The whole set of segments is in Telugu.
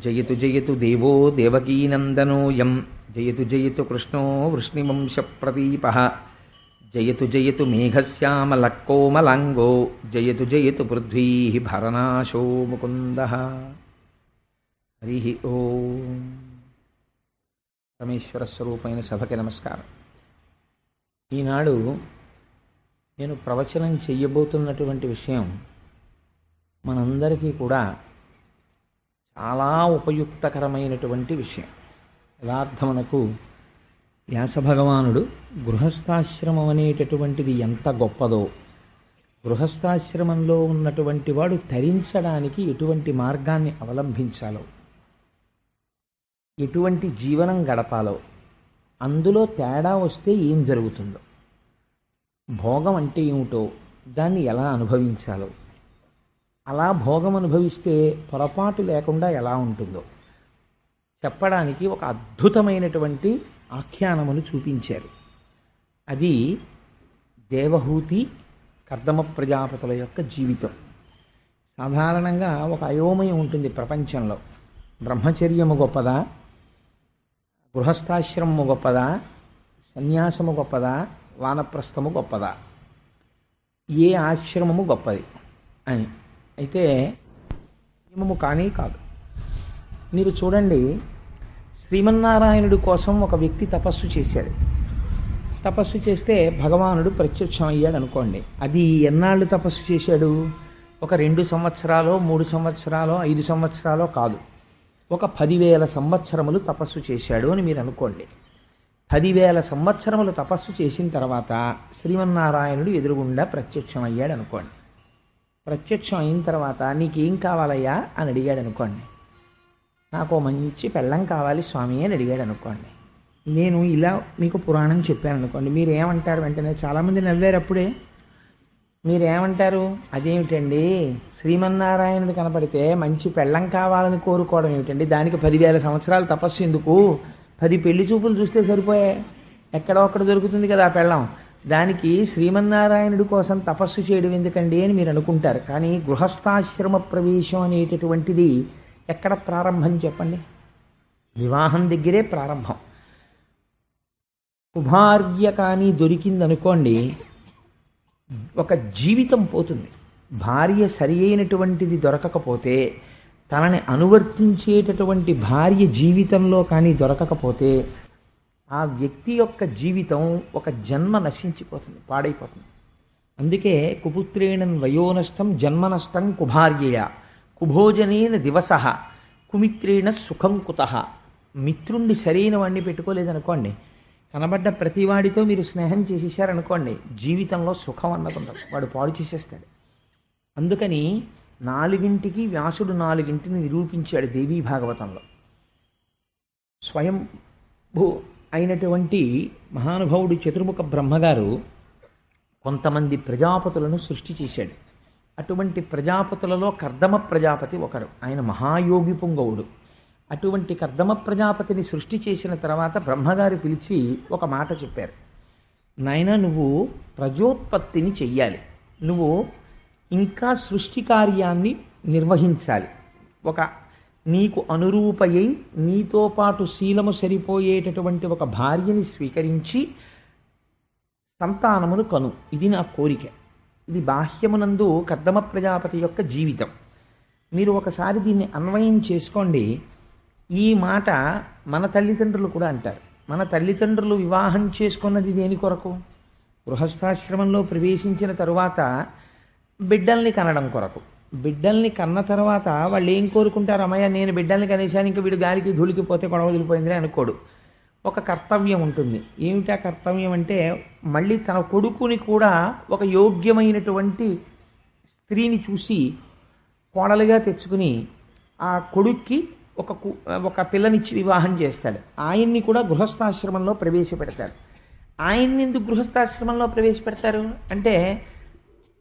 జయతు జయతు దేవో దేవకీనందనోయం జయతు జయతు కృష్ణో వృష్ణివంశప్రదీపః జయతు జయతు మేఘశ్యామలకోమలాంగో జయతు జయతు పృథ్వీ భరనాశో ముకుందః. హరి ఓం. పరమేశ్వర స్వరూపమైన సభకి నమస్కారం. ఈనాడు నేను ప్రవచనం చెయ్యబోతున్నటువంటి విషయం మనందరికీ కూడా చాలా ఉపయుక్తకరమైనటువంటి విషయం. యథార్థమునకు వ్యాస భగవానుడు గృహస్థాశ్రమం అనేటటువంటిది ఎంత గొప్పదో, గృహస్థాశ్రమంలో ఉన్నటువంటి వాడు తరించడానికి ఎటువంటి మార్గాన్ని అవలంబించాలో, ఎటువంటి జీవనం గడపాలో, అందులో తేడా వస్తే ఏం జరుగుతుందో, భోగం అంటే ఏమిటో దాన్ని ఎలా అనుభవించాలో, అలా భోగం అనుభవిస్తే పొరపాటు లేకుండా ఎలా ఉంటుందో చెప్పడానికి ఒక అద్భుతమైనటువంటి ఆఖ్యానమును చూపించారు. అది దేవహూతి కర్దమ ప్రజాపతుల యొక్క జీవితం. సాధారణంగా ఒక అయోమయం ఉంటుంది ప్రపంచంలో. బ్రహ్మచర్యము గొప్పదా, గృహస్థాశ్రమము గొప్పదా, సన్యాసము గొప్పదా, వానప్రస్థము గొప్పదా, ఏ ఆశ్రమము గొప్పది అని. అయితే నియమము కానీ కాదు. మీరు చూడండి, శ్రీమన్నారాయణుడి కోసం ఒక వ్యక్తి తపస్సు చేశాడు. తపస్సు చేస్తే భగవానుడు ప్రత్యక్షం అయ్యాడు అనుకోండి. అది ఎన్నాళ్ళు తపస్సు చేశాడు? ఒక 2 సంవత్సరాలో 3 సంవత్సరాలో 5 సంవత్సరాలో కాదు, ఒక 10,000 సంవత్సరములు తపస్సు చేశాడు అని మీరు అనుకోండి. 10,000 సంవత్సరములు తపస్సు చేసిన తర్వాత శ్రీమన్నారాయణుడు ఎదురుగుండా ప్రత్యక్షం అయ్యాడు అనుకోండి. ప్రత్యక్షం అయిన తర్వాత నీకేం కావాలయ్యా అని అడిగాడు అనుకోండి. నాకు మంచి పెళ్ళం కావాలి స్వామి అని అడిగాడు అనుకోండి. నేను ఇలా మీకు పురాణం చెప్పాను అనుకోండి. మీరు ఏమంటారు? వెంటనే చాలామంది నవ్వారు. అప్పుడే మీరేమంటారు? అదేమిటండి, శ్రీమన్నారాయణుడు కనపడితే మంచి పెళ్ళం కావాలని కోరుకోవడం ఏమిటండి, దానికి 10,000 సంవత్సరాలు తపస్సు ఎందుకు? 10 పెళ్లి చూపులు చూస్తే సరిపోయే, ఎక్కడో ఒక్కడ దొరుకుతుంది కదా ఆ పెళ్ళం. దానికి శ్రీమన్నారాయణుడి కోసం తపస్సు చేయడం ఎందుకండి అని మీరు అనుకుంటారు. కానీ గృహస్థాశ్రమ ప్రవేశం అనేటటువంటిది ఎక్కడ ప్రారంభం చెప్పండి? వివాహం దగ్గరే ప్రారంభం. కుభార్య కానీ దొరికిందనుకోండి, ఒక జీవితం పోతుంది. భార్య సరి అయినటువంటిది దొరకకపోతే, తనని అనువర్తించేటటువంటి భార్య జీవితంలో కానీ దొరకకపోతే, ఆ వ్యక్తి యొక్క జీవితం ఒక జన్మ నశించిపోతుంది, పాడైపోతుంది. అందుకే కుపుత్రేణ వయోనష్టం జన్మనష్టం కుభార్యయ కుభోజనేన దివస కుమిత్రేణ సుఖం కుతః. మిత్రుణ్ణి సరైన వాడిని పెట్టుకోలేదనుకోండి, కనబడ్డ ప్రతివాడితో మీరు స్నేహం చేసేసారనుకోండి, జీవితంలో సుఖం అన్నది ఉండదు, వాడు పాడు చేసేస్తాడు. అందుకని 4ంటికి వ్యాసుడు 4ంటిని నిరూపించాడు దేవీ భాగవతంలో. స్వయం అయినటువంటి మహానుభావుడు చతుర్ముఖ బ్రహ్మగారు కొంతమంది ప్రజాపతులను సృష్టి చేశాడు. అటువంటి ప్రజాపతులలో కర్దమ ప్రజాపతి ఒకరు. ఆయన మహాయోగి పుంగవుడు. అటువంటి కర్దమ ప్రజాపతిని సృష్టి చేసిన తర్వాత బ్రహ్మగారు పిలిచి ఒక మాట చెప్పారు. నాయన, నువ్వు ప్రజోత్పత్తిని చెయ్యాలి, నువ్వు ఇంకా సృష్టి కార్యాన్ని నిర్వహించాలి. ఒక నీకు అనురూపయ్యి నీతో పాటు శీలము సరిపోయేటటువంటి ఒక భార్యని స్వీకరించి సంతానమును కను. ఇది నా కోరిక. ఇది బాహ్యమునందు కర్దమ ప్రజాపతి యొక్క జీవితం. మీరు ఒకసారి దీన్ని అన్వయం చేసుకోండి. ఈ మాట మన తల్లిదండ్రులు కూడా అంటారు. మన తల్లిదండ్రులు వివాహం చేసుకున్నది దేని కొరకు? గృహస్థాశ్రమంలో ప్రవేశించిన తరువాత బిడ్డల్ని కనడం కొరకు. బిడ్డల్ని కన్న తర్వాత వాళ్ళు ఏం కోరుకుంటారు? అమ్మయ్య, నేను బిడ్డల్ని కనేసాను, ఇంకా వీడు గాలికి ధూళికి పోతే గొడవ వదిలిపోయిందని అనుకోడు. ఒక కర్తవ్యం ఉంటుంది. ఏమిటా కర్తవ్యం అంటే, మళ్ళీ తన కొడుకుని కూడా ఒక యోగ్యమైనటువంటి స్త్రీని చూసి కోడలుగా తెచ్చుకుని ఆ కొడుక్కి ఒక పిల్లనిచ్చి వివాహం చేస్తాడు. ఆయన్ని కూడా గృహస్థాశ్రమంలో ప్రవేశపెడతారు. ఆయన్ని ఎందుకు గృహస్థాశ్రమంలో ప్రవేశపెడతారు అంటే,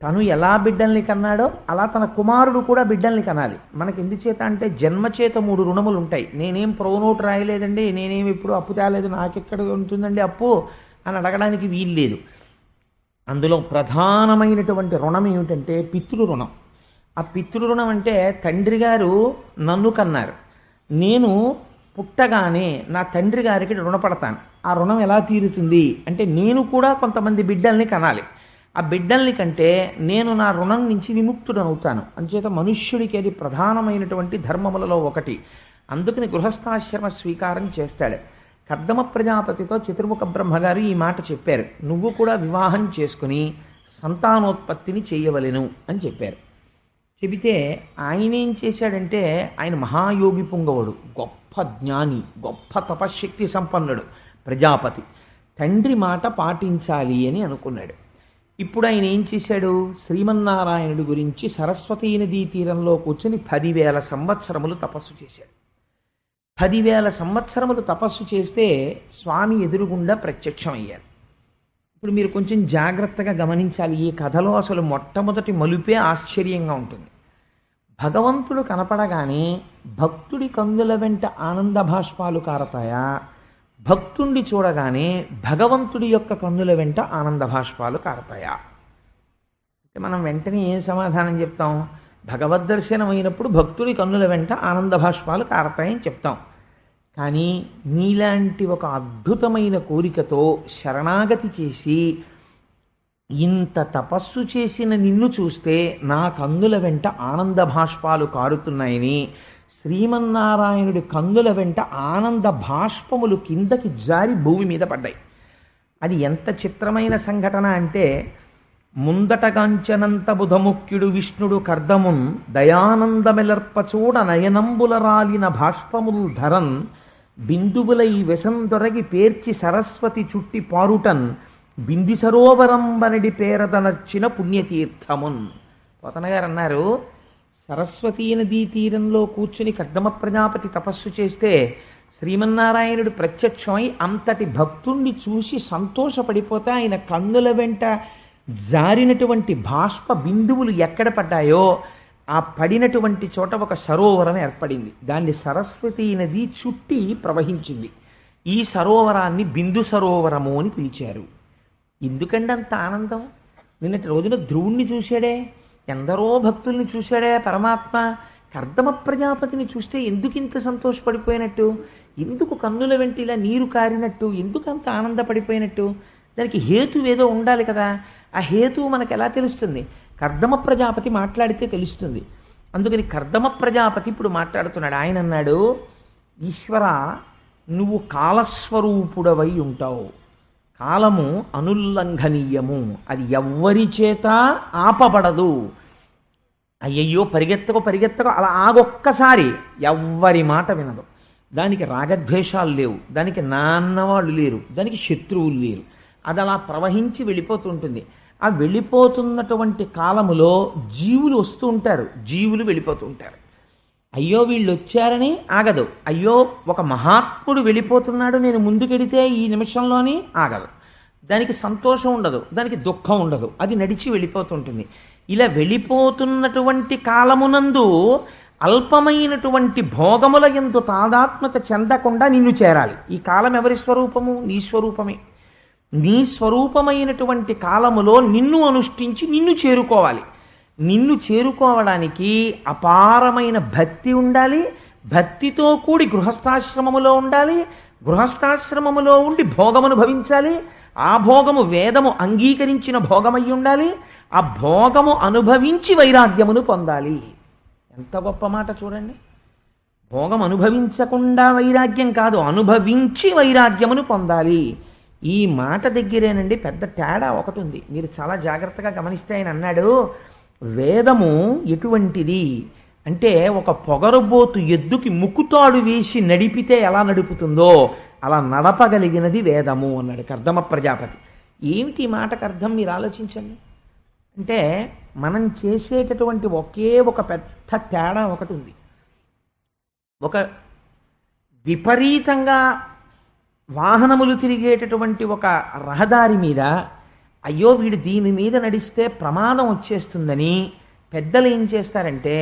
తను ఎలా బిడ్డల్ని కన్నాడో అలా తన కుమారుడు కూడా బిడ్డల్ని కనాలి. మనకి ఎందుచేత అంటే, జన్మచేత 3 రుణములు ఉంటాయి. నేనేం ప్రోనోటు రాయలేదండి, నేనేమి ఇప్పుడు అప్పు తేలేదు, నాకెక్కడ ఉంటుందండి అప్పు అని అడగడానికి వీలు లేదు. అందులో ప్రధానమైనటువంటి రుణం ఏమిటంటే పితృ రుణం. ఆ పితృ రుణం అంటే తండ్రి గారు నన్ను కన్నారు, నేను పుట్టగానే నా తండ్రి గారికి రుణపడతాను. ఆ రుణం ఎలా తీరుతుంది అంటే నేను కూడా కొంతమంది బిడ్డల్ని కనాలి. ఆ బిడ్డల్ని కంటే నేను నా రుణం నుంచి విముక్తుడనవుతాను. అంచేత మనుష్యుడికి అది ప్రధానమైనటువంటి ధర్మములలో ఒకటి. అందుకని గృహస్థాశ్రమ స్వీకారం చేస్తాడు. కర్దమ ప్రజాపతితో చతుర్ముఖ బ్రహ్మగారు ఈ మాట చెప్పారు, నువ్వు కూడా వివాహం చేసుకుని సంతానోత్పత్తిని చేయవలెను అని చెప్పారు. చెబితే ఆయన ఏం చేశాడంటే, ఆయన మహాయోగి పుంగవుడు, గొప్ప జ్ఞాని, గొప్ప తపశ్శక్తి సంపన్నుడు ప్రజాపతి. తండ్రి మాట పాటించాలి అని అనుకున్నాడు. ఇప్పుడు ఆయన ఏం చేశాడు, శ్రీమన్నారాయణుడి గురించి సరస్వతీ నదీ తీరంలో కూర్చొని 10,000 సంవత్సరములు తపస్సు చేశాడు. 10,000 సంవత్సరములు తపస్సు చేస్తే స్వామి ఎదురుగుండా ప్రత్యక్షమయ్యారు. ఇప్పుడు మీరు కొంచెం జాగ్రత్తగా గమనించాలి. ఈ కథలో అసలు మొట్టమొదటి మలుపే ఆశ్చర్యంగా ఉంటుంది. భగవంతుడు కనపడగానే భక్తుడి కందుల వెంట ఆనంద భాష్పాలు కారతాయా, భక్తుణ్ణి చూడగానే భగవంతుడి యొక్క కన్నుల వెంట ఆనంద భాష్పాలు కారతాయా? అంటే మనం వెంటనే ఏం సమాధానం చెప్తాం? భగవద్దర్శనం అయినప్పుడు భక్తుడి కన్నుల వెంట ఆనంద భాష్పాలు కారతాయని చెప్తాం. కానీ నీలాంటి ఒక అద్భుతమైన కోరికతో శరణాగతి చేసి ఇంత తపస్సు చేసిన నిన్ను చూస్తే నా కన్నుల వెంట ఆనంద భాష్పాలు కారుతున్నాయని, శ్రీమన్నారాయణుడి కన్నుల వెంట ఆనంద భాష్పములు కిందకి జారి భూమి మీద పడ్డాయి. అది ఎంత చిత్రమైన సంఘటన అంటే, ముందటగాంచనంత బుధముఖ్యుడు విష్ణుడు కర్దమున్ దయానందమెలర్పచూడ నయనంబుల రాలిన భాష్పముల్ ధరన్ బిందువులై వెసందొరగి పేర్చి సరస్వతి చుట్టి పారుటన్ బింది సరోవరంబనడి పేరదనర్చిన పుణ్యతీర్థమున్. పోతన గారు అన్నారు, సరస్వతీ నదీ తీరంలో కూర్చుని కర్దమ ప్రజాపతి తపస్సు చేస్తే శ్రీమన్నారాయణుడు ప్రత్యక్షమై అంతటి భక్తుణ్ణి చూసి సంతోషపడిపోతే ఆయన కన్నుల వెంట జారినటువంటి బాష్ప బిందువులు ఎక్కడ పడ్డాయో ఆ పడినటువంటి చోట ఒక సరోవరం ఏర్పడింది. దాన్ని సరస్వతీ నది చుట్టి ప్రవహించింది. ఈ సరోవరాన్ని బిందు సరోవరము అని పిలిచారు. ఎందుకంటే అంత ఆనందం? నిన్నటి రోజున ధ్రువుణ్ణి చూశాడే, ఎందరో భక్తుల్ని చూశాడే పరమాత్మ. కర్దమ ప్రజాపతిని చూస్తే ఎందుకు ఇంత సంతోషపడిపోయినట్టు? ఎందుకు కన్నుల వెంట ఇలా నీరు కారినట్టు? ఎందుకు అంత ఆనందపడిపోయినట్టు? దానికి హేతు ఏదో ఉండాలి కదా. ఆ హేతువు మనకు ఎలా తెలుస్తుంది? కర్దమ ప్రజాపతి మాట్లాడితే తెలుస్తుంది. అందుకని కర్దమ ప్రజాపతి ఇప్పుడు మాట్లాడుతున్నాడు. ఆయన అన్నాడు, ఈశ్వర, నువ్వు కాలస్వరూపుడవై ఉంటావు. కాలము అనుల్లంఘనీయము, అది ఎవ్వరి చేత ఆపబడదు. అయ్యయ్యో పరిగెత్తకు అలా ఆగొక్కసారి, ఎవ్వరి మాట వినదు. దానికి రాగద్వేషాలు లేవు, దానికి నాన్నవాళ్ళు లేరు, దానికి శత్రువులు లేరు. అది అలా ప్రవహించి వెళ్ళిపోతుంటుంది. ఆ వెళ్ళిపోతున్నటువంటి కాలములో జీవులు వస్తూ ఉంటారు, జీవులు వెళ్ళిపోతూ ఉంటారు. అయ్యో వీళ్ళు వచ్చారని ఆగదు. అయ్యో ఒక మహాత్ముడు వెళ్ళిపోతున్నాడు, నేను ముందుకెడితే ఈ నిమిషంలోని ఆగదు. దానికి సంతోషం ఉండదు, దానికి దుఃఖం ఉండదు, అది నడిచి వెళ్ళిపోతుంటుంది. ఇలా వెళ్ళిపోతున్నటువంటి కాలమునందు అల్పమైనటువంటి భోగముల యందు తాదాత్మ్యత చెందకుండా నిన్ను చేరాలి. ఈ కాలం ఎవరి స్వరూపము? నీ స్వరూపమే. నీ స్వరూపమైనటువంటి కాలములో నిన్ను అనుష్ఠించి నిన్ను చేరుకోవాలి. నిన్ను చేరుకోవడానికి అపారమైన భక్తి ఉండాలి. భక్తితో కూడి గృహస్థాశ్రమములో ఉండాలి. గృహస్థాశ్రమములో ఉండి భోగమును భవించాలి. ఆ భోగము వేదము అంగీకరించిన భోగమై ఉండాలి. ఆ భోగము అనుభవించి వైరాగ్యమును పొందాలి. ఎంత గొప్ప మాట చూడండి. భోగం అనుభవించకుండా వైరాగ్యం కాదు, అనుభవించి వైరాగ్యమును పొందాలి. ఈ మాట దగ్గరేనండి పెద్ద తేడా ఒకటి ఉంది. మీరు చాలా జాగ్రత్తగా గమనిస్తే ఆయన అన్నాడు, వేదము ఎటువంటిది అంటే ఒక పొగరబోతు ఎద్దుకి ముక్కుతాడు వేసి నడిపితే ఎలా నడుపుతుందో అలా నడపగలిగినది వేదము అన్నాడు కర్దమ ప్రజాపతి. ఏమిటి ఈ మాటకు అర్థం మీరు ఆలోచించండి. అంటే మనం చేసేటటువంటి ఒకే ఒక పెద్ద తేడా ఒకటి ఉంది. ఒక విపరీతంగా వాహనములు తిరిగేటటువంటి ఒక రహదారి మీద అయ్యో వీడు దీని మీద నడిస్తే ప్రమాదం వచ్చేస్తుందని పెద్దలు ఏం చేస్తారంటే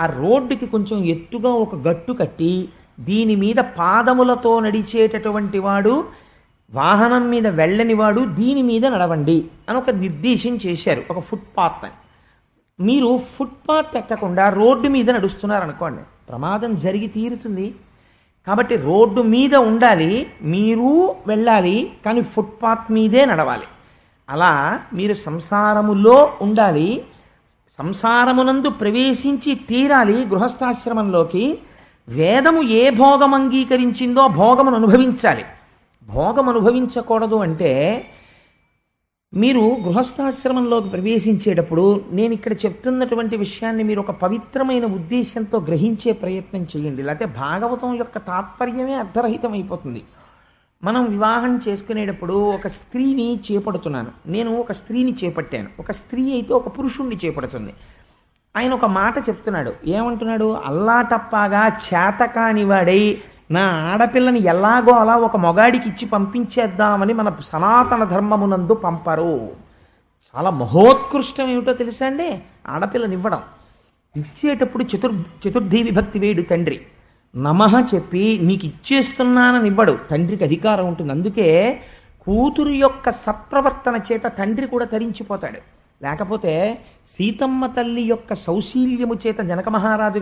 ఆ రోడ్డుకి కొంచెం ఎత్తుగా ఒక గట్టు కట్టి దీని మీద పాదములతో నడిచేటటువంటి వాడు, వాహనం మీద వెళ్ళని వాడు దీని మీద నడవండి అని ఒక నిర్దేశం చేశారు, ఒక ఫుట్పాత్ అని. మీరు ఫుట్పాత్ ఎక్కకుండా రోడ్డు మీద నడుస్తున్నారు అనుకోండి, ప్రమాదం జరిగి తీరుతుంది. కాబట్టి రోడ్డు మీద ఉండాలి, మీరు వెళ్ళాలి, కానీ ఫుట్పాత్ మీదే నడవాలి. అలా మీరు సంసారములో ఉండాలి, సంసారమునందు ప్రవేశించి తీరాలి గృహస్థాశ్రమంలోకి. వేదము ఏ భోగం అంగీకరించిందో భోగమును అనుభవించాలి. భోగం అనుభవించకూడదు అంటే మీరు గృహస్థాశ్రమంలోకి ప్రవేశించేటప్పుడు నేను ఇక్కడ చెప్తున్నటువంటి విషయాన్ని మీరు ఒక పవిత్రమైన ఉద్దేశంతో గ్రహించే ప్రయత్నం చేయండి. లేకపోతే భాగవతం యొక్క తాత్పర్యమే అర్ధరహితం అయిపోతుంది. మనం వివాహం చేసుకునేటప్పుడు ఒక స్త్రీని చేపడుతున్నాను, నేను ఒక స్త్రీని చేపట్టాను. ఒక స్త్రీ అయితే ఒక పురుషుణ్ణి చేపడుతుంది. ఆయన ఒక మాట చెప్తున్నాడు. ఏమంటున్నాడు? అల్లాటప్పాగా చేతకాని వాడై నా ఆడపిల్లని ఎలాగో అలా ఒక మొగాడికి ఇచ్చి పంపించేద్దామని మన సనాతన ధర్మమునందు పంపరు. చాలా మహోత్కృష్టం ఏమిటో తెలుసా అండి? ఆడపిల్లనివ్వడం. ఇచ్చేటప్పుడు చతుర్థీ విభక్తి వేడు తండ్రి. నమః చెప్పి నీకు ఇచ్చేస్తున్నానని ఇవ్వడు. తండ్రికి అధికారం ఉంటుంది. అందుకే కూతురు యొక్క సత్ప్రవర్తన చేత తండ్రి కూడా తరించిపోతాడు. లేకపోతే సీతమ్మ తల్లి యొక్క సౌశీల్యము చేత జనక మహారాజు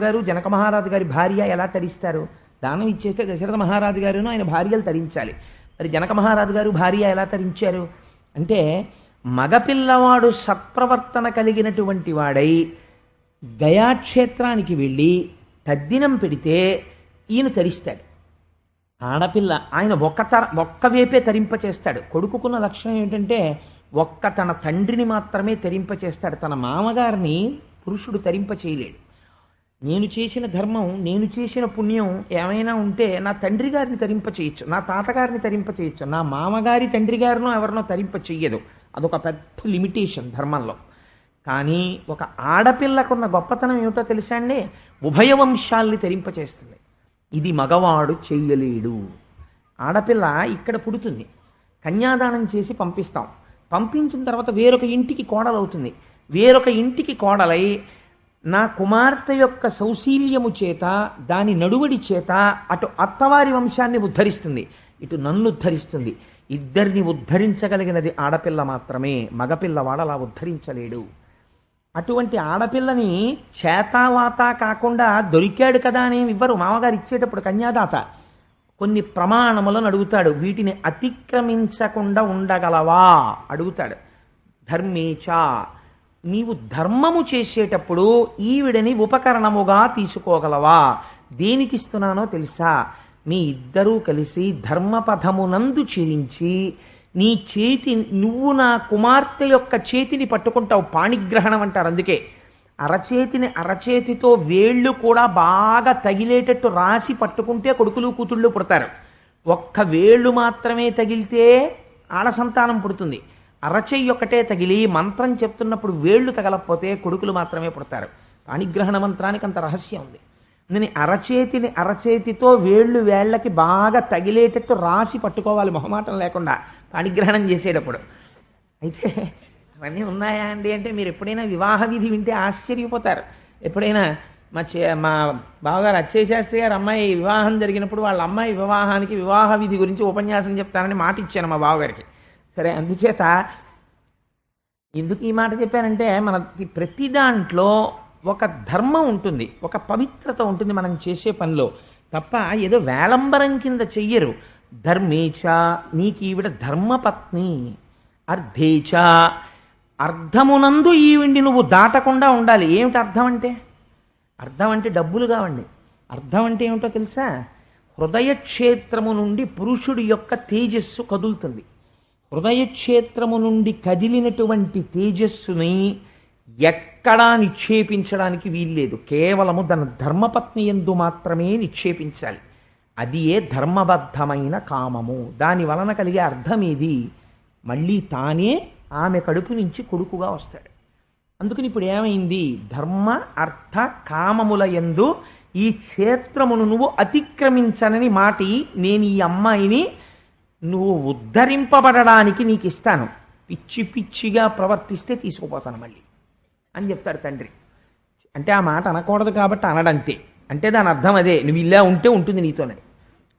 గారి భార్య ఎలా తరిస్తారు? దానం ఇచ్చేస్తే దశరథ మహారాజు గారును ఆయన భార్యలు తరించాలి. మరి జనక మహారాజు గారు భార్య ఎలా తరించారు అంటే, మగపిల్లవాడు సత్ప్రవర్తన కలిగినటువంటి వాడై గయాక్షేత్రానికి వెళ్ళి తద్దినం పెడితే ఈయన తరిస్తాడు. ఆడపిల్ల ఆయన ఒక్క వేపే తరింపచేస్తాడు. కొడుకుకున్న లక్షణం ఏమిటంటే తన తండ్రిని మాత్రమే తరింపచేస్తాడు. తన మామగారిని పురుషుడు తరింప చేయలేడు. నేను చేసిన ధర్మం, నేను చేసిన పుణ్యం ఏమైనా ఉంటే నా తండ్రి గారిని తరింప చేయొచ్చు, నా తాతగారిని తరింప చేయొచ్చు, నా మామగారి తండ్రి గారినో ఎవరినో తరింప చెయ్యదు. అదొక పెద్ద లిమిటేషన్ ధర్మంలో. కానీ ఒక ఆడపిల్లకున్న గొప్పతనం ఏమిటో తెలుసా అండి? ఉభయ వంశాల్ని తరింపచేస్తుంది. ఇది మగవాడు చెయ్యలేడు. ఆడపిల్ల ఇక్కడ పుడుతుంది, కన్యాదానం చేసి పంపిస్తాం. పంపించిన తర్వాత వేరొక ఇంటికి కోడలవుతుంది. వేరొక ఇంటికి కోడలై నా కుమార్తె యొక్క సౌశీల్యము చేత, దాని నడువడి చేత అటు అత్తవారి వంశాన్ని ఉద్ధరిస్తుంది, ఇటు నన్ను ఉద్ధరిస్తుంది. ఇద్దరిని ఉద్ధరించగలిగినది ఆడపిల్ల మాత్రమే. మగపిల్లవాడు అలా ఉద్ధరించలేడు. అటువంటి ఆడపిల్లని చేతావాత కాకుండా దొరికాడు కదా అని ఇవ్వరు. మామగారు ఇచ్చేటప్పుడు కన్యాదాత కొన్ని ప్రమాణములను అడుగుతాడు. వీటిని అతిక్రమించకుండా ఉండగలవా అడుగుతాడు. ధర్మేచ, నీవు ధర్మము చేసేటప్పుడు ఈవిడని ఉపకరణముగా తీసుకోగలవా? దేనికిస్తున్నానో తెలుసా? మీ ఇద్దరూ కలిసి ధర్మపథమునందు చిరించి నీ చేతి, నువ్వు నా కుమార్తె యొక్క చేతిని పట్టుకుంటావు. పాణిగ్రహణం అంటారు. అందుకే అరచేతిని అరచేతితో వేళ్ళు కూడా బాగా తగిలేటట్టు రాసి పట్టుకుంటే కొడుకులు కూతుళ్ళు పుడతారు. ఒక్క వేళ్ళు మాత్రమే తగిలితే ఆడ సంతానం పుడుతుంది. అరచెయ్యి ఒక్కటే తగిలి మంత్రం చెప్తున్నప్పుడు వేళ్ళు తగలకపోతే కొడుకులు మాత్రమే పుడతారు. పాణిగ్రహణ మంత్రానికి అంత రహస్యం ఉంది. నేను అరచేతిని అరచేతితో వేళ్ళకి బాగా తగిలేటట్టు రాసి పట్టుకోవాలి, మొహమాటం లేకుండా పాణిగ్రహణం చేసేటప్పుడు. అయితే అవన్నీ ఉన్నాయా అండి అంటే, మీరు ఎప్పుడైనా వివాహ విధి వింటే ఆశ్చర్యపోతారు. ఎప్పుడైనా మా బావగారు అచ్చయ్య శాస్త్రి గారు అమ్మాయి వివాహం జరిగినప్పుడు వాళ్ళ అమ్మాయి వివాహానికి వివాహ విధి గురించి ఉపన్యాసం చెప్తానని మాట ఇచ్చాను మా బావగారికి. సరే, అందుచేత ఎందుకు ఈ మాట చెప్పానంటే, మనకి ప్రతి దాంట్లో ఒక ధర్మం ఉంటుంది, ఒక పవిత్రత ఉంటుంది మనం చేసే పనిలో. తప్ప ఏదో వేలంబరం కింద చెయ్యరు. ధర్మేచ, నీకు ఈవిడ ధర్మపత్ని. అర్ధేచ, అర్థమునందు ఈవిండి నువ్వు దాటకుండా ఉండాలి. ఏమిటి అర్థం అంటే? అర్థం అంటే డబ్బులు కావండి. అర్థం అంటే ఏమిటో తెలుసా? హృదయక్షేత్రము నుండి పురుషుడి యొక్క తేజస్సు కదులుతుంది. హృదయక్షేత్రము నుండి కదిలినటువంటి తేజస్సుని ఎక్కడా నిక్షేపించడానికి వీల్లేదు. కేవలము తన ధర్మపత్ని యందు మాత్రమే నిక్షేపించాలి. అది ఏ ధర్మబద్ధమైన కామము. దాని వలన కలిగే అర్థమేది? మళ్ళీ తానే ఆమె కడుపు నుంచి కొడుకుగా వస్తాడు. అందుకని ఇప్పుడు ఏమైంది? ధర్మ అర్థ కామముల యందు ఈ క్షేత్రమును నువ్వు అతిక్రమించనని మాటి నేను ఈ అమ్మాయిని నువ్వు ఉద్ధరింపబడడానికి నీకు ఇస్తాను. పిచ్చి పిచ్చిగా ప్రవర్తిస్తే తీసుకుపోతాను మళ్ళీ అని చెప్తాడు తండ్రి. అంటే ఆ మాట అనకూడదు కాబట్టి అనడంతే. అంటే దాని అర్థం అదే, నువ్వు ఇలా ఉంటే ఉంటుంది నీతోనే,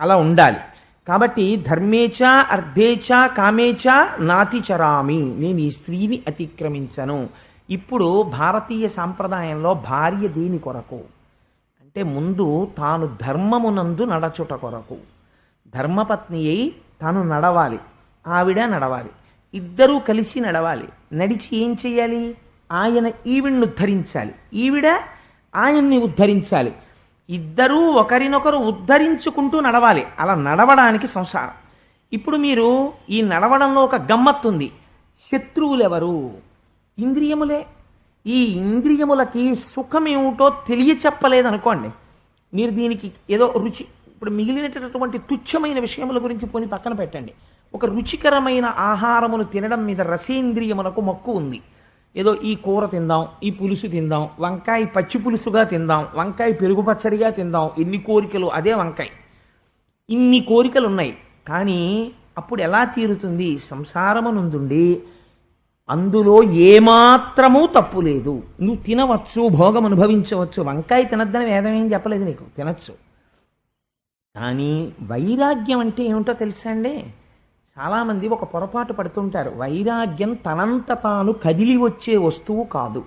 అలా ఉండాలి. కాబట్టి ధర్మేచ అర్ధేచ కామేచ నాతిచరామి, నేను ఈ స్త్రీని అతిక్రమించను. ఇప్పుడు భారతీయ సాంప్రదాయంలో భార్య దేని కొరకు అంటే ముందు తాను ధర్మమునందు నడచుట కొరకు ధర్మపత్ని అయి తాను నడవాలి, ఆవిడ నడవాలి, ఇద్దరూ కలిసి నడవాలి. నడిచి ఏం చెయ్యాలి? ఆయన ఈవిడ్ని ఉద్ధరించాలి, ఈవిడ ఆయన్ని ఉద్ధరించాలి. ఇద్దరూ ఒకరినొకరు ఉద్ధరించుకుంటూ నడవాలి. అలా నడవడానికి సంసారం. ఇప్పుడు మీరు ఈ నడవడంలో ఒక గమ్మత్తుంది. శత్రువులు ఎవరు? ఇంద్రియములే. ఈ ఇంద్రియములకి సుఖం ఏమిటో తెలియచెప్పలేదనుకోండి, మీరు దీనికి ఏదో రుచి, ఇప్పుడు మిగిలినటువంటి తుచ్చమైన విషయముల గురించి పోని పక్కన పెట్టండి. ఒక రుచికరమైన ఆహారమును తినడం మీద రసేంద్రియములకు మక్కువ ఉంది. ఏదో ఈ కూర తిందాం, ఈ పులుసు తిందాం, వంకాయ పచ్చి పులుసుగా తిందాం, వంకాయ పెరుగు పచ్చడిగా తిందాం, ఎన్ని కోరికలు. అదే వంకాయ. ఇన్ని కోరికలు ఉన్నాయి. కానీ అప్పుడు ఎలా తీరుతుంది? సంసారమునందుండి అందులో ఏమాత్రమూ తప్పు లేదు. నువ్వు తినవచ్చు, భోగం అనుభవించవచ్చు. వంకాయ తినద్దని వేదం ఏం చెప్పలేదు నీకు, తినచ్చు. కానీ వైరాగ్యం అంటే ఏమిటో తెలుసా అండి? చాలామంది ఒక పొరపాటు పడుతుంటారు. వైరాగ్యం తనంత తాను కదిలి వచ్చే వస్తువు కాదు.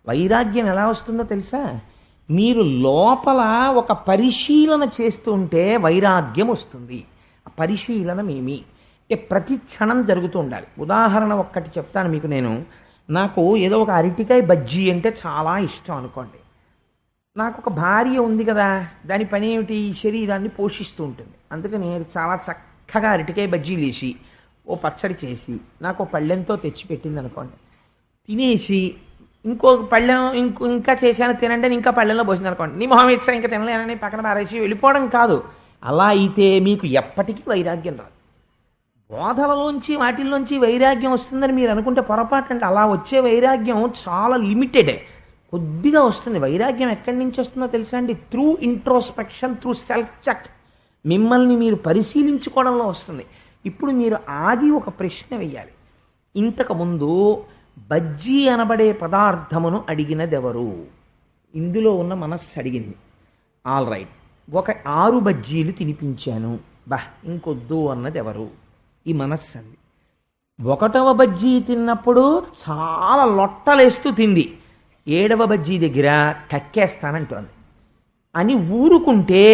వైరాగ్యం ఎలా వస్తుందో తెలుసా? మీరు లోపల ఒక పరిశీలన చేస్తుంటే వైరాగ్యం వస్తుంది. ఆ పరిశీలనమేమి అంటే ప్రతి క్షణం జరుగుతూ ఉండాలి. ఉదాహరణ ఒక్కటి చెప్తాను మీకు. నాకు ఏదో ఒక అరటికాయ బజ్జీ అంటే చాలా ఇష్టం అనుకోండి. నాకు ఒక భార్య ఉంది కదా, దాని పని ఏమిటి? ఈ శరీరాన్ని పోషిస్తూ ఉంటుంది. అందుకని చాలా చక్కగా అరటికాయ బజ్జీలు వేసి ఓ పచ్చడి చేసి నాకు పళ్ళెంతో తెచ్చిపెట్టింది అనుకోండి. తినేసి ఇంకో పళ్ళెం ఇంకా చేశాను తినండి అని ఇంకా పళ్ళెంలో పోసింది అనుకోండి. నీ మొహం ఇచ్చా ఇంకా తినలేనని పక్కన పారేసి వెళ్ళిపోవడం కాదు. అలా అయితే మీకు ఎప్పటికీ వైరాగ్యం రాదు. బోధలలోంచి వాటిల్లోంచి వైరాగ్యం వస్తుందని మీరు అనుకుంటే పొరపాటు. అంటే అలా వచ్చే వైరాగ్యం చాలా లిమిటెడ్, కొద్దిగా వస్తుంది. వైరాగ్యం ఎక్కడి నుంచి వస్తుందో తెలుసా అండి? Through introspection, through self check. మిమ్మల్ని మీరు పరిశీలించుకోవడంలో వస్తుంది. ఇప్పుడు మీరు ఆది ఒక ప్రశ్న వెయ్యాలి. ఇంతకుముందు బజ్జీ అనబడే పదార్థమును అడిగినదెవరు? ఇందులో ఉన్న మనస్సు అడిగింది. ఆల్ రైట్, ఒక 6 బజ్జీలు తినిపించాను, ఇంకొద్దు అన్నది ఎవరు? ఈ మనస్సు అంది. 1వ బజ్జీ తిన్నప్పుడు చాలా లొట్టలేస్తూ తింది. 7వ బజ్జీ దగ్గర కక్కేస్తానంటోంది అని ఊరుకుంటే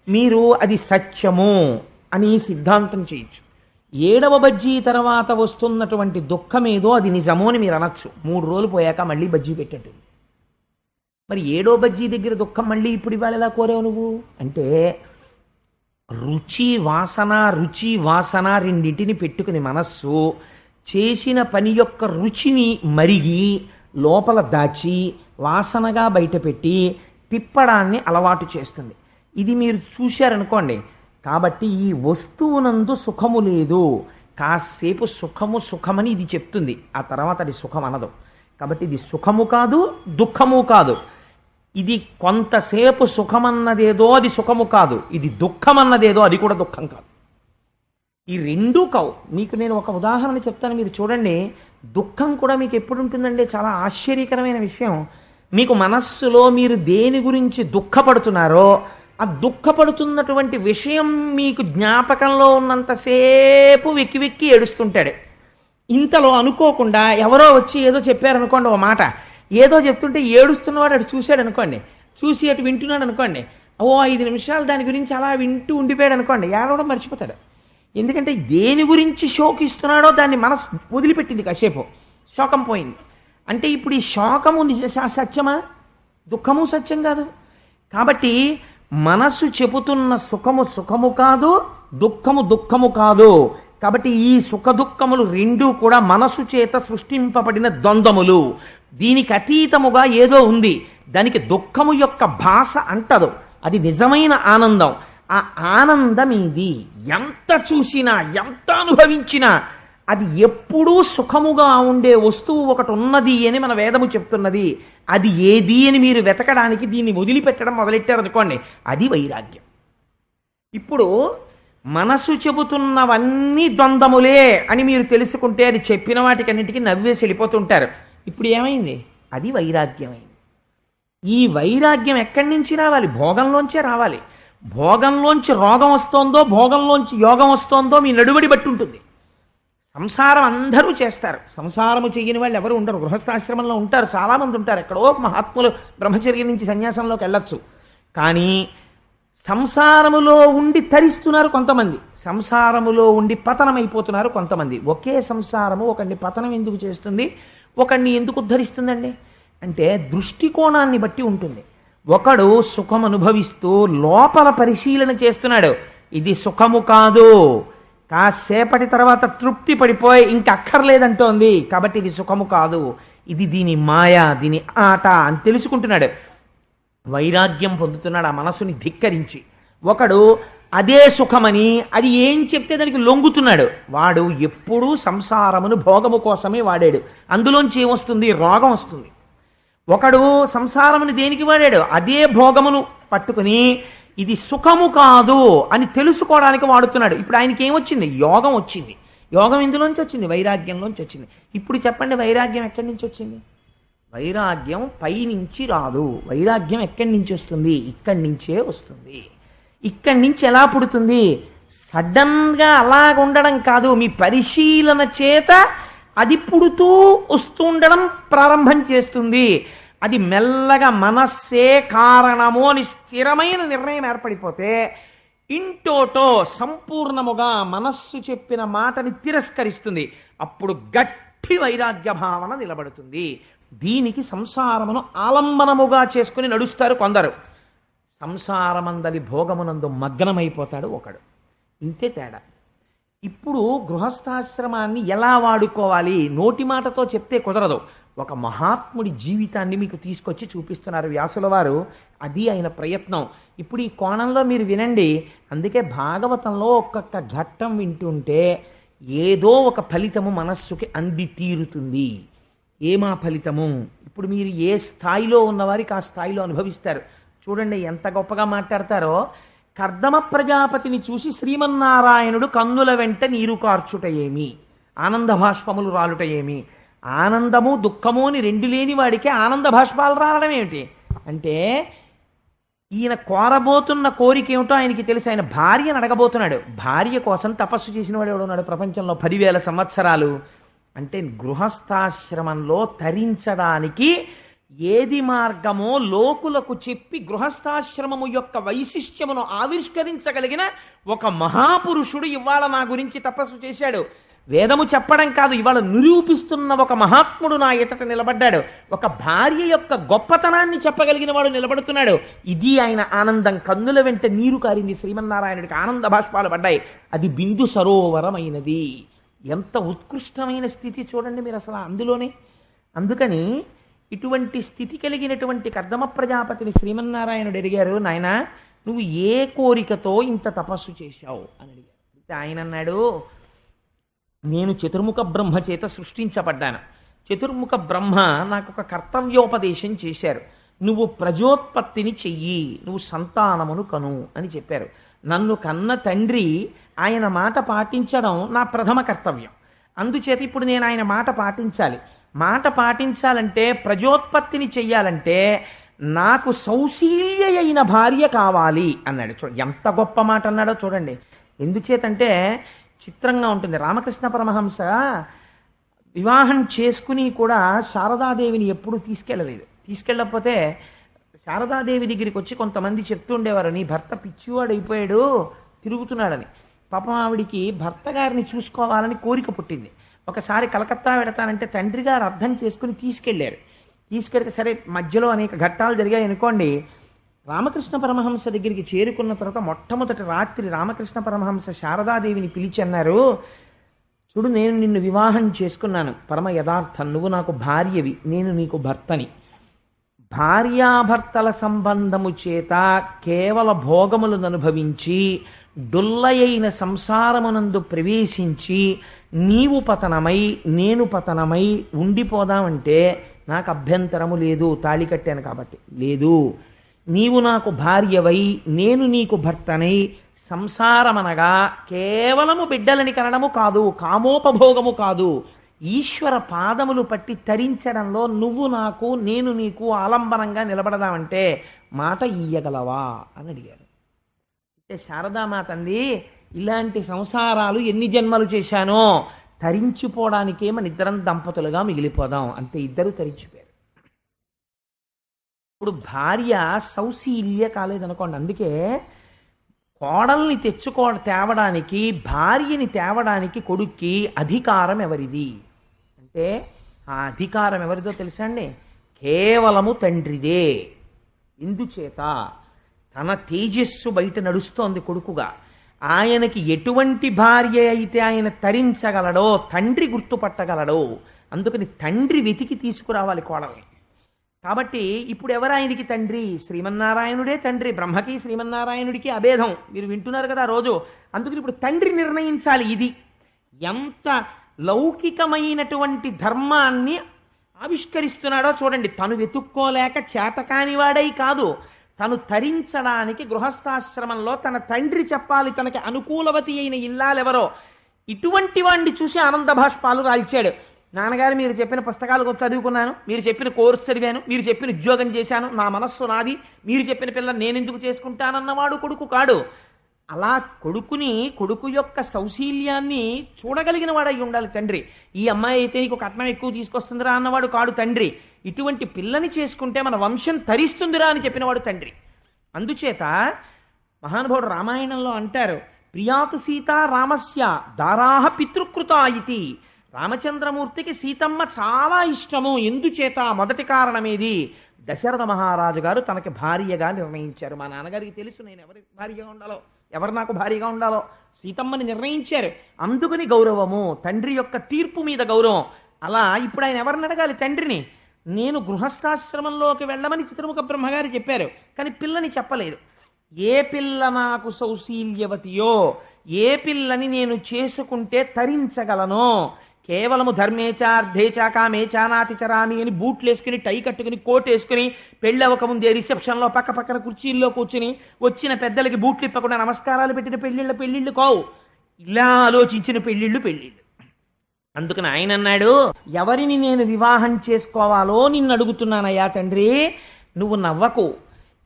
మీరు అది సత్యము అని సిద్ధాంతం చేయొచ్చు. 7వ బజ్జీ తర్వాత వస్తున్నటువంటి దుఃఖమేదో అది నిజమో అని మీరు అనొచ్చు. 3 రోజులు పోయాక మళ్ళీ బజ్జీ పెట్టట్టు. మరి 7వ బజ్జీ దగ్గర దుఃఖం మళ్ళీ ఇప్పుడు ఇవాళ ఎలా కోరావు నువ్వు అంటే, రుచి వాసన రెండింటిని పెట్టుకుని మనస్సు చేసిన పని యొక్క రుచిని మరిగి లోపల దాచి వాసనగా బయటపెట్టి తిప్పడాన్ని అలవాటు చేస్తుంది. ఇది మీరు చూశారనుకోండి. కాబట్టి ఈ వస్తువునందు సుఖము లేదు. కాసేపు సుఖమని ఇది చెప్తుంది, ఆ తర్వాత అది సుఖం అనదు. కాబట్టి ఇది సుఖము కాదు, దుఃఖము కాదు. ఇది కొంతసేపు సుఖమన్నదేదో అది సుఖము కాదు, ఇది దుఃఖమన్నదేదో అది కూడా దుఃఖం కాదు. ఈ రెండూ కావు. మీకు నేను ఒక ఉదాహరణ చెప్తాను, మీరు చూడండి. దుఃఖం కూడా మీకు ఎప్పుడు ఉంటుందంటే చాలా ఆశ్చర్యకరమైన విషయం. మీకు మనస్సులో మీరు దేని గురించి దుఃఖపడుతున్నారో ఆ దుఃఖపడుతున్నటువంటి విషయం మీకు జ్ఞాపకంలో ఉన్నంతసేపు వెక్కి వెక్కి ఏడుస్తుంటాడు. ఇంతలో అనుకోకుండా ఎవరో వచ్చి ఏదో చెప్పారనుకోండి, ఓ మాట ఏదో చెప్తుంటే ఏడుస్తున్నవాడు అటు చూశాడు అనుకోండి, చూసి అటు వింటున్నాడు అనుకోండి, 5 నిమిషాలు దాని గురించి అలా వింటూ ఉండిపోయాడు అనుకోండి, ఏడవడం మర్చిపోతాడు. ఎందుకంటే దేని గురించి శోకిస్తున్నాడో దాన్ని మనసు వదిలిపెట్టింది, కాసేపు శోకం పోయింది. అంటే ఇప్పుడు ఈ శోకము సత్యమా? దుఃఖము సత్యం కాదు. కాబట్టి మనసు చెబుతున్న సుఖము కాదు, దుఃఖము కాదు. కాబట్టి ఈ సుఖ దుఃఖములు రెండూ కూడా మనసు చేత సృష్టింపబడిన ద్వంద్వములు. దీనికి అతీతముగా ఏదో ఉంది, దానికి దుఃఖము యొక్క భాష అంటదు. అది నిజమైన ఆనందం. ఆ ఆనందం ఇది ఎంత చూసినా ఎంత అనుభవించినా అది ఎప్పుడూ సుఖముగా ఉండే వస్తువు ఒకటి ఉన్నది అని మన వేదము చెప్తున్నది. అది ఏది అని మీరు వెతకడానికి దీన్ని వదిలిపెట్టడం మొదలెట్టారనుకోండి, అది వైరాగ్యం. ఇప్పుడు మనసు చెబుతున్నవన్నీ ద్వంద్వములే అని మీరు తెలుసుకుంటే అది చెప్పిన వాటికన్నిటికీ నవ్వేసి వెళ్ళిపోతుంటారు. ఇప్పుడు ఏమైంది? అది వైరాగ్యమైంది. ఈ వైరాగ్యం ఎక్కడి నుంచి రావాలి? భోగంలోంచే రావాలి. భోగంలోంచి రోగం వస్తోందో, భోగంలోంచి యోగం వస్తోందో మీ నడుబడి బట్టి ఉంటుంది. సంసారం అందరూ చేస్తారు, సంసారము చెయ్యని వాళ్ళు ఎవరు ఉండరు. గృహస్థాశ్రమంలో ఉంటారు, చాలామంది ఉంటారు. ఎక్కడో మహాత్ములు బ్రహ్మచర్యం నుంచి సన్యాసంలోకి వెళ్ళొచ్చు. కానీ సంసారములో ఉండి తరిస్తున్నారు కొంతమంది, సంసారములో ఉండి పతనమైపోతున్నారు కొంతమంది. ఒకే సంసారము ఒకడిని పతనం ఎందుకు చేస్తుంది, ఒకడిని ఎందుకు ఉద్ధరిస్తుందండి అంటే దృష్టికోణాన్ని బట్టి ఉంటుంది. ఒకడు సుఖం అనుభవిస్తూ లోపల పరిశీలన చేస్తున్నాడు, ఇది సుఖము కాదు, కాసేపటి తర్వాత తృప్తి పడిపోయి ఇంక అక్కర్లేదంటోంది కాబట్టి ఇది సుఖము కాదు, ఇది దీని మాయ, దీని ఆట అని తెలుసుకుంటున్నాడు, వైరాగ్యం పొందుతున్నాడు ఆ మనసుని ధిక్కరించి. ఒకడు అదే సుఖమని అది ఏం చెప్తే దానికి లొంగుతున్నాడు, వాడు ఎప్పుడూ సంసారమును భోగము కోసమే వాడాడు, అందులోంచి ఏమొస్తుంది, రోగం వస్తుంది. ఒకడు సంసారముని దేనికి వాడాడు, అదే భోగమును పట్టుకుని ఇది సుఖము కాదు అని తెలుసుకోవడానికి వాడుతున్నాడు. ఇప్పుడు ఆయనకి ఏమొచ్చింది, యోగం వచ్చింది. యోగం ఇందులోంచి వచ్చింది, వైరాగ్యంలోంచి వచ్చింది. ఇప్పుడు చెప్పండి వైరాగ్యం ఎక్కడి నుంచి వచ్చింది? వైరాగ్యం పైనుంచి రాదు, వైరాగ్యం ఎక్కడి నుంచి వస్తుంది, ఇక్కడి నుంచే వస్తుంది. ఇక్కడి నుంచి ఎలా పుడుతుంది, సడన్గా అలాగ ఉండడం కాదు, మీ పరిశీలన చేత అది పుడుతూ వస్తూ ఉండడం ప్రారంభం చేస్తుంది. అది మెల్లగా మనస్సే కారణము అని స్థిరమైన నిర్ణయం ఏర్పడిపోతే ఇంటోటో సంపూర్ణముగా మనస్సు చెప్పిన మాటని తిరస్కరిస్తుంది. అప్పుడు గట్టి వైరాగ్య భావన నిలబడుతుంది. దీనికి సంసారమును ఆలంబనముగా చేసుకుని నడుస్తారు కొందరు. సంసారమందలి భోగమునందు మగ్నమైపోతాడు ఒకడు. ఇంతే తేడా. ఇప్పుడు గృహస్థాశ్రమాన్ని ఎలా వాడుకోవాలి, నోటి మాటతో చెప్తే కుదరదు. ఒక మహాత్ముడి జీవితాన్ని మీకు తీసుకొచ్చి చూపిస్తున్నారు వ్యాసుల వారు, అది ఆయన ప్రయత్నం. ఇప్పుడు ఈ కోణంలో మీరు వినండి. అందుకే భాగవతంలో ఒక్కొక్క ఘట్టం వింటుంటే ఏదో ఒక ఫలితము మనస్సుకి అంది తీరుతుంది. ఏమా ఫలితము? ఇప్పుడు మీరు ఏ స్థాయిలో ఉన్నవారికి ఆ స్థాయిలో అనుభవిస్తారు. చూడండి ఎంత గొప్పగా మాట్లాడతారో. కర్దమ ప్రజాపతిని చూసి శ్రీమన్నారాయణుడు కన్నుల వెంట నీరు కార్చుట ఏమి, ఆనంద భాష్పములు రాలుట ఏమి? ఆనందము దుఃఖము అని రెండు లేని వాడికి ఆనంద భాష్పాలు రావడం ఏమిటి అంటే, ఈయన కోరబోతున్న కోరిక ఏమిటో ఆయనకి తెలుసు. ఆయన భార్యను అడగబోతున్నాడు. భార్య కోసం తపస్సు చేసిన వాడు ఎవడున్నాడు ప్రపంచంలో 10,000 సంవత్సరాలు? అంటే గృహస్థాశ్రమంలో తరించడానికి ఏది మార్గమో లోకులకు చెప్పి గృహస్థాశ్రమము యొక్క వైశిష్ట్యమును ఆవిష్కరించగలిగిన ఒక మహాపురుషుడు ఇవాళ నా గురించి తపస్సు చేశాడు. వేదము చెప్పడం కాదు, ఇవాళ నిరూపిస్తున్న ఒక మహాత్ముడు నా ఎదుట నిలబడ్డాడు. ఒక భార్య యొక్క గొప్పతనాన్ని చెప్పగలిగిన వాడు నిలబడుతున్నాడు. ఇది ఆయన ఆనందం. కన్నుల వెంట నీరు కారింది శ్రీమన్నారాయణుడికి, ఆనంద భాష్పాలు పడ్డాయి. అది బిందు సరోవరమైనది. ఎంత ఉత్కృష్టమైన స్థితి చూడండి మీరు అసలు అందులోనే. అందుకని ఇటువంటి స్థితి కలిగినటువంటి కర్దమ ప్రజాపతిని శ్రీమన్నారాయణుడు అడిగారు, నాయన నువ్వు ఏ కోరికతో ఇంత తపస్సు చేశావు అని అడిగారు. ఆయన అన్నాడు, నేను చతుర్ముఖ బ్రహ్మ చేత సృష్టించబడ్డాను. చతుర్ముఖ బ్రహ్మ నాకు ఒక కర్తవ్యోపదేశం చేశారు. నువ్వు ప్రజోత్పత్తిని చెయ్యి, నువ్వు సంతానమును కను అని చెప్పారు. నన్ను కన్న తండ్రి ఆయన మాట పాటించడం నా ప్రథమ కర్తవ్యం. అందుచేత ఇప్పుడు నేను ఆయన మాట పాటించాలి. మాట పాటించాలంటే, ప్రజోత్పత్తిని చెయ్యాలంటే నాకు సౌశీల్య అయిన భార్య కావాలి అన్నాడు. ఎంత గొప్ప మాట అన్నాడో చూడండి. ఎందుచేతంటే చిత్రంగా ఉంటుంది. రామకృష్ణ పరమహంస వివాహం చేసుకుని కూడా శారదాదేవిని ఎప్పుడూ తీసుకెళ్ళకపోతే శారదాదేవి దగ్గరికి వచ్చి కొంతమంది చెప్తూ ఉండేవారు, నీ భర్త పిచ్చివాడు అయిపోయాడు, తిరుగుతున్నాడని. పాపం ఆవిడికి భర్త గారిని చూసుకోవాలని కోరిక పుట్టింది. ఒకసారి కలకత్తా వెడతానంటే తండ్రి గారు అర్థం చేసుకుని తీసుకెళ్లారు. తీసుకెళ్తే సరే మధ్యలో అనేక ఘట్టాలు జరిగాయి అనుకోండి. రామకృష్ణ పరమహంస దగ్గరికి చేరుకున్న తర్వాత మొట్టమొదటి రాత్రి రామకృష్ణ పరమహంస శారదాదేవిని పిలిచి అన్నారు, చూడు నేను నిన్ను వివాహం చేసుకున్నాను, పరమ యథార్థం, నువ్వు నాకు భార్యవి, నేను నీకు భర్తని. భార్యాభర్తల సంబంధము చేత కేవల భోగములను అనుభవించి డొల్లయైన సంసారమునందు ప్రవేశించి నీవు పతనమై నేను పతనమై ఉండిపోదామంటే నాకు అభ్యంతరము లేదు, తాళి కట్టాను కాబట్టి లేదు. నీవు నాకు భార్యవై నేను నీకు భర్తనై సంసారమనగా కేవలము బిడ్డలని కనడము కాదు, కామోపభోగము కాదు, ఈశ్వర పాదములు పట్టి తరించడంలో నువ్వు నాకు నేను నీకు ఆలంబనంగా నిలబడదామంటే మాట ఇయ్యగలవా అని అడిగారు. అంటే శారదామాత అంది, ఇలాంటి సంసారాలు ఎన్ని జన్మలు చేశానో తరించిపోవడానికే మన ఇద్దరం దంపతులుగా మిగిలిపోదాం. అంతే, ఇద్దరు తరించిపోయారు. ఇప్పుడు భార్య సౌశీల్య కాలేదనుకోండి. అందుకే కోడల్ని తేవడానికి, భార్యని తేవడానికి కొడుక్కి అధికారం ఎవరిది అంటే, ఆ అధికారం ఎవరిదో తెలుసా అండి? కేవలము తండ్రిదే. ఎందుచేత తన తేజస్సు బయట నడుస్తోంది కొడుకుగా. ఆయనకి ఎటువంటి భార్య అయితే ఆయన తరించగలడో, తండ్రి గుర్తుపట్టగలడో, అందుకని తండ్రి వెతికి తీసుకురావాలి కోడల్ని. కాబట్టి ఇప్పుడు ఎవరు ఆయనకి తండ్రి? శ్రీమన్నారాయణుడే తండ్రి. బ్రహ్మకి శ్రీమన్నారాయణుడికి అభేదం మీరు వింటున్నారు కదా రోజు. అందుకని ఇప్పుడు తండ్రి నిర్ణయించాలి. ఇది ఎంత లౌకికమైనటువంటి ధర్మాన్ని ఆవిష్కరిస్తున్నాడో చూడండి. తను వెతుక్కోలేక చేతకానివాడై కాదు, తను తరించడానికి గృహస్థాశ్రమంలో తన తండ్రి చెప్పాలి తనకి అనుకూలవతి అయిన ఇల్లాలెవరో. ఇటువంటి వాడిని చూసి ఆనంద భాష్పాలు రాల్చాడు. నాన్నగారు మీరు చెప్పిన పుస్తకాలు చదువుకున్నాను, మీరు చెప్పిన కోర్సు చదివాను, మీరు చెప్పిన ఉద్యోగం చేశాను, నా మనస్సు నాది, మీరు చెప్పిన పిల్ల నేనెందుకు చేసుకుంటానన్నవాడు కొడుకు కాడు. అలా కొడుకు యొక్క సౌశీల్యాన్ని చూడగలిగిన వాడై ఉండాలి తండ్రి. ఈ అమ్మాయి అయితే నీకు కట్నం ఎక్కువ తీసుకొస్తుందిరా అన్నవాడు కాడు తండ్రి. ఇటువంటి పిల్లని చేసుకుంటే మన వంశం తరిస్తుందిరా అని చెప్పినవాడు తండ్రి. అందుచేత మహానుభావుడు రామాయణంలో అంటారు, ప్రియాతు సీత రామస్య దారాహ పితృకృత ఇతి. రామచంద్రమూర్తికి సీతమ్మ చాలా ఇష్టము. ఎందుచేత? మొదటి కారణమేది? దశరథ మహారాజు గారు తనకి భార్యగా నిర్ణయించారు. మా నాన్నగారికి తెలుసు నేను ఎవరి భార్యగా ఉండాలో, ఎవరు నాకు భార్యగా ఉండాలో. సీతమ్మని నిర్ణయించారు. అందుకని గౌరవము, తండ్రి యొక్క తీర్పు మీద గౌరవం. అలా ఇప్పుడు ఆయన ఎవరిని అడగాలి? తండ్రిని. నేను గృహస్థాశ్రమంలోకి వెళ్ళమని చిత్రముఖ బ్రహ్మగారు చెప్పారు, కానీ పిల్లని చెప్పలేదు. ఏ పిల్ల నాకు సౌశీల్యవతియో, ఏ పిల్లని నేను చేసుకుంటే తరించగలనో, కేవలము ధర్మేచా అర్థేచా కామేచా నాతి చరామి అని బూట్లు వేసుకుని, టై కట్టుకుని, కోట్ వేసుకుని, పెళ్ళి అవ్వకముందే రిసెప్షన్లో పక్క పక్కన కుర్చీల్లో కూర్చుని వచ్చిన పెద్దలకి బూట్లు ఇప్పకుండా నమస్కారాలు పెట్టిన పెళ్ళిళ్ళు కావు. ఇలా ఆలోచించిన పెళ్ళిళ్ళు. అందుకని ఆయన అన్నాడు, ఎవరిని నేను వివాహం చేసుకోవాలో నిన్ను అడుగుతున్నానయ్యా తండ్రి, నువ్వు నవ్వకు.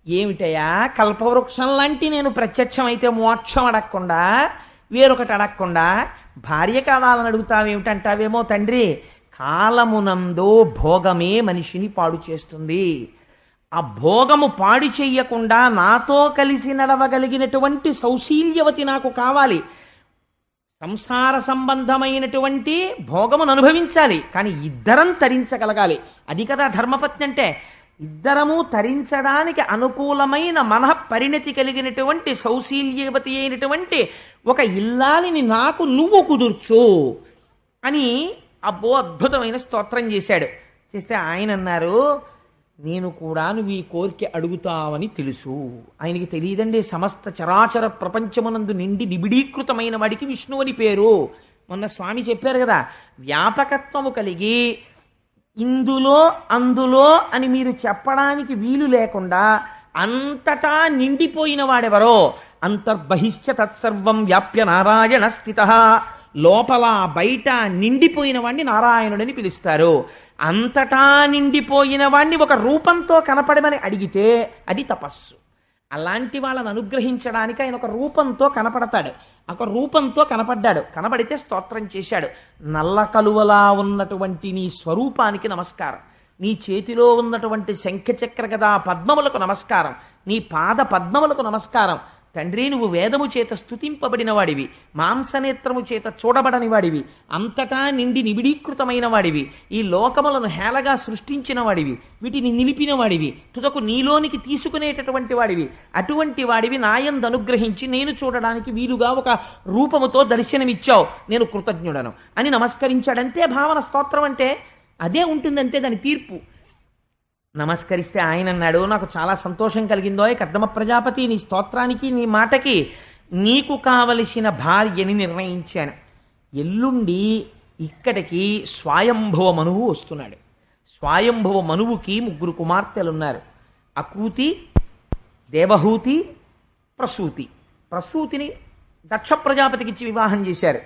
ఏమిటయ్యా, కల్పవృక్షం లాంటి నేను ప్రత్యక్షమైతే మోక్షం అడగకుండా, వేరొకటి అడగకుండా భార్య కావాలని అడుగుతావేమిటంటావేమో తండ్రి. కాలమునందో భోగమే మనిషిని పాడు చేస్తుంది. ఆ భోగము పాడు చెయ్యకుండా నాతో కలిసి నడవగలిగినటువంటి సౌశీల్యవతి నాకు కావాలి. సంసార సంబంధమైనటువంటి భోగమును అనుభవించాలి, కానీ ఇద్దరం తరించగలగాలి. అది కదా ధర్మపత్ని అంటే. ఇద్దరము తరించడానికి అనుకూలమైన మనః పరిణతి కలిగినటువంటి సౌశీల్యవతి అయినటువంటి ఒక ఇల్లాలిని నాకు నువ్వు కుదుర్చు అని అబ్బో అద్భుతమైన స్తోత్రం చేశాడు. చేస్తే ఆయన అన్నారు, నేను కూడా నువ్వు ఈ కోరిక అడుగుతావని తెలుసు. ఆయనకి తెలియదండి, సమస్త చరాచర ప్రపంచమునందు నిండి నిబిడీకృతమైన వాడికి విష్ణువు అని పేరు. మొన్న స్వామి చెప్పారు కదా, వ్యాపకత్వము కలిగి ఇందులో అందులో అని మీరు చెప్పడానికి వీలు లేకుండా అంతటా నిండిపోయిన వాడెవరో, అంతర్బహిశ్చ తత్సర్వం వ్యాప్య నారాయణ స్థితః, లోపల బయట నిండిపోయిన వాడిని నారాయణుడని పిలుస్తారు. అంతటా నిండిపోయిన వాణ్ణి ఒక రూపంతో కనపడమని అడిగితే అది తపస్సు. అలాంటి వాళ్ళని అనుగ్రహించడానికి ఆయన ఒక రూపంతో కనపడతాడు. ఒక రూపంతో కనపడ్డాడు, కనబడితే స్తోత్రం చేశాడు. నల్ల కలువలా ఉన్నటువంటి నీ స్వరూపానికి నమస్కారం, నీ చేతిలో ఉన్నటువంటి శంఖచక్ర గదా పద్మములకు నమస్కారం, నీ పాద పద్మములకు నమస్కారం. తండ్రి, నువ్వు వేదము చేత స్తుతింపబడిన వాడివి, మాంసనేత్రము చేత చూడబడని వాడివి, అంతటా నిండి నిబిడీకృతమైన వాడివి, ఈ లోకములను హేళగా సృష్టించిన వాడివి, వీటిని నిలిపిన వాడివి, తుదకు నీలోనికి తీసుకునేటటువంటి వాడివి. అటువంటి వాడివి నాయందు అనుగ్రహించి నేను చూడడానికి వీలుగా ఒక రూపముతో దర్శనమిచ్చావు, నేను కృతజ్ఞుడను అని నమస్కరించాడంతే భావన. స్తోత్రం అంటే అదే ఉంటుందంటే దాని తీర్పు. నమస్కరిస్తే ఆయన అన్నాడు, నాకు చాలా సంతోషం కలిగిందో కర్దమ ప్రజాపతి, నీ స్తోత్రానికి నీ మాటకి నీకు కావలసిన భార్యని నిర్ణయించాను. ఎల్లుండి ఇక్కడికి స్వయంభవ మనువు వస్తున్నాడు. స్వయంభవ మనువుకి 3 కుమార్తెలున్నారు. అకూతి, దేవహూతి, ప్రసూతి. ప్రసూతిని దక్ష ప్రజాపతికి ఇచ్చి వివాహం చేశారు.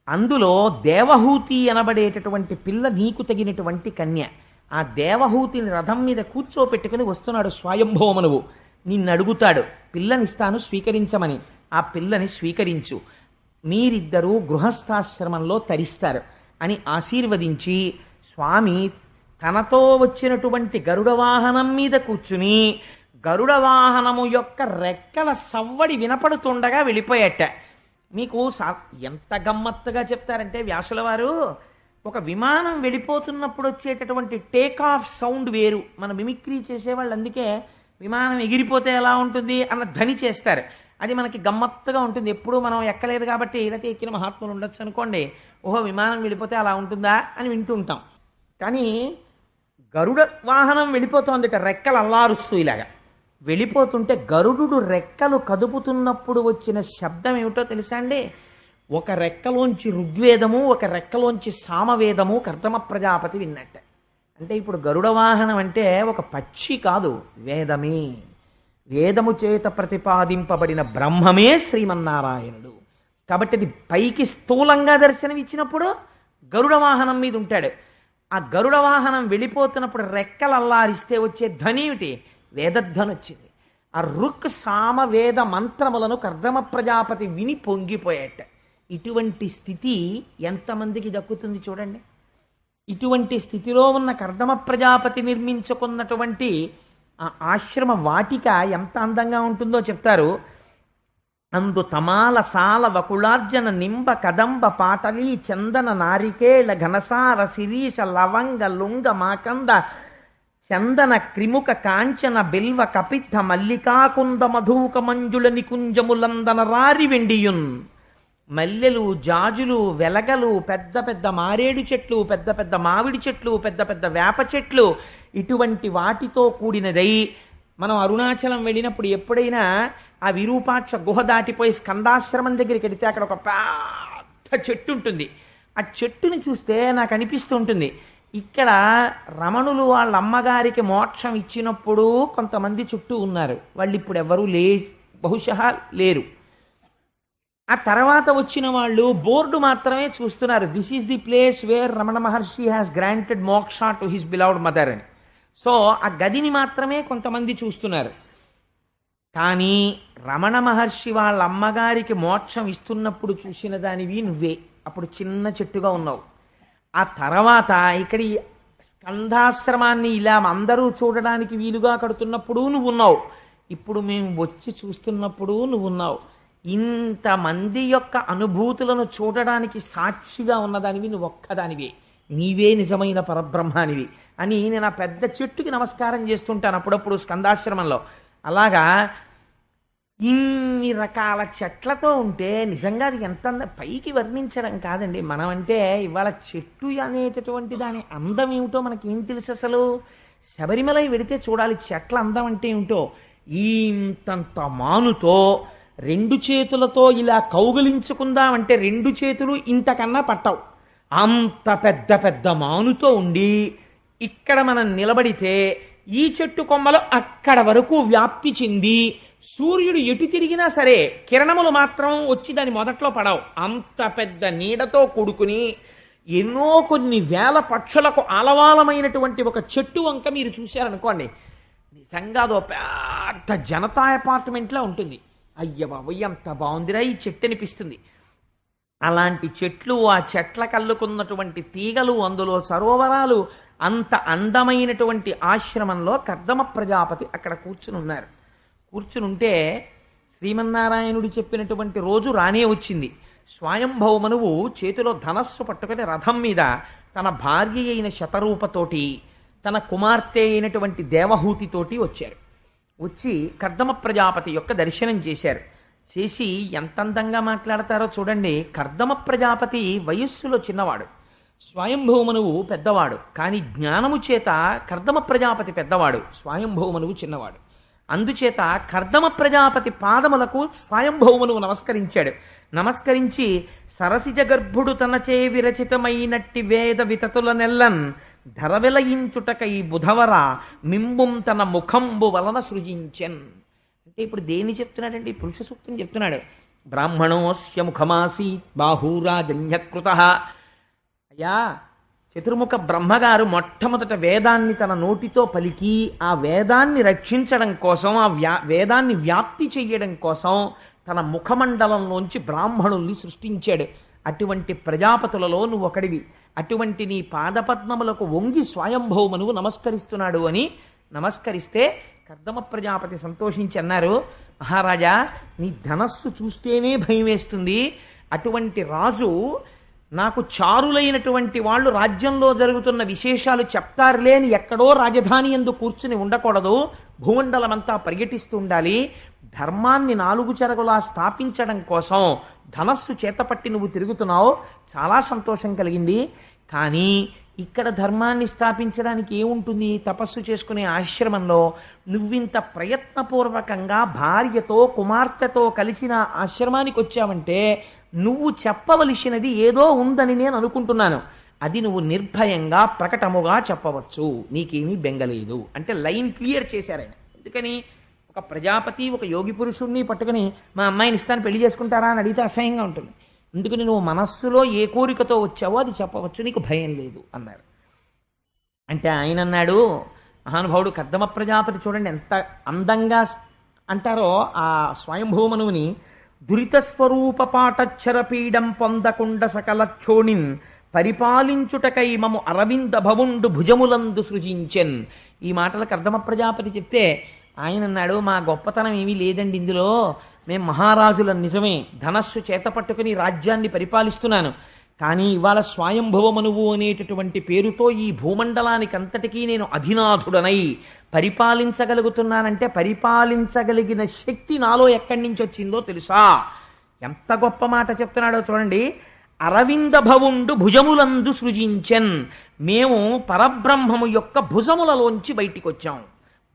అందులో దేవహూతి అనబడేటటువంటి పిల్ల నీకు తగినటువంటి కన్య. ఆ దేవహూతిని రథం మీద కూర్చోపెట్టుకుని వస్తున్నాడు స్వయంభవమనువు. నిన్ను అడుగుతాడు, పిల్లనిస్తాను స్వీకరించమని. ఆ పిల్లని స్వీకరించు, మీరిద్దరూ గృహస్థాశ్రమంలో తరిస్తారు అని ఆశీర్వదించి స్వామి తనతో వచ్చినటువంటి గరుడ వాహనం మీద కూర్చుని గరుడ వాహనము యొక్క రెక్కల సవ్వడి వినపడుతుండగా వెళ్ళిపోయాట. మీకు ఎంత గమ్మత్తుగా చెప్తారంటే వ్యాసుల వారు, ఒక విమానం వెళ్ళిపోతున్నప్పుడు వచ్చేటటువంటి టేక్ ఆఫ్ సౌండ్ వేరు. మన మిమిక్రీ చేసేవాళ్ళు అందుకే విమానం ఎగిరిపోతే ఎలా ఉంటుంది అన్న ధ్వని చేస్తారు. అది మనకి గమ్మత్తుగా ఉంటుంది. ఎప్పుడు మనం ఎక్కలేదు కాబట్టి లేకపోతే ఎక్కిన మహాత్ములు ఉండొచ్చు అనుకోండి, ఓహో విమానం వెళ్ళిపోతే అలా ఉంటుందా అని వింటుంటాం. కానీ గరుడ వాహనం వెళ్ళిపోతుందట, రెక్కలు అల్లారుస్తూ ఇలాగా వెళ్ళిపోతుంటే గరుడు రెక్కలు కదుపుతున్నప్పుడు వచ్చిన శబ్దం ఏమిటో తెలుసా అండి? ఒక రెక్కలోంచి ఋగ్వేదము, ఒక రెక్కలోంచి సామవేదము కర్దమ ప్రజాపతి విన్నట్ట. అంటే ఇప్పుడు గరుడ వాహనం అంటే ఒక పక్షి కాదు, వేదమే. వేదము చేత ప్రతిపాదింపబడిన బ్రహ్మమే శ్రీమన్నారాయణుడు. కాబట్టి అది పైకి స్థూలంగా దర్శనం ఇచ్చినప్పుడు గరుడ వాహనం మీద ఉంటాడు. ఆ గరుడ వాహనం వెళ్ళిపోతున్నప్పుడు రెక్కలు అల్లారిస్తే వచ్చే ధ్వని ఏమిటి? వేదధ్వని వచ్చింది. ఆ రుక్ సామ వేద మంత్రములను కర్దమ ప్రజాపతి విని పొంగిపోయేట. ఇటువంటి స్థితి ఎంతమందికి దక్కుతుంది చూడండి. ఇటువంటి స్థితిలో ఉన్న కర్దమ ప్రజాపతి నిర్మించుకున్నటువంటి ఆ ఆశ్రమ వాటిక ఎంత అందంగా ఉంటుందో చెప్తారు. అందు తమాల సాల వకుళార్జన నింబ కదంబ పాటలీ చందన నారికేళ ఘనసార శిరీష లవంగ లుంగ మాకంద చందన క్రిముక కాంచన బిల్వ కపిత్థ మల్లికాకుంద మధూక మంజుల నికుంజములందన రారి వెండియున్. మల్లెలు, జాజులు, వెలగలు, పెద్ద పెద్ద మారేడు చెట్లు, పెద్ద పెద్ద మామిడి చెట్లు, పెద్ద పెద్ద వేప చెట్లు, ఇటువంటి వాటితో కూడినదై మనం అరుణాచలం వెళ్ళినప్పుడు ఎప్పుడైనా ఆ విరూపాక్ష గుహ దాటిపోయి స్కందాశ్రమం దగ్గరికి వెడితే అక్కడ ఒక పెద్ద చెట్టు ఉంటుంది. ఆ చెట్టుని చూస్తే నాకు అనిపిస్తూ ఉంటుంది, ఇక్కడ రమణులు వాళ్ళ అమ్మగారికి మోక్షం ఇచ్చినప్పుడు కొంతమంది చుట్టూ ఉన్నారు, వాళ్ళు ఇప్పుడు ఎవరూ బహుశా లేరు. ఆ తర్వాత వచ్చిన వాళ్ళు బోర్డు మాత్రమే చూస్తున్నారు, this is the place where Ramana Maharshi has granted మోక్ష టు హిస్ బిలౌడ్ మదర్ అని. సో ఆ గదిని మాత్రమే కొంతమంది చూస్తున్నారు. కానీ రమణ మహర్షి వాళ్ళ అమ్మగారికి మోక్షం ఇస్తున్నప్పుడు చూసిన దానివి నువ్వే, అప్పుడు చిన్న చెట్టుగా ఉన్నావు. ఆ తర్వాత ఇక్కడి స్కంధాశ్రమాన్ని ఇలా అందరూ చూడడానికి వీలుగా కడుతున్నప్పుడు నువ్వు ఉన్నావు, ఇప్పుడు మేము వచ్చి చూస్తున్నప్పుడు నువ్వు ఉన్నావు. ఇంతమంది యొక్క అనుభూతులను చూడడానికి సాక్షిగా ఉన్నదానివి నువ్వు ఒక్కదానివి, నీవే నిజమైన పరబ్రహ్మానివి అని నేను ఆ పెద్ద చెట్టుకి నమస్కారం చేస్తుంటాను అప్పుడప్పుడు స్కందాశ్రమంలో. అలాగా ఇన్ని రకాల చెట్లతో ఉంటే నిజంగా అది ఎంత పైకి వర్ణించడం కాదండి. మనం అంటే ఇవాళ చెట్టు అనేటటువంటి దాని అందం ఏమిటో మనకి ఏం తెలుసు అసలు? శబరిమలై వెడితే చూడాలి చెట్ల అందం అంటే ఏమిటో. ఇంతంత మానుతో రెండు చేతులతో ఇలా కౌగిలించుకుందామంటే రెండు చేతులు ఇంతకన్నా పట్టవు, అంత పెద్ద పెద్ద మానుతో ఉండి ఇక్కడ మనం నిలబడితే ఈ చెట్టు కొమ్మలు అక్కడ వరకు వ్యాప్తి చెంది సూర్యుడు ఎటు తిరిగినా సరే కిరణములు మాత్రం వచ్చి దాని మొదట్లో పడవు. అంత పెద్ద నీడతో కూడుకుని ఎన్నో కొన్ని వేల పక్షులకు ఆలవాలమైనటువంటి ఒక చెట్టు వంక మీరు చూశారనుకోండి, నిజంగా అదో పెద్ద జనతా అపార్ట్మెంట్లా ఉంటుంది. అయ్య బాబోయ్ అంత బాగుందిరా ఈ చెట్టు అనిపిస్తుంది. అలాంటి చెట్లు, ఆ చెట్ల కల్లుకున్నటువంటి తీగలు, అందులో సరోవరాలు, అంత అందమైనటువంటి ఆశ్రమంలో కర్దమ ప్రజాపతి అక్కడ కూర్చుని ఉన్నారు. కూర్చునుంటే శ్రీమన్నారాయణుడు చెప్పినటువంటి రోజు రానే వచ్చింది. స్వయంభవమనువు చేతిలో ధనస్సు పట్టుకుని రథం మీద తన భార్య అయిన శతరూపతోటి తన కుమార్తె అయినటువంటి దేవహూతితోటి వచ్చారు. వచ్చి కర్దమ ప్రజాపతి యొక్క దర్శనం చేశారు. చేసి ఎంత అందంగా మాట్లాడతారో చూడండి. కర్దమ ప్రజాపతి వయస్సులో చిన్నవాడు, స్వయంభవమనువు పెద్దవాడు. కానీ జ్ఞానము చేత కర్దమ ప్రజాపతి పెద్దవాడు, స్వయంభవమనువు చిన్నవాడు. అందుచేత కర్దమ ప్రజాపతి పాదములకు స్వయంభవమనువు నమస్కరించాడు. నమస్కరించి సరసిజ గర్భుడు తనచే విరచితమైనట్టి వేద వితతుల నెల్లన్ ధరవెలయించుటకై బుధవర మింబుం తన ముఖంబు వలన సృజించెన్. అంటే ఇప్పుడు దేన్ని చెప్తున్నాడండి? పురుష సూక్తం చెప్తున్నాడు. బ్రాహ్మణోస్య ముఖమాసీ బాహూరాజన్యకృత. అయ్యా, చతుర్ముఖ బ్రహ్మగారు మొట్టమొదట వేదాన్ని తన నోటితో పలికి ఆ వేదాన్ని రక్షించడం కోసం, ఆ వేదాన్ని వ్యాప్తి చెయ్యడం కోసం తన ముఖమండలంలోంచి బ్రాహ్మణుల్ని సృష్టించాడు. అటువంటి ప్రజాపతులలో నువ్వు ఒకడివి. అటువంటి నీ పాదపద్మములకు వంగి స్వయంభౌమనువు నమస్కరిస్తున్నాడు అని నమస్కరిస్తే కర్దమ ప్రజాపతి సంతోషించి అన్నారు, మహారాజా నీ ధనస్సు చూస్తేనే భయం వేస్తుంది. అటువంటి రాజు నాకు చారులైనటువంటి వాళ్ళు రాజ్యంలో జరుగుతున్న విశేషాలు చెప్తారులే అని ఎక్కడో రాజధాని యందు కూర్చుని ఉండకూడదు, భూమండలమంతా పర్యటిస్తూ ఉండాలి. ధర్మాన్ని 4 చెరగులా స్థాపించడం కోసం ధనస్సు చేతపట్టి నువ్వు తిరుగుతున్నావు, చాలా సంతోషం కలిగింది. కానీ ఇక్కడ ధర్మాన్ని స్థాపించడానికి ఏముంటుంది? తపస్సు చేసుకునే ఆశ్రమంలో నువ్వింత ప్రయత్నపూర్వకంగా భార్యతో కుమార్తెతో కలిసిన ఆశ్రమానికి వచ్చావంటే నువ్వు చెప్పవలసినది ఏదో ఉందని నేను అనుకుంటున్నాను. అది నువ్వు నిర్భయంగా ప్రకటముగా చెప్పవచ్చు, నీకేమీ బెంగలేదు అంటే లైన్ క్లియర్ చేశారాయన. ఎందుకని? ఒక ప్రజాపతి ఒక యోగి పురుషుణ్ణి పట్టుకుని మా అమ్మాయిని ఇస్తాను పెళ్లి చేసుకుంటారా అని అడిగితే అసహ్యంగా ఉంటుంది. ఎందుకని? నువ్వు మనస్సులో ఏ కోరికతో వచ్చావో అది చెప్పవచ్చు, నీకు భయం లేదు అన్నారు. అంటే ఆయన అన్నాడు, మహానుభావుడు కర్దమ ప్రజాపతి చూడండి ఎంత అందంగా అంటారో ఆ స్వయంభూమనువుని, దురిత స్వరూప పాటచ్చర పీడం పొందకుండ సకల క్షోణిన్ పరిపాలించుటకై మము అరవింద భవుండు భుజములందు సృజించెన్. ఈ మాటలు కర్దమ ప్రజాపతి చెప్తే ఆయన అన్నాడు, మా గొప్పతనం ఏమీ లేదండి ఇందులో, మేము మహారాజుల నిజమే, ధనస్సు చేత పట్టుకుని రాజ్యాన్ని పరిపాలిస్తున్నాను. కానీ ఇవాళ స్వయంభవమనువు అనేటటువంటి పేరుతో ఈ భూమండలానికి అంతటికీ నేను అధినాథుడనై పరిపాలించగలుగుతున్నానంటే పరిపాలించగలిగిన శక్తి నాలో ఎక్కడి నుంచి వచ్చిందో తెలుసా? ఎంత గొప్ప మాట చెప్తున్నాడో చూడండి. అరవింద భవుండు భుజములందు సృజించెన్. మేము పరబ్రహ్మము యొక్క భుజములలోంచి బయటికి వచ్చాం.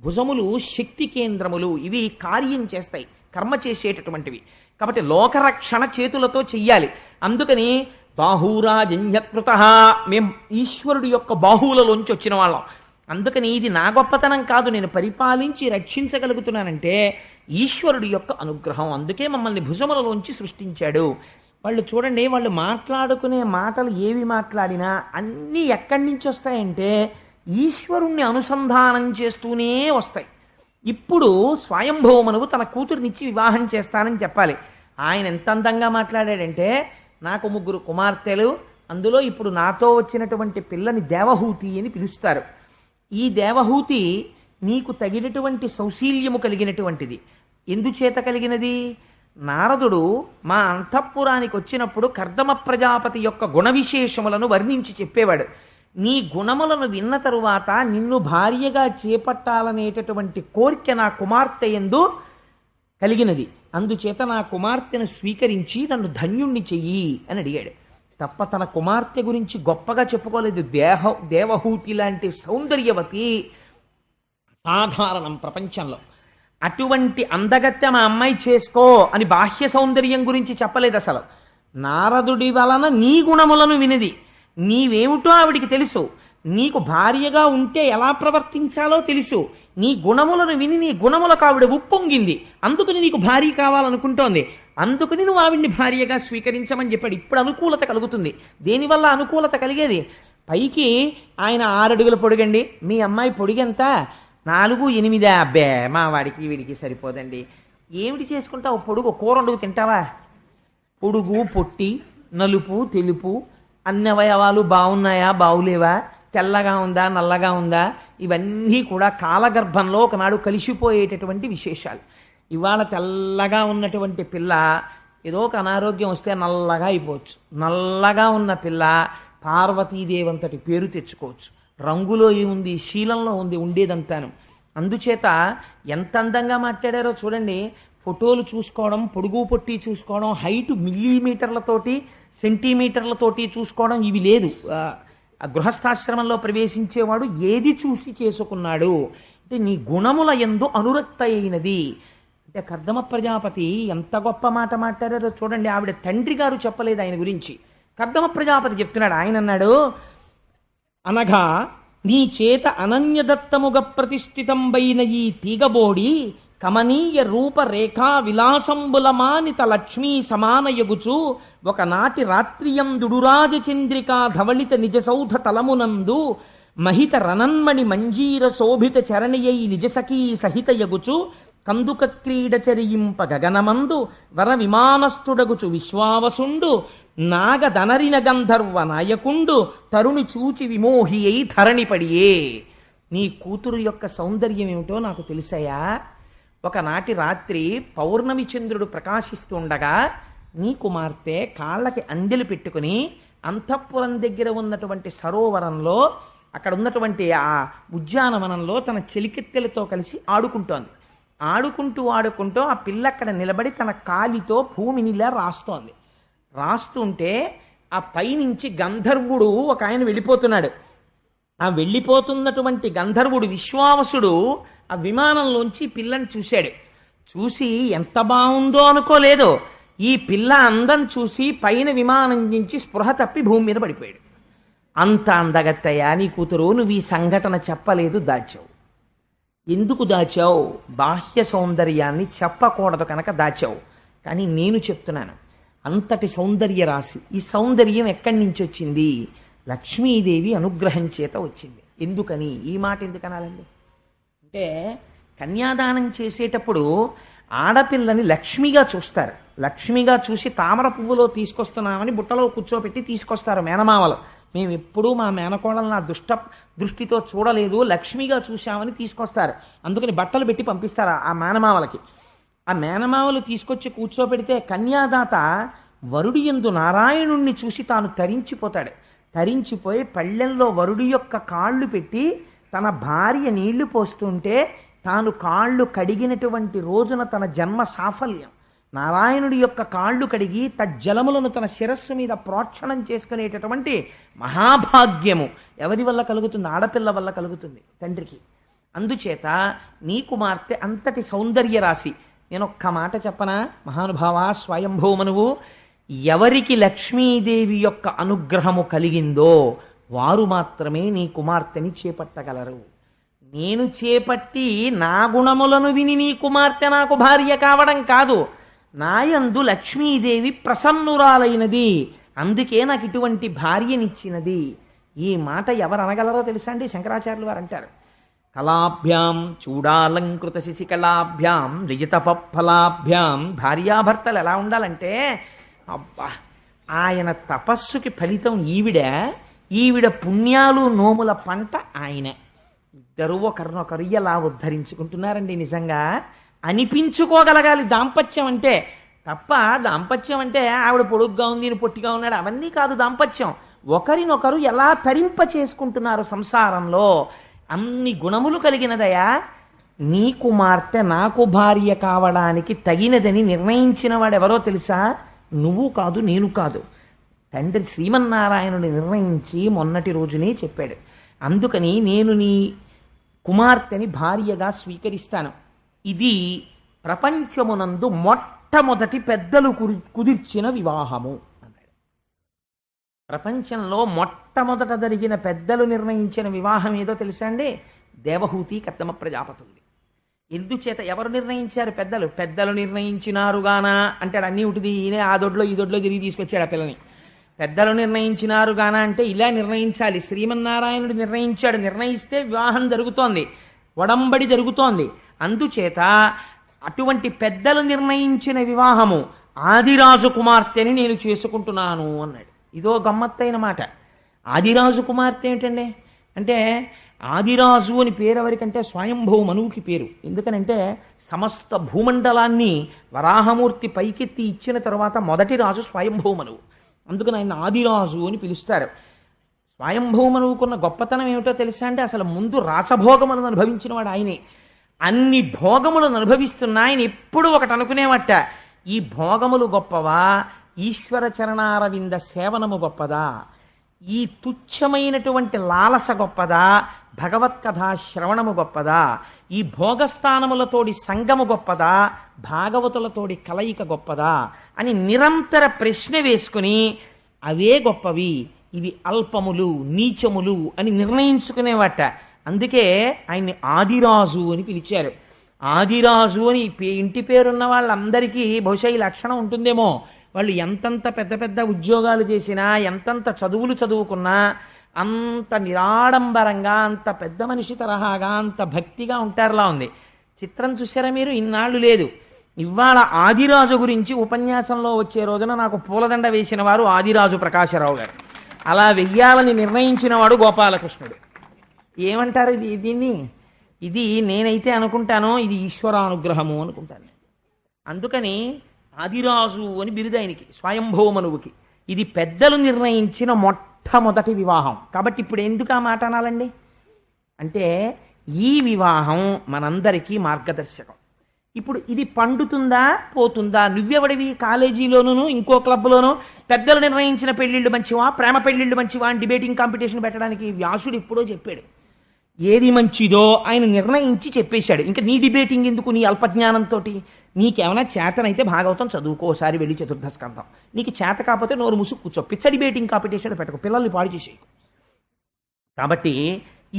భుజములు శక్తి కేంద్రములు, ఇవి కార్యం చేస్తాయి, కర్మ చేసేటటువంటివి. కాబట్టి లోకరక్షణ చేతులతో చెయ్యాలి. అందుకని బాహూరాజన్యకృత, మేము ఈశ్వరుడి యొక్క బాహువులలోంచి వచ్చిన వాళ్ళం. అందుకని ఇది నా గొప్పతనం కాదు, నేను పరిపాలించి రక్షించగలుగుతున్నానంటే ఈశ్వరుడి యొక్క అనుగ్రహం. అందుకే మమ్మల్ని భుజములలోంచి సృష్టించాడు. వాళ్ళు చూడండి, వాళ్ళు మాట్లాడుకునే మాటలు ఏవి మాట్లాడినా అన్నీ ఎక్కడి నుంచి వస్తాయంటే ఈశ్వరుణ్ణి అనుసంధానం చేస్తూనే వస్తాయి. ఇప్పుడు స్వయంభవమనువు తన కూతురునిచ్చి వివాహం చేస్తానని చెప్పాలి. ఆయన ఎంత అందంగా మాట్లాడాడంటే, నాకు 3 కుమార్తెలు, అందులో ఇప్పుడు నాతో వచ్చినటువంటి పిల్లని దేవహూతి అని పిలుస్తారు. ఈ దేవహూతి నీకు తగినటువంటి సౌశీల్యము కలిగినటువంటిది. ఎందుచేత కలిగినది? నారదుడు మా అంతఃపురానికి వచ్చినప్పుడు కర్దమ ప్రజాపతి యొక్క గుణ విశేషములను వర్ణించి చెప్పేవాడు. నీ గుణములను విన్న తరువాత నిన్ను భార్యగా చేపట్టాలనేటటువంటి కోరిక నా కుమార్తె యందు కలిగినది. అందుచేత నా కుమార్తెను స్వీకరించి నన్ను ధన్యుణ్ణి చెయ్యి అని అడిగాడు. తప్ప తన కుమార్తె గురించి గొప్పగా చెప్పుకోలేదు. దేవహూతి లాంటి సౌందర్యవతి సాధారణం ప్రపంచంలో. అటువంటి అందగత్తె మా అమ్మాయి చేసుకో అని బాహ్య సౌందర్యం గురించి చెప్పలేదు అసలు. నారదుడి వలన నీ గుణములను వినిది. నీవేమిటో ఆవిడికి తెలుసు. నీకు భార్యగా ఉంటే ఎలా ప్రవర్తించాలో తెలుసు. నీ గుణములను విని నీ గుణములకు ఆవిడ ఉప్పొంగింది. అందుకని నీకు భార్య కావాలనుకుంటోంది. అందుకని నువ్వు ఆవిడ్ని భార్యగా స్వీకరించమని చెప్పాడు. ఇప్పుడు అనుకూలత కలుగుతుంది. దేనివల్ల అనుకూలత కలిగేది? పైకి ఆయన 6 అడుగుల పొడుగండి, మీ అమ్మాయి పొడిగెంత? 4, 8. అబ్బే మా వాడికి వీడికి సరిపోదండి. ఏమిటి చేసుకుంటావు? పొడుగు కూర వండుకు తింటావా? పొడుగు పొట్టి, నలుపు తెలుపు, అన్ని అవయవాలు బాగున్నాయా బాగులేవా, తెల్లగా ఉందా నల్లగా ఉందా, ఇవన్నీ కూడా కాలగర్భంలో ఒకనాడు కలిసిపోయేటటువంటి విశేషాలు. ఇవాళ తెల్లగా ఉన్నటువంటి పిల్ల ఏదో ఒక అనారోగ్యం వస్తే నల్లగా అయిపోవచ్చు. నల్లగా ఉన్న పిల్ల పార్వతీదేవి అంతటి పేరు తెచ్చుకోవచ్చు. రంగులో ఏముంది, శీలంలో ఉంది ఉండేదంతాను. అందుచేత ఎంత అందంగా మాట్లాడారో చూడండి. ఫోటోలు చూసుకోవడం, పొడుగు పొట్టి చూసుకోవడం, హైటు మిల్లీమీటర్లతోటి సెంటీమీటర్లతోటి చూసుకోవడం ఇవి లేదు. గృహస్థాశ్రమంలో ప్రవేశించేవాడు ఏది చూసి చేసుకున్నాడు అంటే నీ గుణముల యందు అనురక్త అయినది. అంటే కర్దమ ప్రజాపతి ఎంత గొప్ప మాట మాట్లాడారో చూడండి. ఆవిడ తండ్రి గారు చెప్పలేదు ఆయన గురించి, కర్దమ ప్రజాపతి చెప్తున్నాడు. ఆయన అన్నాడు, అనగా నీ చేత అనన్యదత్తముగ ప్రతిష్ఠితంబైన ఈ తీగబోడి కమనీయ రూపరేఖా విలాసంబులమానిత లక్ష్మీ సమానయగుచు ఒకనాటి రాత్రియందుడురాజ చంద్రికా ధవళిత నిజసౌధ తలమునందు మహిత రనన్మణి మంజీర శోభిత చరణియై నిజసఖీ సహిత యగుచు కందుక క్రీడ చరింప గగనమందు వర విమానస్థుడగుచు విశ్వావసుండు నాగదనరిన గంధర్వ నాయకుండు తరుణి చూచి విమోహి అయి ధరణిపడియే. నీ కూతురు యొక్క సౌందర్యం ఏమిటో నాకు తెలిసాయా? ఒకనాటి రాత్రి పౌర్ణమి చంద్రుడు ప్రకాశిస్తుండగా నీ కుమార్తె కాళ్ళకి అందెలు పెట్టుకుని అంతఃపురం దగ్గర ఉన్నటువంటి సరోవరంలో, అక్కడ ఉన్నటువంటి ఆ ఉద్యానవనంలో తన చెలికెత్తెలతో కలిసి ఆడుకుంటోంది. ఆడుకుంటూ ఆ పిల్ల అక్కడ నిలబడి తన కాలితో భూమినిలా రాస్తోంది. రాస్తుంటే ఆ పైనుంచి గంధర్వుడు ఒక ఆయన వెళ్ళిపోతున్నాడు. ఆ వెళ్ళిపోతున్నటువంటి గంధర్వుడు విశ్వావసుడు ఆ విమానంలోంచి పిల్లని చూశాడు. చూసి ఎంత బాగుందో అనుకోలేదు, ఈ పిల్ల అందం చూసి పైన విమానం నుంచి స్పృహ తప్పి భూమి మీద పడిపోయాడు. అంత అందగత్తయ్యా నీ కూతురు, నువ్వు ఈ సంఘటన చెప్పలేదు, దాచావు. ఎందుకు దాచావు? బాహ్య సౌందర్యాన్ని చెప్పకూడదు కనుక దాచావు. కానీ నేను చెప్తున్నాను, అంతటి సౌందర్య రాశి. ఈ సౌందర్యం ఎక్కడి నుంచి వచ్చింది? లక్ష్మీదేవి అనుగ్రహం చేత వచ్చింది. ఎందుకని? ఈ మాట ఎందుకు అనాలండి అంటే, కన్యాదానం చేసేటప్పుడు ఆడపిల్లని లక్ష్మిగా చూస్తారు. లక్ష్మిగా చూసి తామర పువ్వులో తీసుకొస్తున్నామని బుట్టలో కూర్చోబెట్టి తీసుకొస్తారు మేనమామలు. మేము ఎప్పుడూ మా మేనకోడలను నా దృష్టితో చూడలేదు, లక్ష్మిగా చూశామని తీసుకొస్తారు. అందుకని బట్టలు పెట్టి పంపిస్తారు ఆ మేనమామలకి. ఆ మేనమామలు తీసుకొచ్చి కూర్చోబెడితే కన్యాదాత వరుడి యందు నారాయణుణ్ణి చూసి తాను తరించిపోతాడు. తరించిపోయి పళ్ళెంలో వరుడి యొక్క కాళ్ళు పెట్టి తన భార్య నీళ్లు పోస్తుంటే తాను కాళ్ళు కడిగినటువంటి రోజున తన జన్మ సాఫల్యం. నారాయణుడి యొక్క కాళ్ళు కడిగి తజ్జలములను తన శిరస్సు మీద ప్రోక్షణం చేసుకునేటటువంటి మహాభాగ్యము ఎవరి వల్ల కలుగుతుంది? ఆడపిల్ల వల్ల కలుగుతుంది తండ్రికి. అందుచేత నీ కుమార్తె అంతటి సౌందర్య రాశి. నేను ఒక్క మాట చెప్పనా మహానుభావ, స్వయంభూమనువు, ఎవరికి లక్ష్మీదేవి యొక్క అనుగ్రహము కలిగిందో వారు మాత్రమే నీ కుమార్తెని చేపట్టగలరు. నేను చేపట్టి నా గుణములను విని నీ కుమార్తె నాకు భార్య కావడం కాదు, నాయందు లక్ష్మీదేవి ప్రసన్నురాలైనది, అందుకే నాకు ఇటువంటి భార్యనిచ్చినది. ఈ మాట ఎవరు అనగలరో తెలుసా అండి? శంకరాచార్యులు వారు అంటారు, కళాభ్యాం చూడాలంకృత శశికళాభ్యాం లిజితపఫలాభ్యాం. భార్యాభర్తలు ఎలా ఉండాలంటే, అబ్బా ఆయన తపస్సుకి ఫలితం ఈవిడ పుణ్యాలు నోముల పంట ఆయనే. ఇద్దరు ఒకరినొకరు ఎలా ఉద్ధరించుకుంటున్నారండి నిజంగా అనిపించుకోగలగాలి దాంపత్యం అంటే. తప్ప దాంపత్యం అంటే ఆవిడ పొడుగ్గా ఉంది, ఈయన పొట్టిగా ఉన్నాడు, అవన్నీ కాదు దాంపత్యం. ఒకరినొకరు ఎలా తరింప చేసుకుంటున్నారు సంసారంలో, అన్ని గుణములు కలిగినదయా. నీ కుమార్తె నాకు భార్య కావడానికి తగినదని నిర్ణయించిన వాడెవరో తెలుసా? నువ్వు కాదు, నేను కాదు, తండ్రి శ్రీమన్నారాయణుడు నిర్ణయించి మొన్నటి రోజునే చెప్పాడు. అందుకని నేను నీ కుమార్తెని భార్యగా స్వీకరిస్తాను. ఇది ప్రపంచమునందు మొట్టమొదటి పెద్దలు కుదిర్చిన వివాహము అన్నాడు. ప్రపంచంలో మొట్టమొదట జరిగిన పెద్దలు నిర్ణయించిన వివాహం ఏదో తెలుసా అండి? దేవహూతి కర్దమ ప్రజాపతుంది. ఎందుచేత? ఎవరు నిర్ణయించారు? పెద్దలు నిర్ణయించినారుగానా అంటాడు. అన్నీ ఉటిది ఈయనే ఆ దొడ్లో ఈ దొడ్లో తిరిగి తీసుకొచ్చాడు ఆ పిల్లని. పెద్దలు నిర్ణయించినారుగానా అంటే ఇలా నిర్ణయించాలి. శ్రీమన్నారాయణుడు నిర్ణయించాడు, నిర్ణయిస్తే వివాహం జరుగుతోంది, ఒడంబడి జరుగుతోంది. అందుచేత అటువంటి పెద్దలు నిర్ణయించిన వివాహము ఆదిరాజు కుమార్తెని నేను చేసుకుంటున్నాను అన్నాడు. ఇదో గమ్మత్తైన మాట. ఆదిరాజు కుమార్తె ఏంటండి అంటే, ఆదిరాజు అని పేరు ఎవరికంటే స్వయంభూ మనువుకి పేరు. ఎందుకనంటే సమస్త భూమండలాన్ని వరాహమూర్తి పైకెత్తి ఇచ్చిన తర్వాత మొదటి రాజు స్వయంభూ మనువు. అందుకని ఆయన ఆదిరాజు అని పిలుస్తారు. స్వయంభూ మనువుకున్న గొప్పతనం ఏమిటో తెలుసా అంటే, అసలు ముందు రాచభోగములను అనుభవించిన వాడు ఆయనే. అన్ని భోగములను అనుభవిస్తున్న ఆయన ఎప్పుడు ఒకటి అనుకునేవట, ఈ భోగములు గొప్పవా, ఈశ్వర చరణారవింద సేవనము గొప్పదా, ఈ తుచ్చమైనటువంటి లాలస గొప్పదా, భగవత్కథా శ్రవణము గొప్పదా, ఈ భోగస్థానములతోడి సంగము గొప్పదా, భాగవతులతోడి కలయిక గొప్పదా అని నిరంతర ప్రశ్న వేసుకుని అవే గొప్పవి, ఇవి అల్పములు నీచములు అని నిర్ణయించుకునేవాట. అందుకే ఆయన్ని ఆదిరాజు అని పిలిచారు. ఆదిరాజు అని ఇంటి పేరున్న వాళ్ళందరికీ బహుశా ఈ లక్షణం ఉంటుందేమో. వాళ్ళు ఎంతంత పెద్ద పెద్ద ఉద్యోగాలు చేసినా, ఎంతంత చదువులు చదువుకున్నా అంత నిరాడంబరంగా, అంత పెద్ద మనిషి తరహాగా, అంత భక్తిగా ఉంటారులా ఉంది. చిత్రం చూసారా మీరు? ఇన్నాళ్ళు లేదు. ఇవాళ ఆదిరాజు గురించి ఉపన్యాసంలో వచ్చే రోజున నాకు పూలదండ వేసిన వారు ఆదిరాజు ప్రకాశరావు గారు. అలా వెయ్యాలని నిర్ణయించిన వాడు గోపాలకృష్ణుడు. ఏమంటారు దీన్ని? ఇది నేనైతే అనుకుంటానో ఇది ఈశ్వరానుగ్రహము అనుకుంటాను. అందుకని ఆదిరాజు అని బిరుదు ఆయనకి, స్వయంభూమనువుకి. ఇది పెద్దలు నిర్ణయించిన మొట్టమొదటి వివాహం. కాబట్టి ఇప్పుడు ఎందుకు ఆ మాట అనాలండి? అంటే ఈ వివాహం మనందరికీ మార్గదర్శకం. ఇప్పుడు ఇది పండుతుందా పోతుందా? నువ్వెవడివి? కాలేజీలోనూ ఇంకో క్లబ్లోనూ పెద్దలు నిర్ణయించిన పెళ్లిళ్ళు మంచివా, ప్రేమ పెళ్లిళ్ళు మంచివా అని డిబేటింగ్ కాంపిటీషన్ పెట్టడానికి వ్యాసుడు ఎప్పుడో చెప్పాడు. ఏది మంచిదో ఆయన నిర్ణయించి చెప్పేశాడు. ఇంకా నీ డిబేటింగ్ ఎందుకు? నీ అల్పజ్ఞానంతో నీకేమైనా చేతనైతే భాగవతం చదువుకోసారి వెళ్ళి చతుర్థ స్కంధం. నీకు చేత కాకపోతే నోరు ముసుగు కూర్చో. పిచ్చ డిబేటింగ్ కాంపిటీషన్ పెట్టకు, పిల్లల్ని పాడు చేసేయకు. కాబట్టి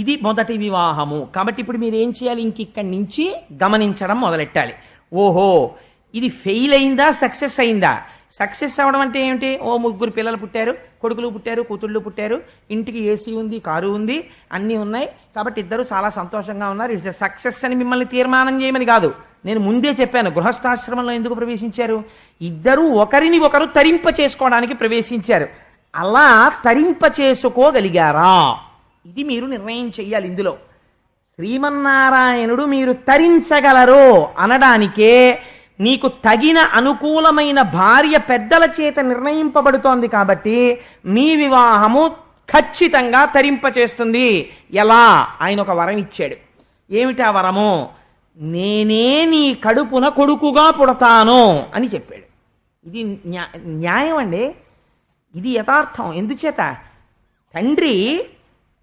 ఇది మొదటి వివాహము. కాబట్టి ఇప్పుడు మీరు ఏం చేయాలి? ఇక్కడి నుంచి గమనించడం మొదలెట్టాలి. ఓహో, ఇది ఫెయిల్ అయిందా, సక్సెస్ అయిందా? సక్సెస్ అవ్వడం అంటే ఏమిటి? ఓ 3 పిల్లలు పుట్టారు, కొడుకులు పుట్టారు, కూతుళ్ళు పుట్టారు, ఇంటికి ఏసీ ఉంది, కారు ఉంది, అన్నీ ఉన్నాయి, కాబట్టి ఇద్దరు చాలా సంతోషంగా ఉన్నారు. ఇట్స్ సక్సెస్ అని మిమ్మల్ని తీర్మానం చేయమని కాదు. నేను ముందే చెప్పాను, గృహస్థాశ్రమంలో ఎందుకు ప్రవేశించారు? ఇద్దరు ఒకరిని ఒకరు తరింప చేసుకోవడానికి ప్రవేశించారు. అలా తరింప చేసుకోగలిగారా? ఇది మీరు నిర్ణయం చెయ్యాలి. ఇందులో శ్రీమన్నారాయణుడు మీరు తరించగలరు అనడానికే నీకు తగిన అనుకూలమైన భార్య పెద్దల చేత నిర్ణయింపబడుతోంది. కాబట్టి మీ వివాహము ఖచ్చితంగా తరింపచేస్తుంది. ఎలా? ఆయన ఒక వరం ఇచ్చాడు. ఏమిటి ఆ వరము? నేనే నీ కడుపున కొడుకుగా పుడతాను అని చెప్పాడు. ఇది న్యాయం అండి, ఇది యథార్థం. ఎందుచేత? తండ్రి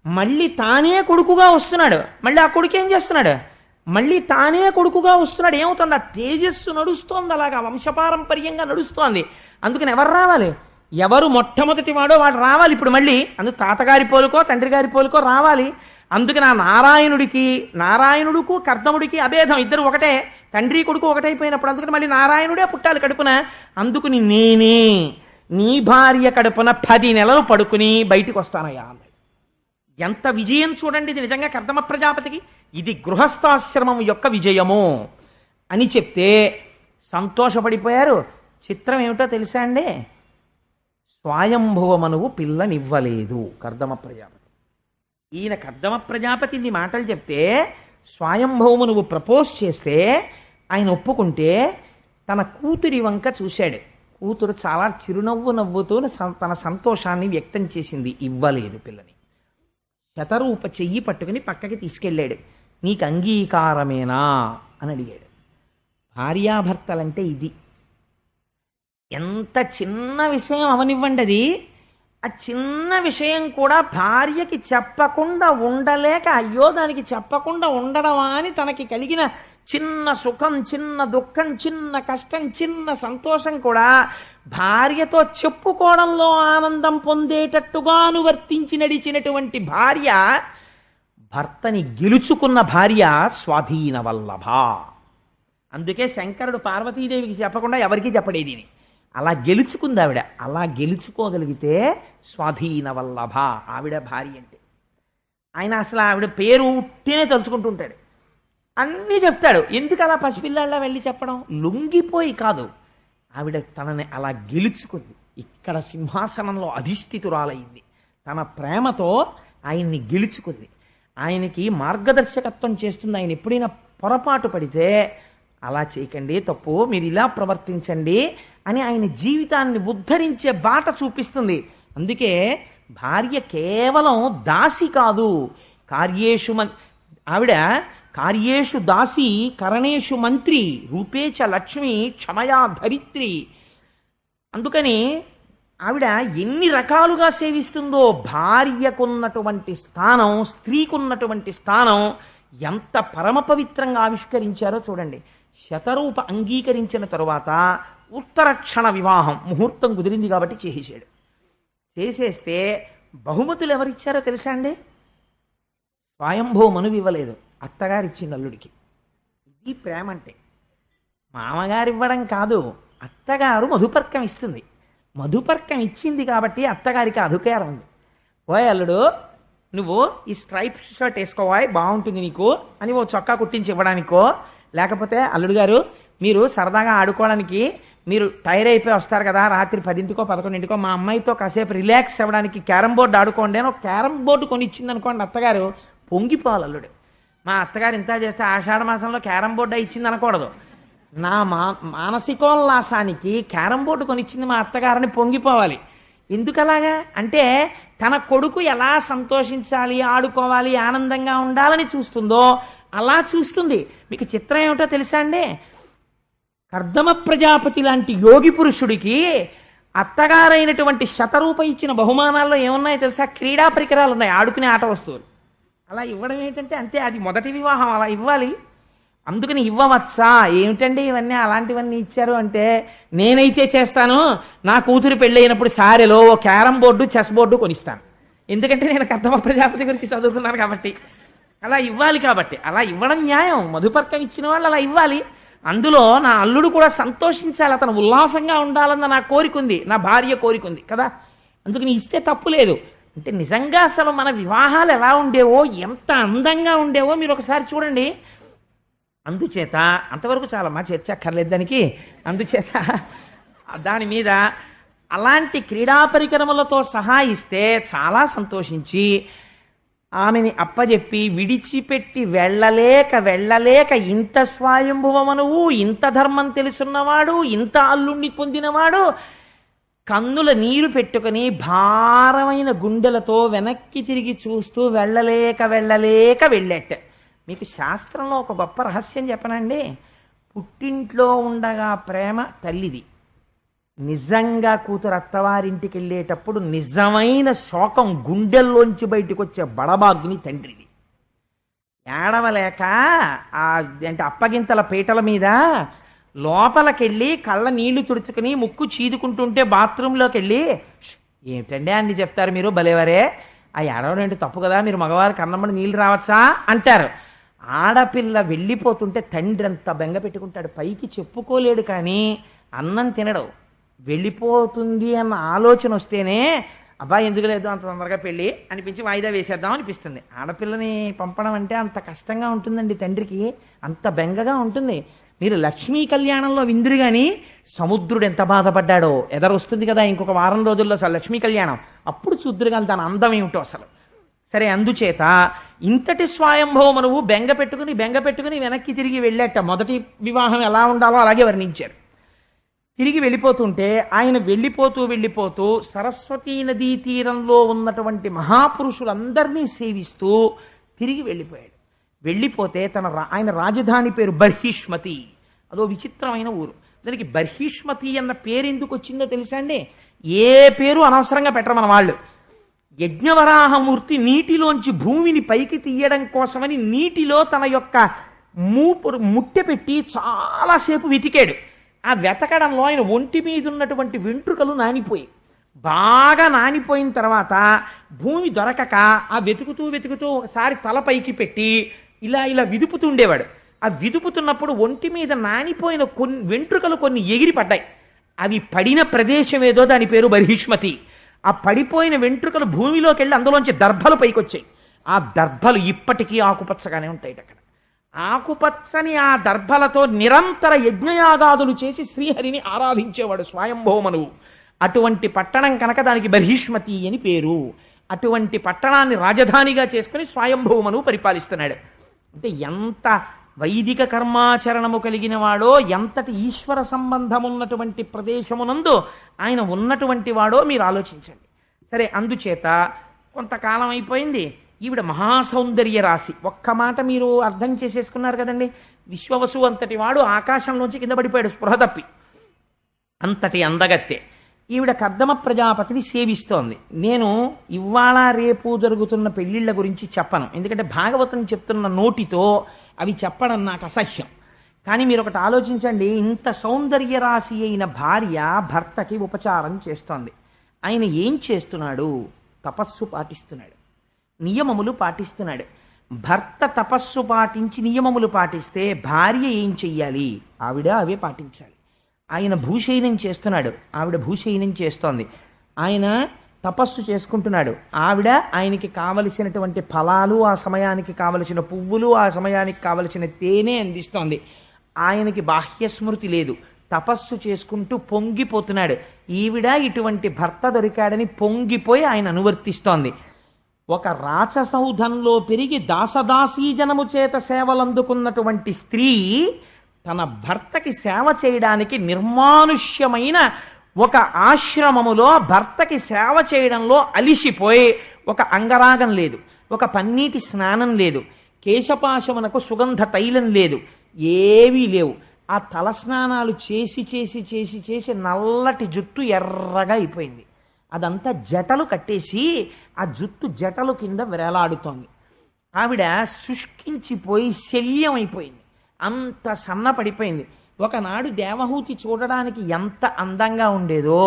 మళ్ళీ తానే కొడుకుగా వస్తున్నాడు, మళ్ళీ ఆ కొడుకు ఏం చేస్తున్నాడు? మళ్ళీ తానే కొడుకుగా వస్తున్నాడు. ఏమవుతుంది? ఆ తేజస్సు నడుస్తోంది, అలాగా వంశపారంపర్యంగా నడుస్తోంది. అందుకని ఎవరు రావాలి? ఎవరు మొట్టమొదటి వాడో వాడు రావాలి. ఇప్పుడు మళ్ళీ అందుకు తాతగారి పోలుకో తండ్రి గారి పోలుకో రావాలి. అందుకని ఆ నారాయణుడుకు కర్దముడికి అభేదం, ఇద్దరు ఒకటే, తండ్రి కొడుకు ఒకటైపోయినప్పుడు అందుకని మళ్ళీ నారాయణుడే పుట్టాలి కడుపున. అందుకుని నేనే నీ భార్య కడుపున 10 నెలలు పడుకుని బయటికి వస్తానయ్యా అన్నాడు. ఎంత విజయం చూడండి ఇది నిజంగా కర్దమ ప్రజాపతికి. ఇది గృహస్థాశ్రమం యొక్క విజయము అని చెప్తే సంతోషపడిపోయారు. చిత్రం ఏమిటో తెలుసా అండి? స్వయంభువమనువు పిల్లనివ్వలేదు కర్దమ ప్రజాపతి. ఈయన కర్దమ ప్రజాపతి మాటలు చెప్తే స్వయంభువమనువు ప్రపోజ్ చేస్తే ఆయన ఒప్పుకుంటే తన కూతురి వంక చూశాడు. కూతురు చాలా చిరునవ్వు నవ్వుతూ తన సంతోషాన్ని వ్యక్తం చేసింది. ఇవ్వలేదు పిల్లని. శతరూప చెయ్యి పట్టుకుని పక్కకి తీసుకెళ్ళాడు. నీకు అంగీకారమేనా అని అడిగాడు. భార్యాభర్తలంటే ఇది. ఎంత చిన్న విషయం అవనివ్వండి, అది ఆ చిన్న విషయం కూడా భార్యకి చెప్పకుండా ఉండలేక, అయ్యో దానికి చెప్పకుండా ఉండడమా అని తనకి కలిగిన చిన్న సుఖం, చిన్న దుఃఖం, చిన్న కష్టం, చిన్న సంతోషం కూడా భార్యతో చెప్పుకోవడంలో ఆనందం పొందేటట్టుగా అనువర్తించి నడిచినటువంటి భార్య, భర్తని గెలుచుకున్న భార్య స్వాధీన వల్లభ. అందుకే శంకరుడు పార్వతీదేవికి చెప్పకుండా ఎవరికీ చెప్పడేది. అలా గెలుచుకుంది ఆవిడ. అలా గెలుచుకోగలిగితే స్వాధీన వల్లభ ఆవిడ భార్య అంటే. ఆయన అసలు ఆవిడ పేరు ఉట్టినే తలుచుకుంటూ ఉంటాడు, అన్నీ చెప్తాడు. ఎందుకు అలా పసిపిల్లాళ్ళ వెళ్ళి చెప్పడం? లొంగిపోయి కాదు, ఆవిడ తనని అలా గెలుచుకుంది. ఇక్కడ సింహాసనంలో అధిష్ఠితురాలయ్యింది. తన ప్రేమతో ఆయన్ని గెలుచుకుంది. ఆయనకి మార్గదర్శకత్వం చేస్తుంది. ఆయన ఎప్పుడైనా పొరపాటు పడితే అలా చేయకండి, తప్పు, మీరు ఇలా ప్రవర్తించండి అని ఆయన జీవితాన్ని ఉద్ధరించే బాట చూపిస్తుంది. అందుకే భార్య కేవలం దాసి కాదు, కార్యేషు ఆవిడ కార్యేషు దాసి కరణేషు మంత్రి రూపేచ లక్ష్మి క్షమయా ధరిత్రి. అందుకని ఆవిడ ఎన్ని రకాలుగా సేవిస్తుందో. భార్యకున్నటువంటి స్థానం, స్త్రీకున్నటువంటి స్థానం ఎంత పరమ పవిత్రంగా ఆవిష్కరించారో చూడండి. శతరూప అంగీకరించిన తరువాత ఉత్తరక్షణ వివాహం, ముహూర్తం కుదిరింది కాబట్టి చేసేసాడు. చేసేస్తే బహుమతులు ఎవరిచ్చారో తెలుసా అండి? స్వయంభూ మనువు ఇవ్వలేదు, అత్తగారు ఇచ్చింది అల్లుడికి. ఇది ప్రేమ అంటే. మామగారు ఇవ్వడం కాదు, అత్తగారు మధుపర్కం ఇస్తుంది. మధుపర్కం ఇచ్చింది కాబట్టి అత్తగారికి అధికారం ఉంది. ఓయ్ అల్లుడు, నువ్వు ఈ స్ట్రైప్ షర్ట్ వేసుకోవాయి, బాగుంటుంది నీకు అని ఓ చొక్కా కుట్టించి ఇవ్వడానికో, లేకపోతే అల్లుడు గారు మీరు సరదాగా ఆడుకోవడానికి మీరు టైర్ అయిపోయి వస్తారు కదా, రాత్రి 10కో 11కో మా అమ్మాయితో కాసేపు రిలాక్స్ అవ్వడానికి క్యారమ్ బోర్డు ఆడుకోండి అని ఒక క్యారమ్ బోర్డు కొని ఇచ్చింది అనుకోండి అత్తగారు, పొంగిపోవాలి అల్లుడు. మా అత్తగారు ఇంత చేస్తే ఆషాఢ మాసంలో క్యారమ్ బోర్డు ఇచ్చింది అనకూడదు. నా మానసికోల్లాసానికి క్యారమ్ బోర్డు కొనిచ్చింది మా అత్తగారని పొంగిపోవాలి. ఎందుకు అలాగా అంటే తన కొడుకు ఎలా సంతోషించాలి, ఆడుకోవాలి, ఆనందంగా ఉండాలని చూస్తుందో అలా చూస్తుంది. మీకు చిత్రం ఏమిటో తెలుసా అండి, కర్దమ ప్రజాపతి లాంటి యోగి పురుషుడికి అత్తగారైనటువంటి శతరూప ఇచ్చిన బహుమానాల్లో ఏమున్నాయో తెలుసా? క్రీడా పరికరాలు ఉన్నాయి, ఆడుకునే ఆట వస్తువులు. అలా ఇవ్వడం ఏంటంటే అంతే, అది మొదటి వివాహం, అలా ఇవ్వాలి. అందుకని ఇవ్వవచ్చా ఏమిటండి ఇవన్నీ అలాంటివన్నీ ఇచ్చారు అంటే, నేనైతే చేస్తాను, నా కూతురు పెళ్ళి అయినప్పుడు సారెలో ఓ క్యారమ్ బోర్డు చెస్ బోర్డు కొనిస్తాను. ఎందుకంటే నేను కర్దమ ప్రజాపతి గురించి చదువుకున్నాను కాబట్టి. అలా ఇవ్వాలి, కాబట్టి అలా ఇవ్వడం న్యాయం. మధుపర్కం ఇచ్చిన వాళ్ళు అలా ఇవ్వాలి. అందులో నా అల్లుడు కూడా సంతోషించాలి, అతను ఉల్లాసంగా ఉండాలన్న నా కోరిక ఉంది, నా భార్య కోరిక ఉంది కదా, అందుకని ఇస్తే తప్పు లేదు. అంటే నిజంగా అసలు మన వివాహాలు ఎలా ఉండేవో, ఎంత అందంగా ఉండేవో మీరు ఒకసారి చూడండి. అందుచేత అంతవరకు చాలా మా చర్చ అక్కర్లేదు దానికి. అందుచేత దాని మీద అలాంటి క్రీడా పరికరములతో సహా ఇస్తే చాలా సంతోషించి ఆమెని అప్పజెప్పి విడిచిపెట్టి వెళ్ళలేక ఇంత స్వయంభువమనువు, ఇంత ధర్మం తెలుసున్నవాడు, ఇంత అల్లుణ్ణి పొందినవాడు కన్నుల నీరు పెట్టుకుని భారమైన గుండెలతో వెనక్కి తిరిగి చూస్తూ వెళ్ళలేక వెళ్ళేట. మీకు శాస్త్రంలో ఒక గొప్ప రహస్యం చెప్పనండి. పుట్టింట్లో ఉండగా ప్రేమ తల్లిది, నిజంగా కూతురు అత్తవారింటికి వెళ్ళేటప్పుడు నిజమైన శోకం గుండెల్లోంచి బయటకు వచ్చే బడబాగ్ని తండ్రిది. ఏడవలేక అంటే అప్పగింతల పీటల మీద లోపలికెళ్ళి కళ్ళ నీళ్లు తుడుచుకుని ముక్కు చీదుకుంటుంటే బాత్రూంలోకి వెళ్ళి, ఏమిటండి అన్ని చెప్తారు మీరు భలేవరే, ఆ ఏడవడం ఏంటి తప్పు కదా, మీరు మగవారికి అన్నమ్మడి నీళ్ళు రావచ్చా అంటారు. ఆడపిల్ల వెళ్ళిపోతుంటే తండ్రి అంత బెంగ పెట్టుకుంటాడు, పైకి చెప్పుకోలేడు కానీ అన్నం తినడు. వెళ్ళిపోతుంది అన్న ఆలోచన వస్తేనే అబ్బాయి ఎందుకు లేదు అంత తొందరగా పెళ్ళి అనిపించి వాయిదా వేసేద్దాం అనిపిస్తుంది. ఆడపిల్లని పంపడం అంటే అంత కష్టంగా ఉంటుందండి, తండ్రికి అంత బెంగగా ఉంటుంది. మీరు లక్ష్మీ కళ్యాణంలో విందురు కానీ సముద్రుడు ఎంత బాధపడ్డాడో ఎదరొస్తుంది కదా ఇంకొక వారం రోజుల్లో అసలు లక్ష్మీ కళ్యాణం, అప్పుడు చూద్దురు కానీ దాని అందం ఏమిటో అసలు. సరే, అందుచేత ఇంతటి స్వయంభవమనువు బెంగ పెట్టుకుని వెనక్కి తిరిగి వెళ్ళేట. మొదటి వివాహం ఎలా ఉండాలో అలాగే వర్ణించారు. తిరిగి వెళ్ళిపోతుంటే ఆయన వెళ్ళిపోతూ సరస్వతీ నదీ తీరంలో ఉన్నటువంటి మహాపురుషులందరినీ సేవిస్తూ తిరిగి వెళ్ళిపోయాడు. వెళ్ళిపోతే ఆయన రాజధాని పేరు బర్హిష్మతి. అదో విచిత్రమైన ఊరు. దానికి బర్హిష్మతి అన్న పేరు ఎందుకు వచ్చిందో తెలుసా అండి? ఏ పేరు అనవసరంగా పెట్టరు మన వాళ్ళు. యజ్ఞవరాహమూర్తి నీటిలోంచి భూమిని పైకి తీయడం కోసమని నీటిలో తన యొక్క ముట్టె పెట్టి చాలాసేపు వెతికాడు. ఆ వెతకడంలో ఆయన ఒంటి మీద ఉన్నటువంటి వెంట్రుకలు నానిపోయి, బాగా నానిపోయిన తర్వాత భూమి దొరకక ఆ వెతుకుతూ ఒకసారి తల పైకి పెట్టి ఇలా విదుపుతూ ఉండేవాడు. ఆ విదుపుతున్నప్పుడు ఒంటి మీద నానిపోయిన కొన్ని వెంట్రుకలు కొన్ని ఎగిరి పడ్డాయి. అవి పడిన ప్రదేశం ఏదో దాని పేరు బర్హిష్మతి. ఆ పడిపోయిన వెంట్రుకలు భూమిలోకి వెళ్ళి అందులోంచి దర్భలు పైకి వచ్చాయి. ఆ దర్భలు ఇప్పటికీ ఆకుపచ్చగానే ఉంటాయి అక్కడ. ఆకుపచ్చని ఆ దర్భలతో నిరంతర యజ్ఞయాగాదులు చేసి శ్రీహరిని ఆరాధించేవాడు స్వయంభవమనువు. అటువంటి పట్టణం కనుక దానికి బర్హిష్మతి అని పేరు. అటువంటి పట్టణాన్ని రాజధానిగా చేసుకుని స్వయంభవమనువు పరిపాలిస్తున్నాడు. అంటే ఎంత వైదిక కర్మాచరణము కలిగిన వాడో, ఎంతటి ఈశ్వర సంబంధం ఉన్నటువంటి ప్రదేశమునందు ఆయన ఉన్నటువంటి వాడో మీరు ఆలోచించండి. సరే, అందుచేత కొంతకాలం అయిపోయింది. ఈవిడ మహాసౌందర్య రాశి. ఒక్క మాట మీరు అర్థం చేసేసుకున్నారు కదండి. విశ్వవసు అంతటి వాడు ఆకాశంలోంచి కింద పడిపోయాడు స్పృహ తప్పి. అంతటి అందగత్తె ఈవిడ కర్దమ ప్రజాపతిని సేవిస్తోంది. నేను ఇవాళ రేపు జరుగుతున్న పెళ్లిళ్ల గురించి చెప్పను, ఎందుకంటే భాగవతం చెప్తున్న నోటితో అవి చెప్పడం నాకు అసహ్యం. కానీ మీరు ఒకటి ఆలోచించండి, ఇంత సౌందర్య రాశి అయిన భార్య భర్తకి ఉపచారం చేస్తోంది. ఆయన ఏం చేస్తున్నాడు? తపస్సు పాటిస్తున్నాడు, నియమములు పాటిస్తున్నాడు. భర్త తపస్సు పాటించి నియమములు పాటిస్తే భార్య ఏం చెయ్యాలి? ఆవిడ అవే పాటించాలి. ఆయన భూశయనం చేస్తున్నాడు, ఆవిడ భూశయనం చేస్తోంది. ఆయన తపస్సు చేసుకుంటున్నాడు, ఆవిడ ఆయనకి కావలసినటువంటి ఫలాలు, ఆ సమయానికి కావలసిన పువ్వులు, ఆ సమయానికి కావలసిన తేనె అందిస్తోంది. ఆయనకి బాహ్యస్మృతి లేదు, తపస్సు చేసుకుంటూ పొంగిపోతున్నాడు. ఈవిడ ఇటువంటి భర్త దొరికాడని పొంగిపోయి ఆయన అనువర్తిస్తోంది. ఒక రాచసౌధంలో పెరిగి దాసదాసీజనము చేత సేవలందుకున్నటువంటి స్త్రీ తన భర్తకి సేవ చేయడానికి నిర్మానుష్యమైన ఒక ఆశ్రమములో భర్తకి సేవ చేయడంలో అలిసిపోయి, ఒక అంగరాగం లేదు, ఒక పన్నీటి స్నానం లేదు, కేశపాశమునకు సుగంధ తైలం లేదు, ఏవీ లేవు. ఆ తలస్నానాలు చేసి చేసి చేసి చేసి నల్లటి జుట్టు ఎర్రగా అయిపోయింది. అదంతా జటలు కట్టేసి ఆ జుట్టు జటలు కింద వేలాడుతోంది. ఆవిడ శుష్కించిపోయి శల్యం అయిపోయింది, అంత సన్నపడిపోయింది. ఒకనాడు దేవహూతి చూడడానికి ఎంత అందంగా ఉండేదో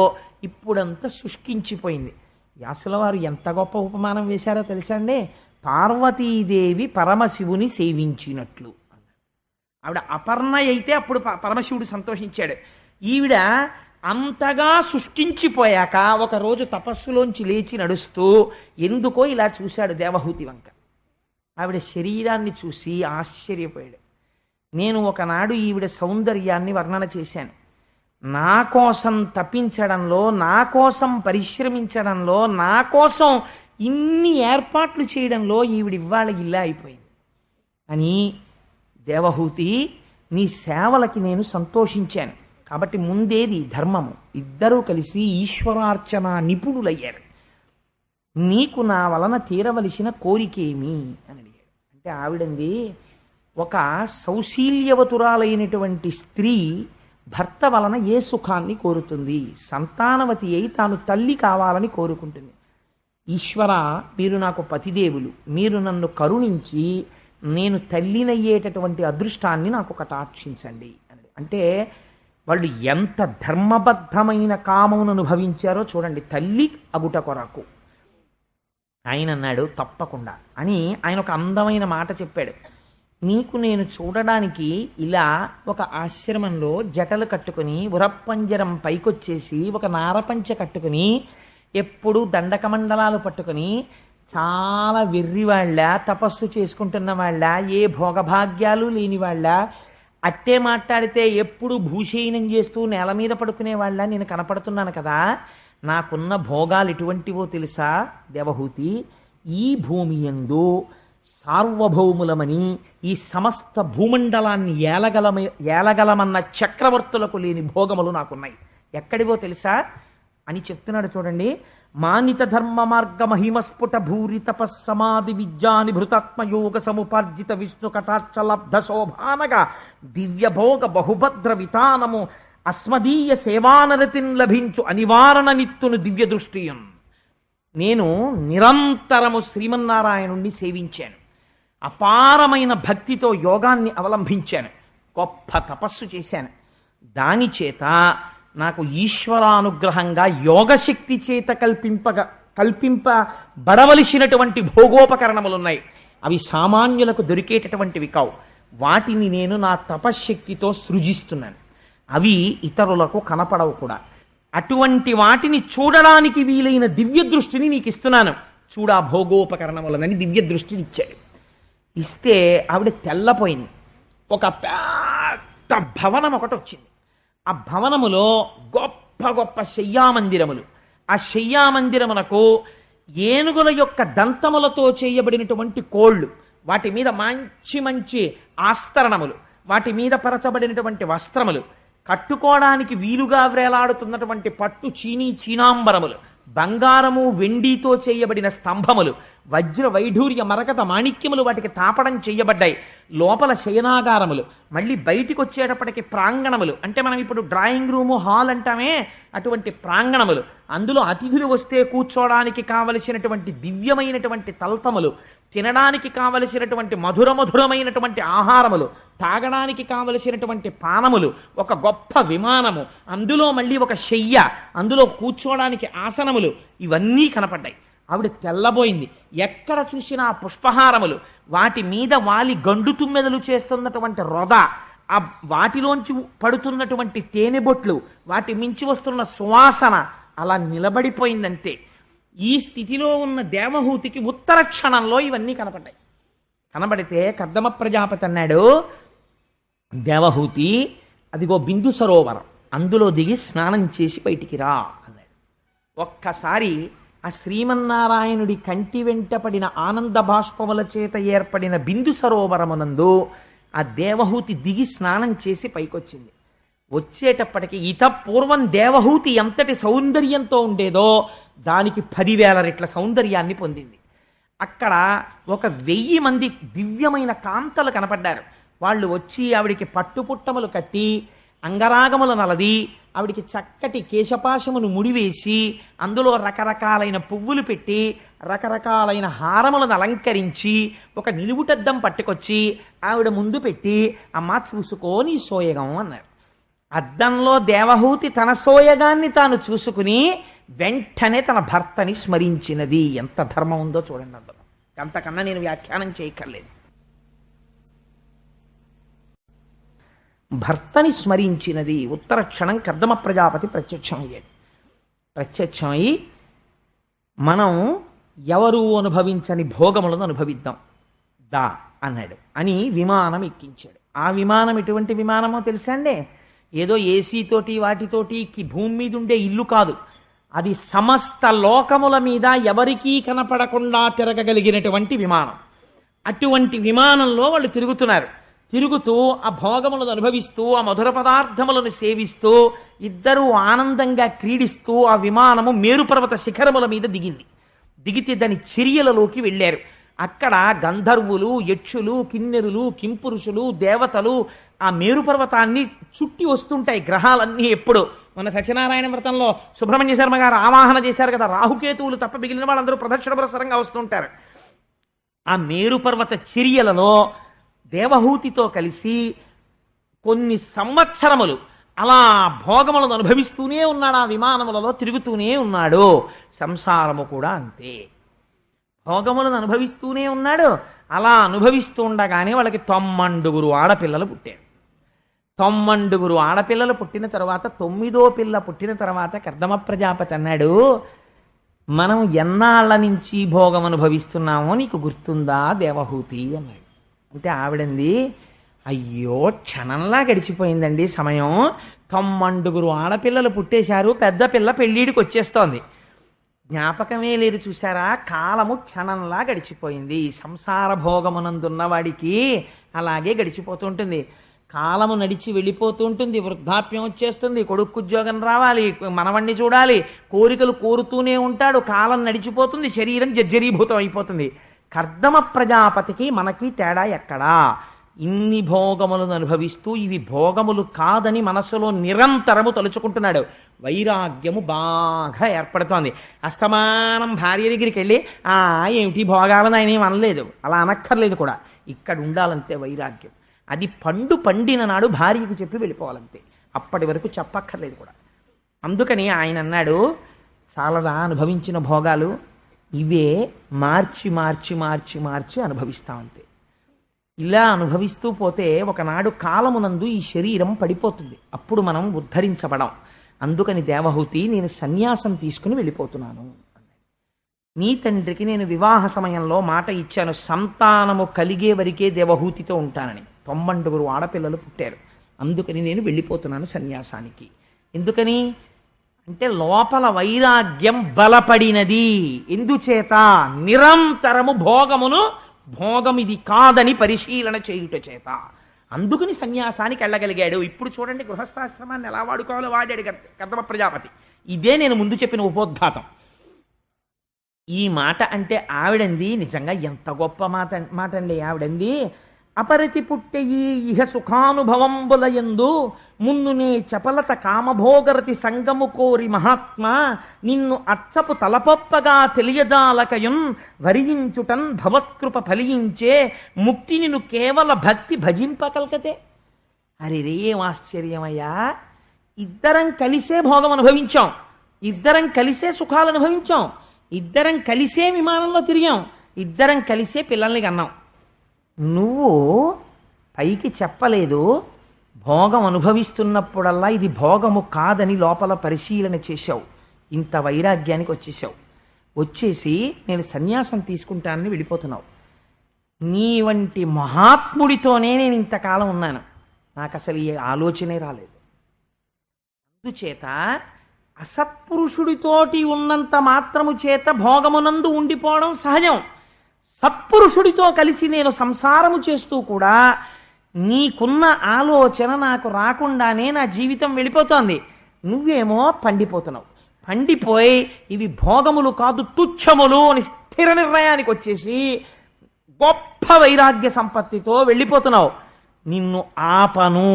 ఇప్పుడంతా శుష్కించిపోయింది. వ్యాసుల వారు ఎంత గొప్ప ఉపమానం వేశారో తెలుసా అండి? పార్వతీదేవి పరమశివుని సేవించినట్లు. ఆవిడ అపర్ణ అయితే అప్పుడు పరమశివుడు సంతోషించాడు. ఈవిడ అంతగా సృష్టించిపోయాక ఒకరోజు తపస్సులోంచి లేచి నడుస్తూ ఎందుకో ఇలా చూశాడు దేవహూతి వంక. ఆవిడ శరీరాన్ని చూసి ఆశ్చర్యపోయాడు. నేను ఒకనాడు ఈవిడ సౌందర్యాన్ని వర్ణన చేశాను. నా కోసం తప్పించడంలో, నా కోసం పరిశ్రమించడంలో, నా కోసం ఇన్ని ఏర్పాట్లు చేయడంలో ఈవిడ ఇవాళ ఇలా అయిపోయింది అని, దేవహూతి నీ సేవలకి నేను సంతోషించాను కాబట్టి ముందేది ధర్మము. ఇద్దరూ కలిసి ఈశ్వరార్చన నిపుణులయ్యారు. నీకు నా వలన తీరవలసిన కోరికేమి అని అడిగాడు. అంటే ఆవిడంది, ఒక సౌశీల్యవతురాలైనటువంటి స్త్రీ భర్త వలన ఏ సుఖాన్ని కోరుతుంది? సంతానవతి అయి తాను తల్లి కావాలని కోరుకుంటుంది. ఈశ్వర, మీరు నాకు పతిదేవులు, మీరు నన్ను కరుణించి నేను తల్లినయ్యేటటువంటి అదృష్టాన్ని నాకు కటాక్షించండి అని. అంటే వాళ్ళు ఎంత ధర్మబద్ధమైన కామమును అనుభవించారో చూడండి, తల్లి అగుట కొరకు. ఆయన అన్నాడు తప్పకుండా అని. ఆయన ఒక అందమైన మాట చెప్పాడు. నీకు నేను చూడడానికి ఇలా ఒక ఆశ్రమంలో జటలు కట్టుకుని ఉరప్పంజరం పైకొచ్చేసి ఒక నారపంచ కట్టుకుని ఎప్పుడు దండకమండలాలు పట్టుకుని చాలా వెర్రివాళ్ళ, తపస్సు చేసుకుంటున్న వాళ్ళ, ఏ భోగభాగ్యాలు లేని వాళ్ళ, అట్టే మాట్లాడితే ఎప్పుడు భూషయనం చేస్తూ నేల మీద పడుకునే వాళ్ళ నేను కనపడుతున్నాను కదా. నాకున్న భోగాలు ఎటువంటివో తెలుసా దేవహూతి? ఈ భూమి యందు సార్వభౌములమని ఈ సమస్త భూమండలాన్ని ఏలగలమన్న చక్రవర్తులకు లేని భోగములు నాకున్నాయి. ఎక్కడివో తెలుసా అని చెప్తున్నాడు చూడండి. మానిత ధర్మ మార్గ మహిమస్ఫుట భూరి తపస్సమాధి విద్యాని భృతాత్మయోగ సముపార్జిత విష్ణు కటాక్షలబ్ధ శోభానగా దివ్యభోగ బహుభద్ర వితానము అస్మదీయ సేవానరతిన్ లభించు అనివారణ నిత్తును దివ్య దృష్టియున్. నేను నిరంతరము శ్రీమన్నారాయణుణ్ణి సేవించాను, అపారమైన భక్తితో యోగాన్ని అవలంబించాను, గొప్ప తపస్సు చేశాను. దాని చేత నాకు ఈశ్వరానుగ్రహంగా యోగశక్తి చేత కల్పింపబడవలసినటువంటి భోగోపకరణములున్నాయి. అవి సామాన్యులకు దొరికేటటువంటివి కావు. వాటిని నేను నా తపశ్శక్తితో సృజిస్తున్నాను. అవి ఇతరులకు కనపడవు కూడా. అటువంటి వాటిని చూడడానికి వీలైన దివ్య దృష్టిని నీకు ఇస్తున్నాను, చూడా భోగోపకరణములనని దివ్య దృష్టిని ఇచ్చాడు. ఇస్తే ఆవిడ తెల్లపోయింది. ఒక పెద్ద భవనం ఒకటి వచ్చింది. ఆ భవనములో గొప్ప గొప్ప శయ్యామందిరములు. ఆ శయ్యామందిరమునకు ఏనుగుల యొక్క దంతములతో చేయబడినటువంటి కోళ్ళు, వాటి మీద మంచి మంచి ఆస్తరణములు, వాటి మీద పరచబడినటువంటి వస్త్రములు, కట్టుకోవడానికి వీలుగా వ్రేలాడుతున్నటువంటి పట్టు చీనాంబరములు, బంగారము వెండితో చేయబడిన స్తంభములు, వజ్ర వైఢూర్య మరకత మాణిక్యములు వాటికి తాపడం చేయబడ్డాయి. లోపల శయనాగారములు, మళ్ళీ బయటికి వచ్చేటప్పటికి ప్రాంగణములు. అంటే మనం ఇప్పుడు డ్రాయింగ్ రూము, హాల్ అంటామే, అటువంటి ప్రాంగణములు. అందులో అతిథులు వస్తే కూర్చోవడానికి కావలసినటువంటి దివ్యమైనటువంటి తల్తములు, తినడానికి కావలసినటువంటి మధురమైనటువంటి ఆహారములు, తాగడానికి కావలసినటువంటి పానములు, ఒక గొప్ప విమానము, అందులో మళ్ళీ ఒక శయ్య, అందులో కూర్చోవడానికి ఆసనములు, ఇవన్నీ కనపడ్డాయి. ఆవిడ తెల్లబోయింది. ఎక్కడ చూసినా పుష్పహారములు, వాటి మీద వాలి గండు తుమ్మెదలు చేస్తున్నటువంటి రొద, ఆ వాటిలోంచి పడుతున్నటువంటి తేనెబొట్లు, వాటి మించి వస్తున్న సువాసన అలా నిలబడిపోయిందంతే. ఈ స్థితిలో ఉన్న దేవహూతికి ఉత్తర క్షణంలో ఇవన్నీ కనపడ్డాయి. కనబడితే కర్దమ ప్రజాపతి అన్నాడు, దేవహూతి, అదిగో బిందు సరోవరం, అందులో దిగి స్నానం చేసి బయటికి రా అన్నాడు. ఒక్కసారి ఆ శ్రీమన్నారాయణుడి కంటి వెంట పడిన ఆనంద బాష్పముల చేత ఏర్పడిన బిందు సరోవరమునందు ఆ దేవహూతి దిగి స్నానం చేసి పైకొచ్చింది. వచ్చేటప్పటికి పూర్వం దేవహూతి ఎంతటి సౌందర్యంతో ఉండేదో దానికి 10,000 రెట్ల సౌందర్యాన్ని పొందింది. అక్కడ ఒక 1000 మంది దివ్యమైన కాంతలు కనపడ్డారు. వాళ్ళు వచ్చి ఆవిడికి పట్టుపుట్టములు కట్టి అంగరాగముల నలది ఆవిడికి చక్కటి కేశపాశమును ముడివేసి అందులో రకరకాలైన పువ్వులు పెట్టి రకరకాలైన హారములను అలంకరించి ఒక నిలువుటద్దం పట్టుకొచ్చి ఆవిడ ముందు పెట్టి అమ్మా చూసుకోని సోయగం అన్నారు. అద్దంలో దేవహూతి తన సోయగాన్ని తాను చూసుకుని వెంటనే తన భర్తని స్మరించినది. ఎంత ధర్మం ఉందో చూడండి అందులో. అంతకన్నా నేను వ్యాఖ్యానం చేయక్కర్లేదు. భర్తని స్మరించినది. ఉత్తర క్షణం కర్దమ ప్రజాపతి ప్రత్యక్షమయ్యాడు. ప్రత్యక్షమై మనం ఎవరు అనుభవించని భోగములను అనుభవిద్దాం దా అన్నాడు అని విమానం ఎక్కించాడు. ఆ విమానం ఎటువంటి విమానమో తెలుసా అండి? ఏదో ఏసీతోటి వాటితోటి భూమి మీద ఉండే ఇల్లు కాదు. అది సమస్త లోకముల మీద ఎవరికీ కనపడకుండా తిరగగలిగినటువంటి విమానం. అటువంటి విమానంలో వాళ్ళు తిరుగుతున్నారు. తిరుగుతూ ఆ భోగములను అనుభవిస్తూ ఆ మధుర పదార్థములను సేవిస్తూ ఇద్దరూ ఆనందంగా క్రీడిస్తూ ఆ విమానము మేరుపర్వత శిఖరముల మీద దిగింది. దిగితే దాని చర్యలలోకి వెళ్ళారు. అక్కడ గంధర్వులు, యక్షులు, కిన్నెరులు, కింపురుషులు, దేవతలు ఆ మేరుపర్వతాన్ని చుట్టి వస్తుంటాయి. గ్రహాలన్నీ ఎప్పుడు మన సత్యనారాయణ వ్రతంలో సుబ్రహ్మణ్య శర్మ గారు ఆవాహన చేశారు కదా, రాహుకేతువులు తప్ప మిగిలిన వాళ్ళందరూ ప్రదక్షిణ పురస్సరంగా వస్తుంటారు. ఆ మేరుపర్వత చర్యలలో దేవహూతితో కలిసి కొన్ని సంవత్సరములు అలా భోగములను అనుభవిస్తూనే ఉన్నాడు. ఆ విమానములలో తిరుగుతూనే ఉన్నాడు. సంసారము కూడా అంతే, భోగములను అనుభవిస్తూనే ఉన్నాడు. అలా అనుభవిస్తూ ఉండగానే వాళ్ళకి 90 ఆడపిల్లలు పుట్టారు. 90 ఆడపిల్లలు పుట్టిన తర్వాత 9వ పిల్ల పుట్టిన తర్వాత కర్దమ ప్రజాపతి అన్నాడు, మనం ఎన్నాళ్ల నుంచి భోగం అనుభవిస్తున్నామో నీకు గుర్తుందా దేవహూతి అన్నాడు. అంటే ఆవిడంది, అయ్యో క్షణంలా గడిచిపోయిందండి సమయం. 90 ఆడపిల్లలు పుట్టేశారు, పెద్ద పిల్ల పెళ్ళిడికి వచ్చేస్తోంది, జ్ఞాపకమే లేదు చూసారా, కాలము క్షణంలా గడిచిపోయింది. సంసార భోగమునందున్న వాడికి అలాగే గడిచిపోతుంటుంది. కాలము నడిచి వెళ్ళిపోతూ ఉంటుంది. వృద్ధాప్యం వచ్చేస్తుంది, కొడుకు ఉద్యోగం రావాలి, మనవణ్ణి చూడాలి, కోరికలు కోరుతూనే ఉంటాడు. కాలం నడిచిపోతుంది, శరీరం జర్జరీభూతం అయిపోతుంది. కర్దమ ప్రజాపతికి మనకి తేడా ఎక్కడా? ఇన్ని భోగములను అనుభవిస్తూ ఇవి భోగములు కాదని మనసులో నిరంతరము తలుచుకుంటున్నాడు. వైరాగ్యము బాగా ఏర్పడుతోంది. అస్తమానం భార్య దగ్గరికి వెళ్ళి ఏమిటి భోగాలని ఆయన ఏం అనలేదు, అలా అనక్కర్లేదు కూడా. ఇక్కడ ఉండాలంతే వైరాగ్యం. అది పండిన నాడు భార్యకి చెప్పి వెళ్ళిపోవాలంతే, అప్పటి వరకు చెప్పక్కర్లేదు కూడా. అందుకని ఆయన అన్నాడు, చాలదా అనుభవించిన భోగాలు, ఇవే మార్చి మార్చి మార్చి మార్చి అనుభవిస్తామంతే. ఇలా అనుభవిస్తూ పోతే ఒకనాడు కాలమునందు ఈ శరీరం పడిపోతుంది, అప్పుడు మనం ఉద్ధరించబడం. అందుకని దేవహూతి, నేను సన్యాసం తీసుకుని వెళ్ళిపోతున్నాను అన్నాడు. నీ తండ్రికి నేను వివాహ సమయంలో మాట ఇచ్చాను, సంతానము కలిగే వరకే దేవహూతితో ఉంటానని. 90 ఆడపిల్లలు పుట్టారు. అందుకని నేను వెళ్ళిపోతున్నాను సన్యాసానికి. ఎందుకని అంటే లోపల వైరాగ్యం బలపడినది. ఎందుచేత? నిరంతరము భోగం ఇది కాదని పరిశీలన చేయుట చేత. అందుకని సన్యాసానికి వెళ్ళగలిగాడు. ఇప్పుడు చూడండి గృహస్థాశ్రమాన్ని ఎలా వాడుకోవాలో వాడాడు కర్దమ ప్రజాపతి. ఇదే నేను ముందు చెప్పిన ఉపోద్ఘాతం. ఈ మాట అంటే ఆవిడంది నిజంగా ఎంత గొప్ప మాట అండి. ఆవిడంది, అపరతి పుట్టెయి ఇహ సుఖానుభవంబులయందు మున్నునే చపలత కామభోగరతి సంగము కోరి మహాత్మా నిన్ను అచ్చపు తలపొప్పగా తెలియజాలకయున్ వరించుటన్ భవత్కృప ఫలించే ముక్తి నిన్ను కేవల భక్తి భజింపకల్కతే. అరే ఏం ఆశ్చర్యమయ్యా! ఇద్దరం కలిసే భోగం అనుభవించాం, ఇద్దరం కలిసే సుఖాలు అనుభవించాం, ఇద్దరం కలిసే విమానంలో తిరిగాం, ఇద్దరం కలిసే పిల్లల్ని కన్నాం. నువ్వు పైకి చెప్పలేదు, భోగం అనుభవిస్తున్నప్పుడల్లా ఇది భోగము కాదని లోపల పరిశీలన చేశావు. ఇంత వైరాగ్యానికి వచ్చేసావు. వచ్చేసి నేను సన్యాసం తీసుకుంటానని వెళ్ళిపోతున్నావు. నీ వంటి మహాత్ముడితోనే నేను ఇంతకాలం ఉన్నాను. నాకు అసలు ఈ ఆలోచనే రాలేదు. అందుచేత అసత్పురుషుడితోటి ఉన్నంత మాత్రము చేత భోగమునందు ఉండిపోవడం సహజం. సత్పురుషుడితో కలిసి నేను సంసారము చేస్తూ కూడా నీకున్న ఆలోచన నాకు రాకుండానే నా జీవితం వెళ్ళిపోతోంది. నువ్వేమో పండిపోతున్నావు. పండిపోయి ఇవి భోగములు కాదు తుచ్చములు అని స్థిర నిర్ణయానికి వచ్చేసి గొప్ప వైరాగ్య సంపత్తితో వెళ్ళిపోతున్నావు. నిన్ను ఆపను.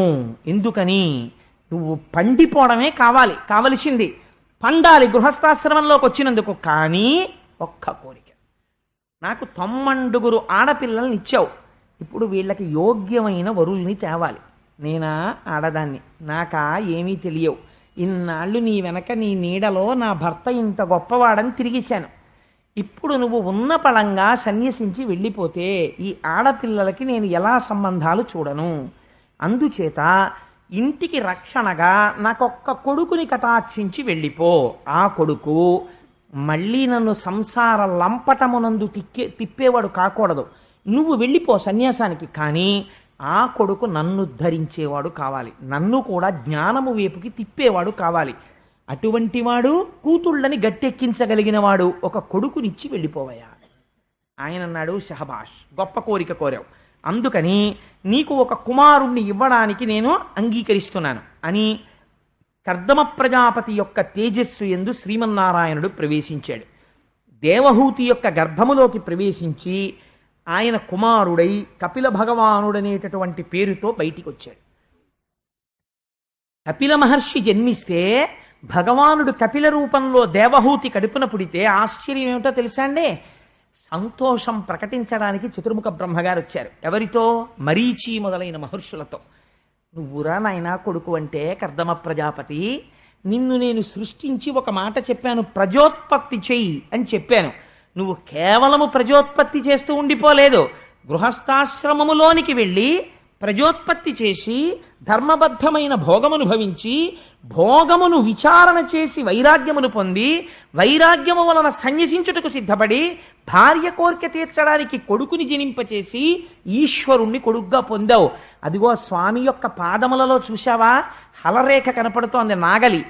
ఎందుకని? నువ్వు పండిపోవడమే కావలసింది. పండాలి గృహస్థాశ్రమంలోకి వచ్చినందుకు. కానీ ఒక్క కోరిక, నాకు 90 ఆడపిల్లల్ని ఇచ్చావు, ఇప్పుడు వీళ్ళకి యోగ్యమైన వరుల్ని తేవాలి. నేనా ఆడదాన్ని, నాకా ఏమీ తెలియవు. ఇన్నాళ్ళు నీ వెనక నీ నీడలో నా భర్త ఇంత గొప్పవాడని తిరిగేశాను. ఇప్పుడు నువ్వు ఉన్న పళంగా సన్యసించి వెళ్ళిపోతే ఈ ఆడపిల్లలకి నేను ఎలా సంబంధాలు చూడను? అందుచేత ఇంటికి రక్షణగా నాకొక్క కొడుకుని కటాక్షించి వెళ్ళిపో. ఆ కొడుకు మళ్ళీ నన్ను సంసార లంపటమునందు తిప్పేవాడు కాకూడదు. నువ్వు వెళ్ళిపో సన్యాసానికి, కానీ ఆ కొడుకు నన్ను ధరించేవాడు కావాలి, నన్ను కూడా జ్ఞానము వైపుకి తిప్పేవాడు కావాలి. అటువంటి వాడు కూతుళ్ళని గట్టెక్కించగలిగిన వాడు ఒక కొడుకునిచ్చి వెళ్ళిపోవయా. ఆయన అన్నాడు, షహబాష్, గొప్ప కోరిక కోరావు, అందుకని నీకు ఒక కుమారుణ్ణి ఇవ్వడానికి నేను అంగీకరిస్తున్నాను అని కర్దమ ప్రజాపతి యొక్క తేజస్సు యందు శ్రీమన్నారాయణుడు ప్రవేశించాడు. దేవహూతి యొక్క గర్భములోకి ప్రవేశించి ఆయన కుమారుడై కపిల భగవానుడనేటటువంటి పేరుతో బయటికి వచ్చాడు. కపిల మహర్షి జన్మిస్తే భగవానుడు కపిల రూపంలో దేవహూతి కడుపున పుడితే ఆశ్చర్యం ఏమిటో తెలుసా అండి? సంతోషం ప్రకటించడానికి చతుర్ముఖ బ్రహ్మగారు వచ్చారు. ఎవరితో? మరీచి మొదలైన మహర్షులతో. నువ్వురా నాయనా కొడుకు అంటే కర్దమ ప్రజాపతి, నిన్ను నేను సృష్టించి ఒక మాట చెప్పాను, ప్రజోత్పత్తి చెయ్యి అని చెప్పాను. నువ్వు కేవలము ప్రజోత్పత్తి చేస్తూ ఉండిపోలేదు, గృహస్థాశ్రమములోనికి వెళ్ళి ప్రజోత్పత్తి చేసి ధర్మబద్ధమైన భోగమును భవించి భోగమును విచారణ చేసి వైరాగ్యమును పొంది వైరాగ్యము వలన సన్యసించుటకు సిద్ధపడి భార్య కోరిక తీర్చడానికి కొడుకుని జనింపచేసి ఈశ్వరుణ్ణి కొడుగ్గా పొందావు. అదిగో స్వామి యొక్క పాదములలో చూశావా? హలరేఖ కనపడుతోంది, నాగలి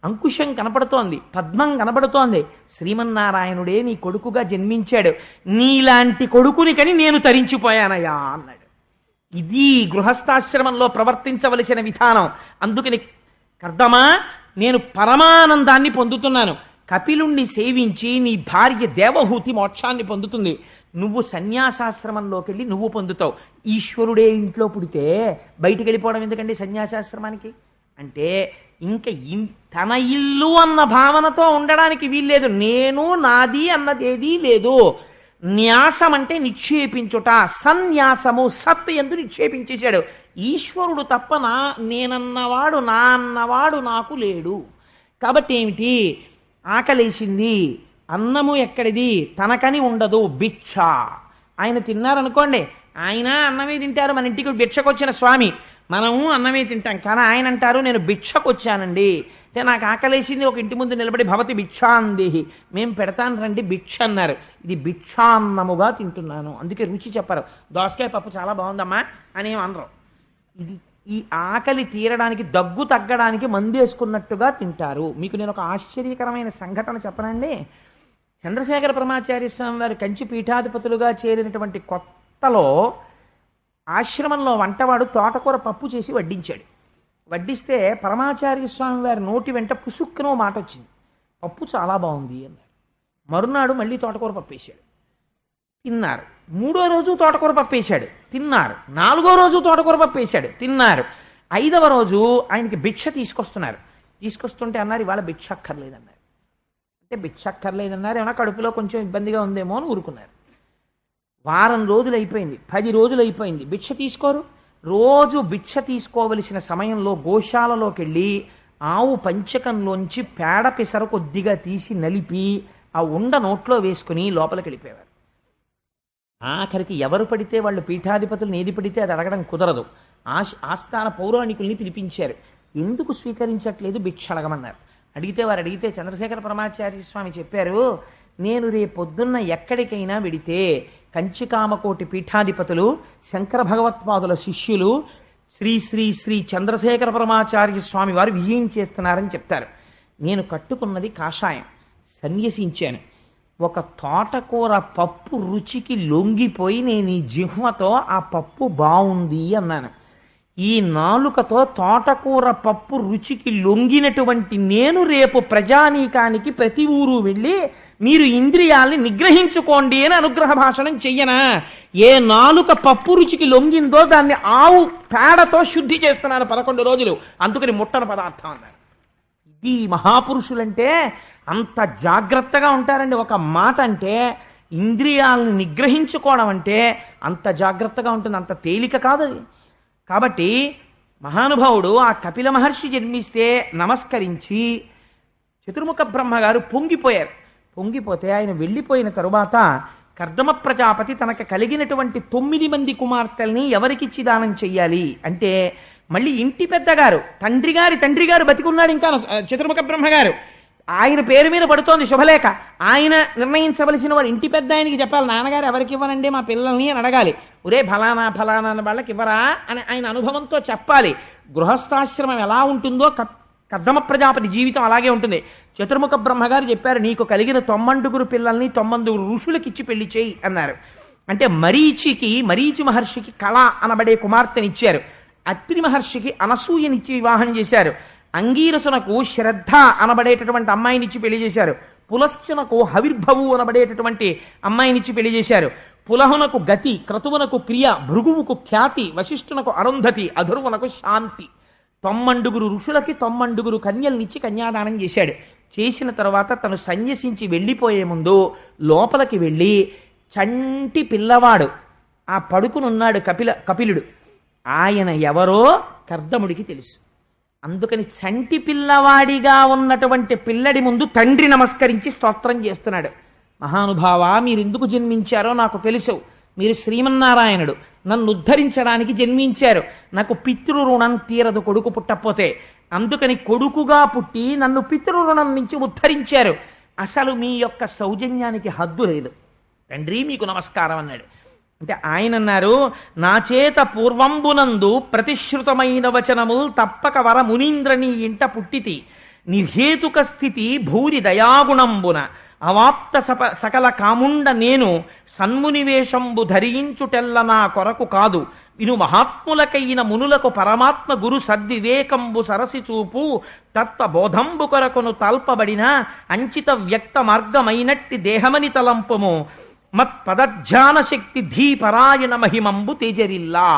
అంకుశం కనపడుతోంది, పద్మం కనపడుతోంది. శ్రీమన్నారాయణుడే నీ కొడుకుగా జన్మించాడు. నీలాంటి కొడుకుని కని నేను తరించిపోయానయ్యా అన్నాడు. ఇది గృహస్థాశ్రమంలో ప్రవర్తించవలసిన విధానం. అందుకని కర్దమా, నేను పరమానందాన్ని పొందుతున్నాను. కపిలుణ్ణి సేవించి నీ భార్య దేవహూతి మోక్షాన్ని పొందుతుంది. నువ్వు సన్యాసాశ్రమంలోకి వెళ్ళి నువ్వు పొందుతావు. ఈశ్వరుడే ఇంట్లో పుడితే బయటికి వెళ్ళిపోవడం ఎందుకండి సన్యాసాశ్రమానికి? అంటే ఇంకా తన ఇల్లు అన్న భావనతో ఉండడానికి వీల్లేదు. నేను నాది అన్నదేదీ లేదు. న్యాసం అంటే నిక్షేపించుట, సన్యాసము సత్ ఎందు నిక్షేపించేశాడు. ఈశ్వరుడు తప్ప నేనన్నవాడు నా అన్నవాడు నాకు లేడు. కాబట్టి ఏమిటి? ఆకలేసింది, అన్నము ఎక్కడిది? తనకని ఉండదు, భిక్ష. ఆయన తిన్నారనుకోండి, ఆయన అన్నమే తింటారు. మన ఇంటికి భిక్షకొచ్చిన స్వామి, మనము అన్నమే తింటాం. కానీ ఆయన అంటారు, నేను భిక్షకొచ్చానండి అంటే నాకు ఆకలేసింది. ఒక ఇంటి ముందు నిలబడి భవతి భిక్షాందేహి, మేం పెడతాను రండి భిక్ష అన్నారు. ఇది భిక్షాన్నముగా తింటున్నాను. అందుకే రుచి చెప్పరు. దోసకాయ పప్పు చాలా బాగుందమ్మా అని ఏం అనరు. ఇది ఈ ఆకలి తీరడానికి, దగ్గు తగ్గడానికి మందేసుకున్నట్టుగా తింటారు. మీకు నేను ఒక ఆశ్చర్యకరమైన సంఘటన చెప్పనండి. చంద్రశేఖర పరమాచార్య స్వామి వారు కంచి పీఠాధిపతులుగా చేరినటువంటి కొత్తలో ఆశ్రమంలో వంటవాడు తోటకూర పప్పు చేసి వడ్డించాడు. వడ్డిస్తే పరమాచార్య స్వామి వారి నోటి వెంట పుసుక్కునో మాట వచ్చింది, పప్పు చాలా బాగుంది అన్నారు. మరునాడు మళ్ళీ తోటకూర పప్పు వేశాడు, తిన్నారు. 3వ రోజు తోటకూర పప్పు వేశాడు, తిన్నారు. 4వ రోజు తోటకూర పప్పు వేశాడు, తిన్నారు. 5వ రోజు ఆయనకి భిక్ష తీసుకొస్తుంటే అన్నారు, ఇవాళ భిక్ష అక్కర్లేదన్నారు. అంటే భిక్ష అక్కర్లేదన్నారు, ఏమన్నా కడుపులో కొంచెం ఇబ్బందిగా ఉందేమో అని ఊరుకున్నారు. వారం రోజులు అయిపోయింది, 10 రోజులు అయిపోయింది, భిక్ష తీసుకోరు. రోజు భిక్ష తీసుకోవలసిన సమయంలో గోశాలలోకి వెళ్ళి ఆవు పంచకంలోంచి పేడ పిసర కొద్దిగా తీసి నలిపి ఆ ఉండ నోట్లో వేసుకుని లోపలికి వెళ్ళిపోయేవారు. ఆఖరికి ఎవరు పడితే వాళ్ళు పీఠాధిపతులను ఏది పడితే అది అడగడం కుదరదు. ఆస్థాన పౌరాణికుల్ని పిలిపించారు. ఎందుకు స్వీకరించట్లేదు? భిక్ష అడగమన్నారు. వారు అడిగితే చంద్రశేఖర పరమాచార్య స్వామి చెప్పారు, నేను రేపొద్దున్న ఎక్కడికైనా వెడితే కంచికామకోటి పీఠాధిపతులు, శంకర భగవత్పాదుల శిష్యులు, శ్రీ శ్రీ శ్రీ చంద్రశేఖర పరమాచార్య స్వామి వారు విజయం చేస్తున్నారని చెప్తారు. నేను కట్టుకున్నది కాషాయం, సన్యసించాను. ఒక తోటకూర పప్పు రుచికి లొంగిపోయి నేను ఈ జిహ్వతో ఆ పప్పు బాగుంది అన్నాను. ఈ నాలుకతో తోటకూర పప్పు రుచికి లొంగినటువంటి నేను రేపు ప్రజానీకానికి ప్రతి ఊరు వెళ్ళి మీరు ఇంద్రియాల్ని నిగ్రహించుకోండి అని అనుగ్రహ భాషణం చెయ్యనా? ఏ నాలుక పప్పు రుచికి లొంగిందో దాన్ని ఆవు పేడతో శుద్ధి చేస్తున్నాను 11 రోజులు, అందుకని ముట్టన పదార్థం అన్నారు. ఇది మహాపురుషులంటే అంత జాగ్రత్తగా ఉంటారండి. ఒక మాట అంటే ఇంద్రియాలను నిగ్రహించుకోవడం అంటే అంత జాగ్రత్తగా ఉంటుంది, అంత తేలిక కాదు అది. కాబట్టి మహానుభావుడు ఆ కపిల మహర్షి జన్మిస్తే నమస్కరించి చతుర్ముఖ బ్రహ్మగారు పొంగిపోయారు. పొంగిపోతే ఆయన వెళ్ళిపోయిన తరువాత కర్దమ ప్రజాపతి తనకు కలిగినటువంటి 9 మంది కుమార్తెల్ని ఎవరికిచ్చి దానం చెయ్యాలి అంటే, మళ్ళీ ఇంటి పెద్దగారు తండ్రి గారు బతికున్నాడు ఇంకా చతుర్ముఖ బ్రహ్మగారు, ఆయన పేరు మీద పడుతోంది శుభలేఖ. ఆయన నిర్ణయించవలసిన వారు ఇంటి పెద్ద ఆయనకి చెప్పాలి, నాన్నగారు ఎవరికి ఇవ్వనండి మా పిల్లల్ని అని అడగాలి. ఒరే ఫలానా అన్న వాళ్ళకి ఇవ్వరా అని ఆయన అనుభవంతో చెప్పాలి. గృహస్థాశ్రమం ఎలా ఉంటుందో కర్దమ ప్రజాపతి జీవితం అలాగే ఉంటుంది. చతుర్ముఖ బ్రహ్మగారు చెప్పారు, నీకు కలిగిన 90 పిల్లల్ని 90 ఋషులకి ఇచ్చి పెళ్లి చేయి అన్నారు. అంటే మరీచి మహర్షికి కళ అనబడే కుమార్తెనిచ్చారు. అత్రి మహర్షికి అనసూయనిచ్చి వివాహం చేశారు. అంగీరసునకు శ్రద్ధ అనబడేటటువంటి అమ్మాయినిచ్చి పెళ్లి చేశారు. పులశ్చనకు హవిర్భవు అనబడేటటువంటి అమ్మాయినిచ్చి పెళ్లి చేశారు. పులహునకు గతి, క్రతువునకు క్రియ, భృగువుకు ఖ్యాతి, వశిష్ఠునకు అరుంధతి, అధుర్వునకు శాంతి. 90 ఋషులకి 90 కన్యల్నిచ్చి కన్యాదానం చేశాడు. చేసిన తర్వాత తను సన్యసించి వెళ్ళిపోయే ముందు లోపలికి వెళ్ళి చంటి పిల్లవాడు ఆ పడుకునున్నాడు కపిలుడు, ఆయన ఎవరో కర్దముడికి తెలుసు. అందుకని చంటి పిల్లవాడిగా ఉన్నటువంటి పిల్లడి ముందు తండ్రి నమస్కరించి స్తోత్రం చేస్తున్నాడు. మహానుభావా, మీరెందుకు జన్మించారో నాకు తెలుసు. మీరు శ్రీమన్నారాయణుడు, నన్ను ఉద్ధరించడానికి జన్మించారు. నాకు పితృ రుణం తీరదు కొడుకు పుట్టకపోతే, అందుకని కొడుకుగా పుట్టి నన్ను పితృ రుణం నుంచి ఉద్ధరించారు. అసలు మీ యొక్క సౌజన్యానికి హద్దు లేదు తండ్రి, మీకు నమస్కారం అన్నాడు. అంటే ఆయన అన్నారు, నా చేత పూర్వంబునందు ప్రతిశ్రుతమైన వచనములు తప్పక వర మునీంద్రని ఇంట పుట్టితి, నిర్హేతుక స్థితి భూరి దయాగుణంబున అవాప్త సకల కాముండ నేను సన్మునివేషంబు ధరించుటెల్ల నా కొరకు కాదు, విను మహాత్ములకైన మునులకు పరమాత్మ గురు సద్వివేకంబు సరసి చూపు తత్వబోధంబు కొరకును తల్పబడిన అంచిత వ్యక్త మార్గమైనట్టి దేహమని తలంపుము మత్పదధ్యాన శక్తి ధీపరాయణ మహిమంబు తేజరిల్లా.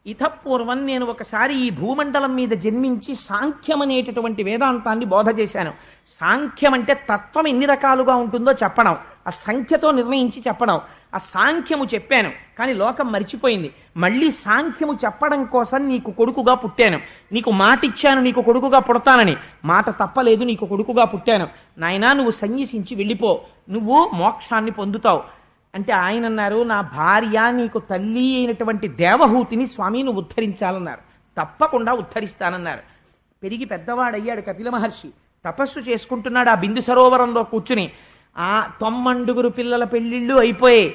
ఇతపూర్వం నేను ఒకసారి ఈ భూమండలం మీద జన్మించి సాంఖ్యం అనేటటువంటి వేదాంతాన్ని బోధ చేశాను. సాంఖ్యం అంటే తత్వం ఎన్ని రకాలుగా ఉంటుందో చెప్పడం, ఆ సంఖ్యతో నిర్ణయించి చెప్పడం. ఆ సాంఖ్యము చెప్పాను, కానీ లోకం మరిచిపోయింది. మళ్ళీ సాంఖ్యము చెప్పడం కోసం నీకు కొడుకుగా పుట్టాను, నీకు మాట ఇచ్చాను నీకు కొడుకుగా పుడతానని, మాట తప్పలేదు, నీకు కొడుకుగా పుట్టాను. నాయనా నువ్వు సన్యసించి వెళ్ళిపో, నువ్వు మోక్షాన్ని పొందుతావు అంటే ఆయన అన్నారు, నా భార్య నీకు తల్లి అయినటువంటి దేవహూతిని స్వామి నువ్వు ఉద్ధరించాలన్నారు. తప్పకుండా ఉద్ధరిస్తానన్నారు. పెరిగి పెద్దవాడయ్యాడు కపిల మహర్షి, తపస్సు చేసుకుంటున్నాడు ఆ బిందు సరోవరంలో కూర్చుని. ఆ 90 పిల్లల పెళ్లిళ్ళు అయిపోయాయి.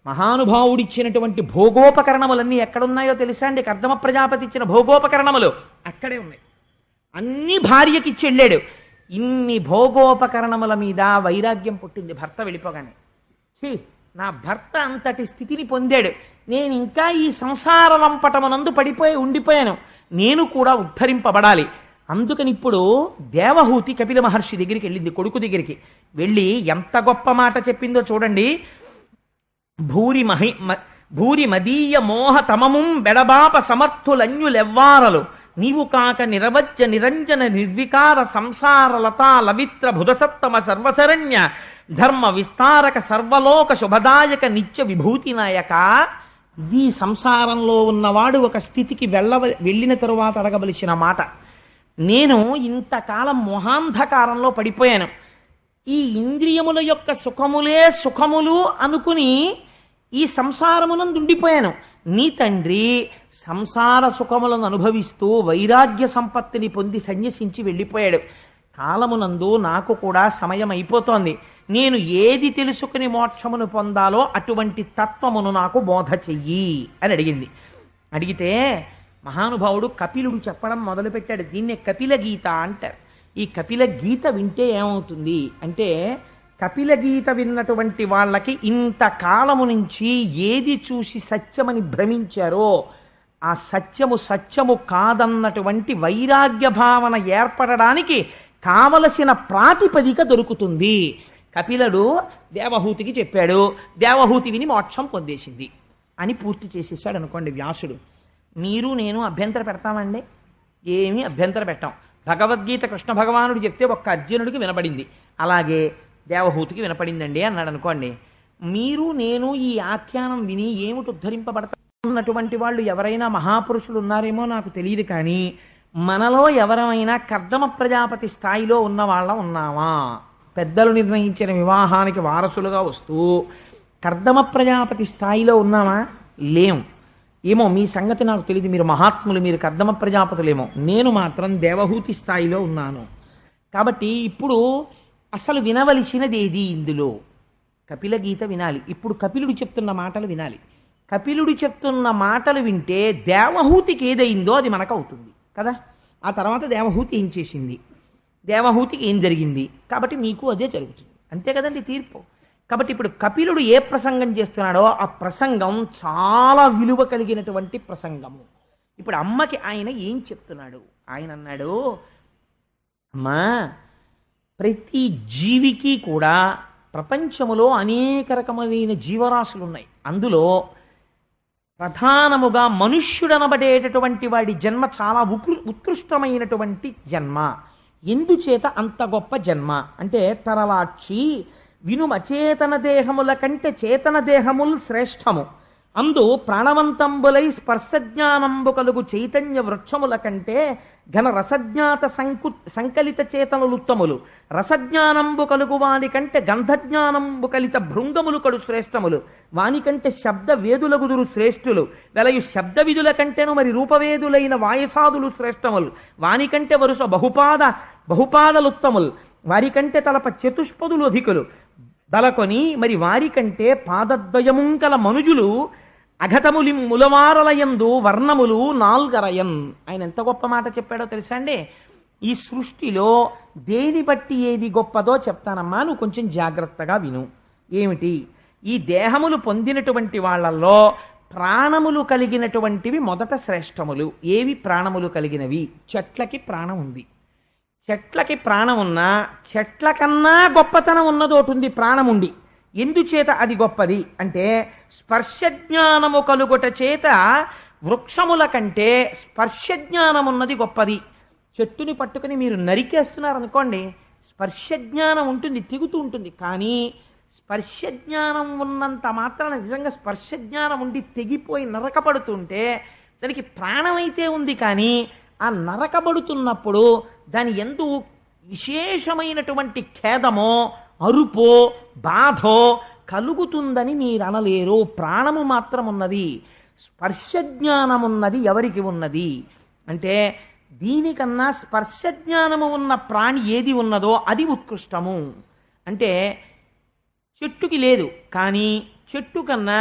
మహానుభావుడిచ్చినటువంటి భోగోపకరణములన్నీ ఎక్కడున్నాయో తెలుసా అండి? కర్దమ ప్రజాపతి ఇచ్చిన భోగోపకరణములు అక్కడే ఉన్నాయి. అన్ని భార్యకిచ్చి వెళ్ళాడు. ఇన్ని భోగోపకరణముల మీద వైరాగ్యం పుట్టింది భర్త వెళ్ళిపోగానే. నా భర్త అంతటి స్థితిని పొందాడు, నేను ఇంకా ఈ సంసార లంపటమునందు పడిపోయి ఉండిపోయాను, నేను కూడా ఉద్ధరింపబడాలి. అందుకని ఇప్పుడు దేవహూతి కపిల మహర్షి దగ్గరికి వెళ్ళింది, కొడుకు దగ్గరికి వెళ్ళి ఎంత గొప్ప మాట చెప్పిందో చూడండి. భూరి మదీయ మోహ తమముం బెడబాప సమర్థులన్యులెవ్వారలు నీవు కాక నిరవజ్య నిరంజన నిర్వికార సంసార లతా లవిత్ర భుజసత్తమ సర్వశరణ్య ధర్మ విస్తారక సర్వలోక శుభదాయక నిత్య విభూతి నాయక. ఇది సంసారంలో ఉన్నవాడు ఒక స్థితికి వెళ్ళిన తరువాత అడగవలసిన మాట. నేను ఇంతకాలం మొహాంధకారంలో పడిపోయాను, ఈ ఇంద్రియముల యొక్క సుఖములే సుఖములు అనుకుని ఈ సంసారమునందు ఉండిపోయాను. నీ తండ్రి సంసార సుఖములను అనుభవిస్తూ వైరాగ్య సంపత్తిని పొంది సన్యసించి వెళ్ళిపోయాడు. కాలమునందు నాకు కూడా సమయం అయిపోతోంది, నేను ఏది తెలుసుకుని మోక్షమును పొందాలో అటువంటి తత్వమును నాకు బోధ చెయ్యి అని అడిగింది. అడిగితే మహానుభావుడు కపిలుడు చెప్పడం మొదలుపెట్టాడు. దీన్నే కపిల గీత అంటారు. ఈ కపిల గీత వింటే ఏమవుతుంది అంటే, కపిల గీత విన్నటువంటి వాళ్ళకి ఇంతకాలము నుంచి ఏది చూసి సత్యమని భ్రమించారో ఆ సత్యము కాదన్నటువంటి వైరాగ్య భావన ఏర్పడడానికి కావలసిన ప్రాతిపదిక దొరుకుతుంది. కపిలుడు దేవహూతికి చెప్పాడు, దేవహూతి విని మోక్షం పొందేసింది అని పూర్తి చేసేసాడు అనుకోండి వ్యాసుడు. మీరు నేను అభ్యంతర పెడతామండి? ఏమీ అభ్యంతర పెట్టాం. భగవద్గీత కృష్ణ భగవానుడు చెప్తే ఒక్క అర్జునుడికి వినపడింది, అలాగే దేవహూతికి వినపడిందండి అన్నాడు అనుకోండి. మీరు నేను ఈ ఆఖ్యానం విని ఏమిటి ఉద్ధరింపబడతాన్నటువంటి వాళ్ళు ఎవరైనా మహాపురుషులు ఉన్నారేమో నాకు తెలియదు, కానీ మనలో ఎవరైనా కర్దమ ప్రజాపతి స్థాయిలో ఉన్న వాళ్ళం ఉన్నామా? పెద్దలు నిర్ణయించిన వివాహానికి వారసులుగా వస్తూ కర్దమ ప్రజాపతి స్థాయిలో ఉన్నామా? లేం. ఏమో మీ సంగతి నాకు తెలియదు, మీరు మహాత్ములు, మీరు కర్దమ ప్రజాపతులేమో. నేను మాత్రం దేవహూతి స్థాయిలో ఉన్నాను. కాబట్టి ఇప్పుడు అసలు వినవలసినది ఏది? ఇందులో కపిల గీత వినాలి. ఇప్పుడు కపిలుడు చెప్తున్న మాటలు వినాలి. కపిలుడు చెప్తున్న మాటలు వింటే దేవహూతికి ఏదైందో అది మనకు అవుతుంది కదా. ఆ తర్వాత దేవహూతి ఏం చేసింది, దేవహూతికి ఏం జరిగింది, కాబట్టి మీకు అదే జరుగుతుంది. అంతే కదండి తీర్పు. కాబట్టి ఇప్పుడు కపిలుడు ఏ ప్రసంగం చేస్తున్నాడో ఆ ప్రసంగం చాలా విలువ కలిగినటువంటి ప్రసంగము. ఇప్పుడు అమ్మకి ఆయన ఏం చెప్తున్నాడు? ఆయన అన్నాడు, అమ్మా, ప్రతి జీవికి కూడా ప్రపంచములో అనేక రకమైన జీవరాశులు ఉన్నాయి. అందులో ప్రధానముగా మనుష్యుడనబడేటటువంటి వాడి జన్మ చాలా ఉత్కృష్టమైనటువంటి జన్మ. ఎందుచేత అంత గొప్ప జన్మ అంటే, తరలాక్షి వినుమ చేతన దేహముల కంటే చేతన దేహముల్ శ్రేష్టము, అందు ప్రాణవంతంబులై స్పర్శజ్ఞానంబు కలుగు చైతన్య వృక్షముల కంటే ఘన రసజ్ఞాత సంకలిత చేతనులుత్తములు, రసజ్ఞానంబు కలుగు వాని కంటే గంధజ్ఞానంబు కలిత భృంగములు కడు శ్రేష్టములు, వానికంటే శబ్ద వేదులగుదురు శ్రేష్ఠులు, వెలయు శబ్ద విధుల కంటేను మరి రూపవేదులైన వాయసాదులు శ్రేష్టములు, వానికంటే వరుస బహుపాదలుత్తములు, వారికంటే తలప చతుష్పదులు అధికులు, దలకొని మరి వారికంటే పాదద్వయముంకల మనుజులు అఘతములి ములవారలయందు వర్ణములు నాల్గరయన్. ఆయన ఎంత గొప్ప మాట చెప్పాడో తెలుసా అండి? ఈ సృష్టిలో దేని బట్టి ఏది గొప్పదో చెప్తానమ్మా, నువ్వు కొంచెం జాగ్రత్తగా విను. ఏమిటి? ఈ దేహములు పొందినటువంటి వాళ్ళల్లో ప్రాణములు కలిగినటువంటివి మొదట శ్రేష్టములు. ఏవి ప్రాణములు కలిగినవి? చెట్లకి ప్రాణం ఉంది. చెట్లకి ప్రాణం ఉన్నా చెట్ల కన్నా గొప్పతనం ఉన్నదోటి ఉంది ప్రాణం ఉండి. ఎందుచేత అది గొప్పది అంటే, స్పర్శజ్ఞానము కలుగుట చేత వృక్షముల కంటే స్పర్శజ్ఞానం ఉన్నది గొప్పది. చెట్టుని పట్టుకుని మీరు నరికేస్తున్నారనుకోండి, స్పర్శజ్ఞానం ఉంటుంది, తెగుతూ ఉంటుంది. కానీ స్పర్శజ్ఞానం ఉన్నంత మాత్రాన నిజంగా స్పర్శజ్ఞానం ఉండి తెగిపోయి నరకపడుతుంటే దానికి ప్రాణమైతే ఉంది, కానీ ఆ నరకబడుతున్నప్పుడు దాని ఎందు విశేషమైనటువంటి ఖేదమో అరుపో బాధో కలుగుతుందని మీరు అనలేరు. ప్రాణము మాత్రం ఉన్నది. స్పర్శజ్ఞానం ఉన్నది ఎవరికి ఉన్నది అంటే, దీనికన్నా స్పర్శజ్ఞానము ఉన్న ప్రాణి ఏది ఉన్నదో అది ఉత్కృష్టము. అంటే చెట్టుకి లేదు, కానీ చెట్టు కన్నా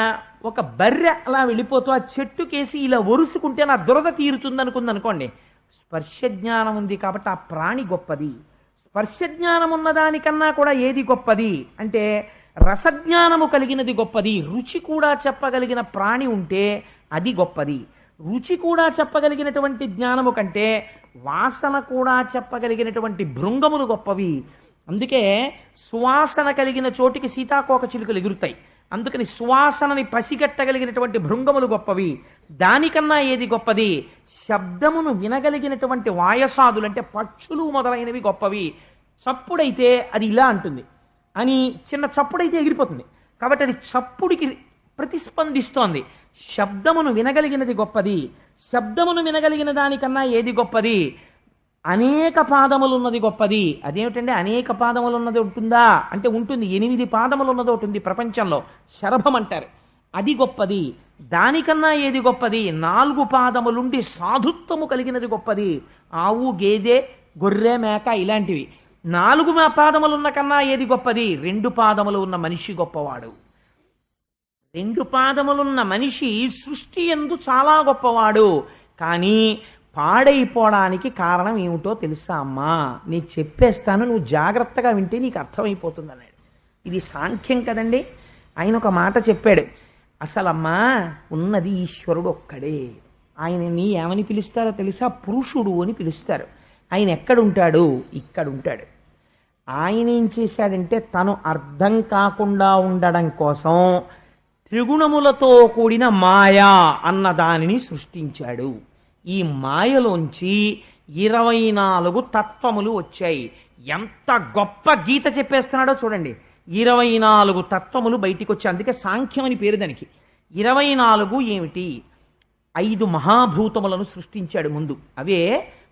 ఒక బర్రె అలా వెళ్ళిపోతూ ఆ చెట్టుకేసి ఇలా ఒరుసుకుంటే నా దురద తీరుతుంది అనుకుందనుకోండి, స్పర్శజ్ఞానం ఉంది కాబట్టి ఆ ప్రాణి గొప్పది. స్పర్శజ్ఞానం ఉన్నదానికన్నా కూడా ఏది గొప్పది అంటే, రసజ్ఞానము కలిగినది గొప్పది. రుచి కూడా చెప్పగలిగిన ప్రాణి ఉంటే అది గొప్పది. రుచి కూడా చెప్పగలిగినటువంటి జ్ఞానము కంటే వాసన కూడా చెప్పగలిగినటువంటి భృంగములు గొప్పవి. అందుకే సువాసన కలిగిన చోటికి సీతాకోక చిలుకలు ఎగురుతాయి. అందుకని సువాసనని పసిగట్టగలిగినటువంటి భృంగములు గొప్పవి. దానికన్నా ఏది గొప్పది? శబ్దమును వినగలిగినటువంటి వాయసాదులు అంటే పక్షులు మొదలైనవి గొప్పవి. చప్పుడైతే అది ఇలా అంటుంది, అని చిన్న చప్పుడైతే ఎగిరిపోతుంది, కాబట్టి అది చప్పుడికి ప్రతిస్పందిస్తోంది. శబ్దమును వినగలిగినది గొప్పది. శబ్దమును వినగలిగిన దానికన్నా ఏది గొప్పది? అనేక పాదములు ఉన్నది గొప్పది. అదేమిటంటే అనేక పాదములు ఉన్నది ఉంటుందా అంటే ఉంటుంది. 8 పాదములు ఉన్నది ఉంటుంది ప్రపంచంలో, శరభం అంటారు, అది గొప్పది. దానికన్నా ఏది గొప్పది? 4 పాదములుండి సాధుత్వము కలిగినది గొప్పది. ఆవు, గేదె, గొర్రె, మేక ఇలాంటివి. 4 పాదములున్న కన్నా ఏది గొప్పది? 2 పాదములు ఉన్న మనిషి గొప్పవాడు. 2 పాదములున్న మనిషి సృష్టి యందు చాలా గొప్పవాడు. కానీ పాడైపోవడానికి కారణం ఏమిటో తెలుసా అమ్మా? నేను చెప్పేస్తాను, నువ్వు జాగ్రత్తగా వింటే నీకు అర్థమైపోతుంది అన్నాడు. ఇది సాంఖ్యం కదండి. ఆయన ఒక మాట చెప్పాడు, అసలమ్మా ఉన్నది ఈశ్వరుడు ఒక్కడే. ఆయనని ఏమని పిలుస్తారో తెలుసా? పురుషుడు అని పిలుస్తారు. ఆయన ఎక్కడుంటాడు? ఇక్కడ ఉంటాడు. ఆయన ఏం చేశాడంటే తను అర్థం కాకుండా ఉండడం కోసం త్రిగుణములతో కూడిన మాయా అన్న దానిని సృష్టించాడు. ఈ మాయలోంచి 24 తత్వములు వచ్చాయి. ఎంత గొప్ప గీత చెప్పేస్తున్నాడో చూడండి. 24 తత్వములు బయటికి వచ్చాయి. అందుకే సాంఖ్యం అని పేరు దానికి. 24 ఏమిటి? 5 మహాభూతములను సృష్టించాడు ముందు. అవే